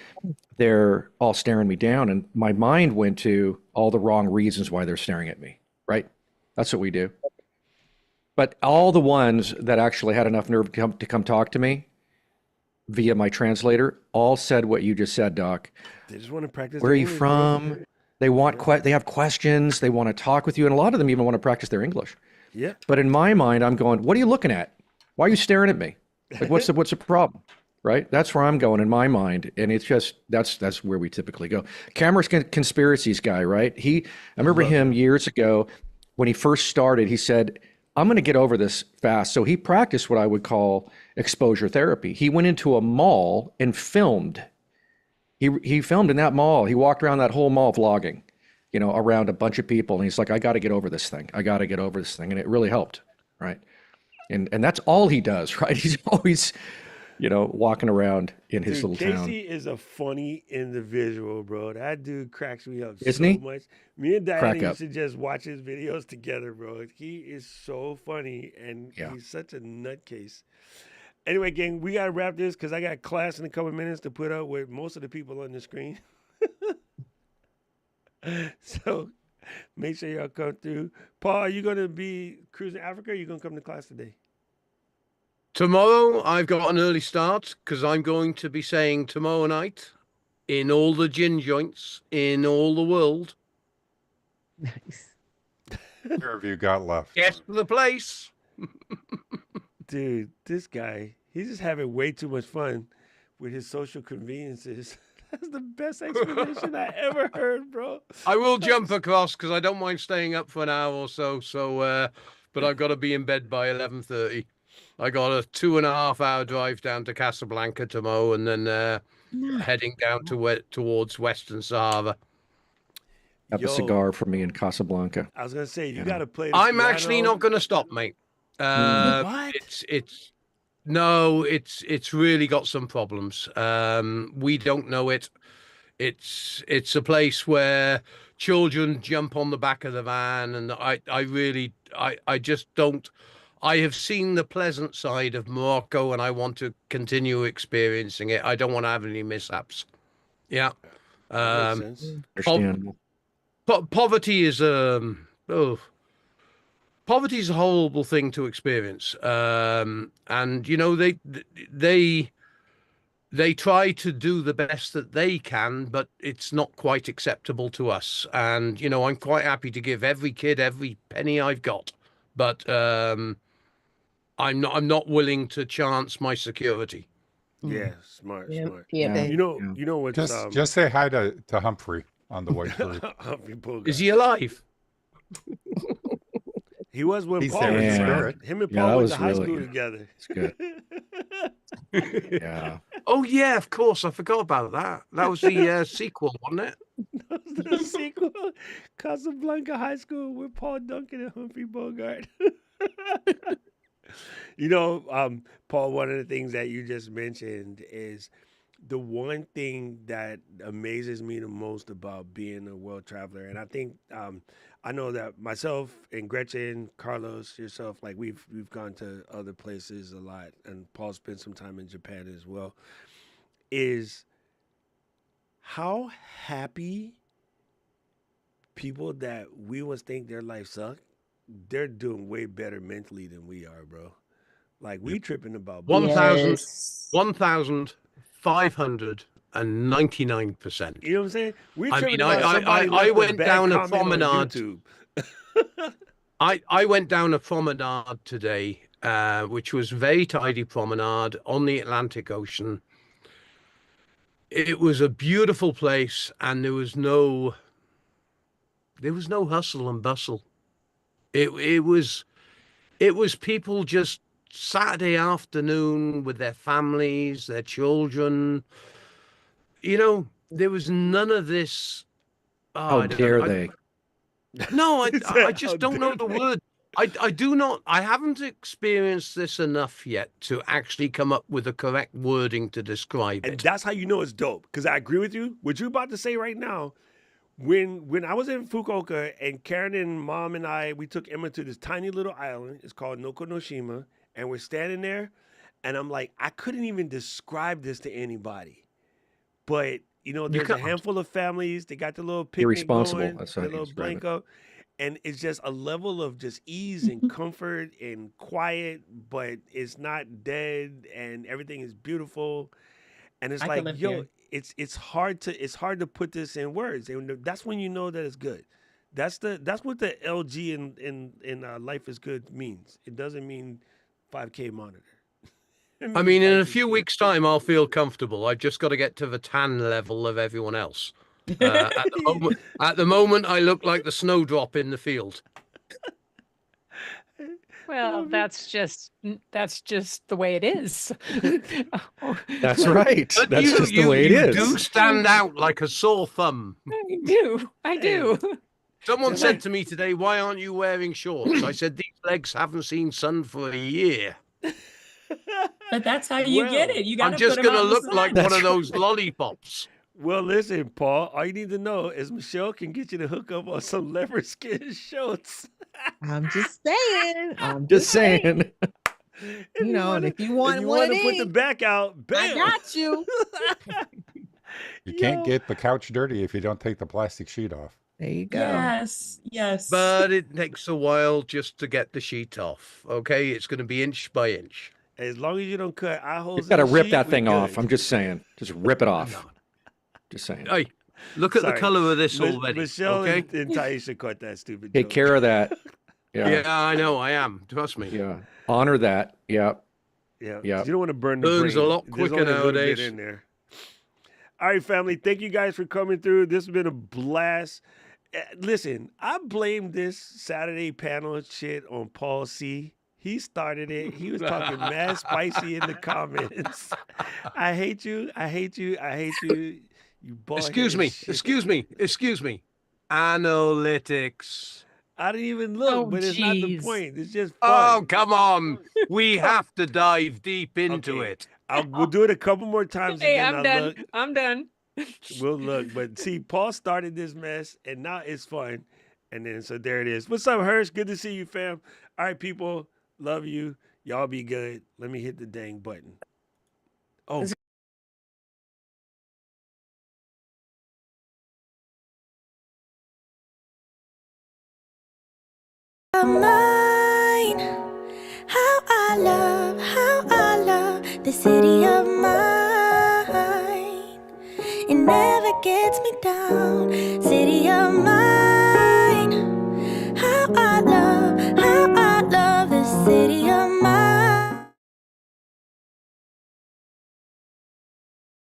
they're all staring me down, and my mind went to all the wrong reasons why they're staring at me. Right? That's what we do. But all the ones that actually had enough nerve to come talk to me via my translator all said what you just said, Doc. They just want to practice. Where are you from? They have questions. They want to talk with you, and a lot of them even want to practice their English. Yeah. But in my mind, I'm going, what are you looking at? Why are you staring at me? Like, what's the problem? Right? That's where I'm going in my mind. And it's just, that's where we typically go. Cameron's conspiracies guy, right? I remember him years ago when he first started, he said, I'm going to get over this fast. So he practiced what I would call exposure therapy. He went into a mall and filmed. He filmed in that mall. He walked around that whole mall vlogging, around a bunch of people. And he's like, I got to get over this thing. I got to get over this thing. And it really helped. Right. And that's all he does, right? He's always, walking around in his little town. Casey is a funny individual, bro. That dude cracks me up Isn't so he? much. Me and Diana Crack used up. to just watch his videos together, bro. He is so funny, and he's such a nutcase. Anyway, gang, we got to wrap this because I got class in a couple minutes to put up with most of the people on the screen. So make sure y'all come through. Paul, are you going to be cruising Africa, or are you going to come to class today? Tomorrow, I've got an early start because I'm going to be saying tomorrow night in all the gin joints in all the world. Nice. Where have you got left? Guess the place. Dude, this guy, he's just having way too much fun with his social conveniences. That's the best explanation I ever heard, bro. I will jump across because I don't mind staying up for an hour or so. But I've got to be in bed by 11:30. I got a 2.5-hour drive down to Casablanca tomorrow, and then heading down towards Western Sahara. Have a cigar for me in Casablanca. I was gonna say you got to play. The I'm piano. actually not going to stop, mate. What? It's really got some problems. We don't know it. It's a place where children jump on the back of the van, and I just don't. I have seen the pleasant side of Morocco, and I want to continue experiencing it. I don't want to have any mishaps. Yeah. Understandable. Poverty is poverty is a horrible thing to experience. And they try to do the best that they can, but it's not quite acceptable to us. And I'm quite happy to give every kid every penny I've got, but I'm not willing to chance my security. Yeah, smart. Yeah. You know what? Just say hi to Humphrey on the way through. Humphrey Bogart. Is he alive? He was when He's Paul there was in around. spirit. Him and Yeah, Paul that went was to high really school good. together. It's good. Yeah. Oh yeah, of course. I forgot about that. That was the sequel, wasn't it? That was the sequel, Casablanca High School with Paul Duncan and Humphrey Bogart. Paul, one of the things that you just mentioned is the one thing that amazes me the most about being a world traveler. And I think I know that myself and Gretchen, Carlos, yourself, like we've gone to other places a lot, and Paul spent some time in Japan as well, is how happy people that we would think their life sucked, they're doing way better mentally than we are, bro. Like we tripping about 1,599%. You know what I'm saying? We I tripping mean, about somebody I left a went bad down a comment on promenade. YouTube. I went down a promenade today, which was very tidy promenade on the Atlantic Ocean. It was a beautiful place, and there was no hustle and bustle. It was people just Saturday afternoon with their families, their children. There was none of this. How dare they? No, I just don't know the word. I haven't experienced this enough yet to actually come up with the correct wording to describe And it. that's how you know it's dope. Because I agree with you. What you're about to say right now, when I was in Fukuoka and Karen and mom and we took Emma to this tiny little island. It's called Nokonoshima, and we're standing there, and I'm like, I couldn't even describe this to anybody, but there's a handful of families. They got the little picnic Irresponsible. going, That's the how you little describe it. blanco, and it's just a level of just ease and comfort and quiet, but it's not dead, and everything is beautiful. And it's I could like, live yo, here. it's hard to put this in words, and that's when you know that it's good. That's what the LG in Life is Good means. It doesn't mean 5K monitor. It I means mean, in life a is few good. weeks' time, I'll feel comfortable. I've just got to get to the tan level of everyone else. At the moment, I look like the snowdrop in the field. Well, that's just the way it is. That's right. But That's just the way it you is. do stand out like a sore thumb. I do. Someone said to me today, "Why aren't you wearing shorts?" I said, "These legs haven't seen sun for a year." But that's how you get Well, it. You got I'm to just put 'em going to out in the look sun. like one of those lollipops. Well, listen, Paul. All you need to know is Michelle can get you to hook up on some leopard skin shorts. I'm just saying. I'm Just saying. and if you want if you one want of to put the these, back out, I bam. got you. You can't Yo. get the couch dirty if you don't take the plastic sheet off. There you go. Yes, yes. But it takes a while just to get the sheet off. Okay, it's going to be inch by inch. As long as you don't cut eye holes, You've got to in the rip sheet, that we thing off. good. I'm just saying. Just rip it off. Just saying. Hey, look at the Sorry. color of this already. Michelle Okay. and Taisha caught that stupid Take joke. care of that. Yeah. Yeah, I know. I am. Trust me. Yeah. Honor that. Yeah. Yeah. Yeah. You don't want to burn the Burns a brain. lot There's quicker only a little bit nowadays. in there. All right, family. Thank you guys for coming through. This has been a blast. Listen, I blame this Saturday panel shit on Paul C. He started it. He was talking mad spicy in the comments. I hate you. I hate you. I hate you. You Excuse me. Excuse me. Excuse me. Analytics. I didn't even look, Oh, but it's not the jeez. point. It's just Oh, fun. come on. We have to dive deep into Okay. it. We'll do it a couple more times. Hey, and then I'm I'll done. look. I'm done. We'll look. But see, Paul started this mess, and now it's fun. And then, so there it is. What's up, Hirsch? Good to see you, fam. All right, people. Love you. Y'all be good. Let me hit the dang button. Oh, Mine. How I love the city of mine. It never gets me down, city of mine. How I love the city of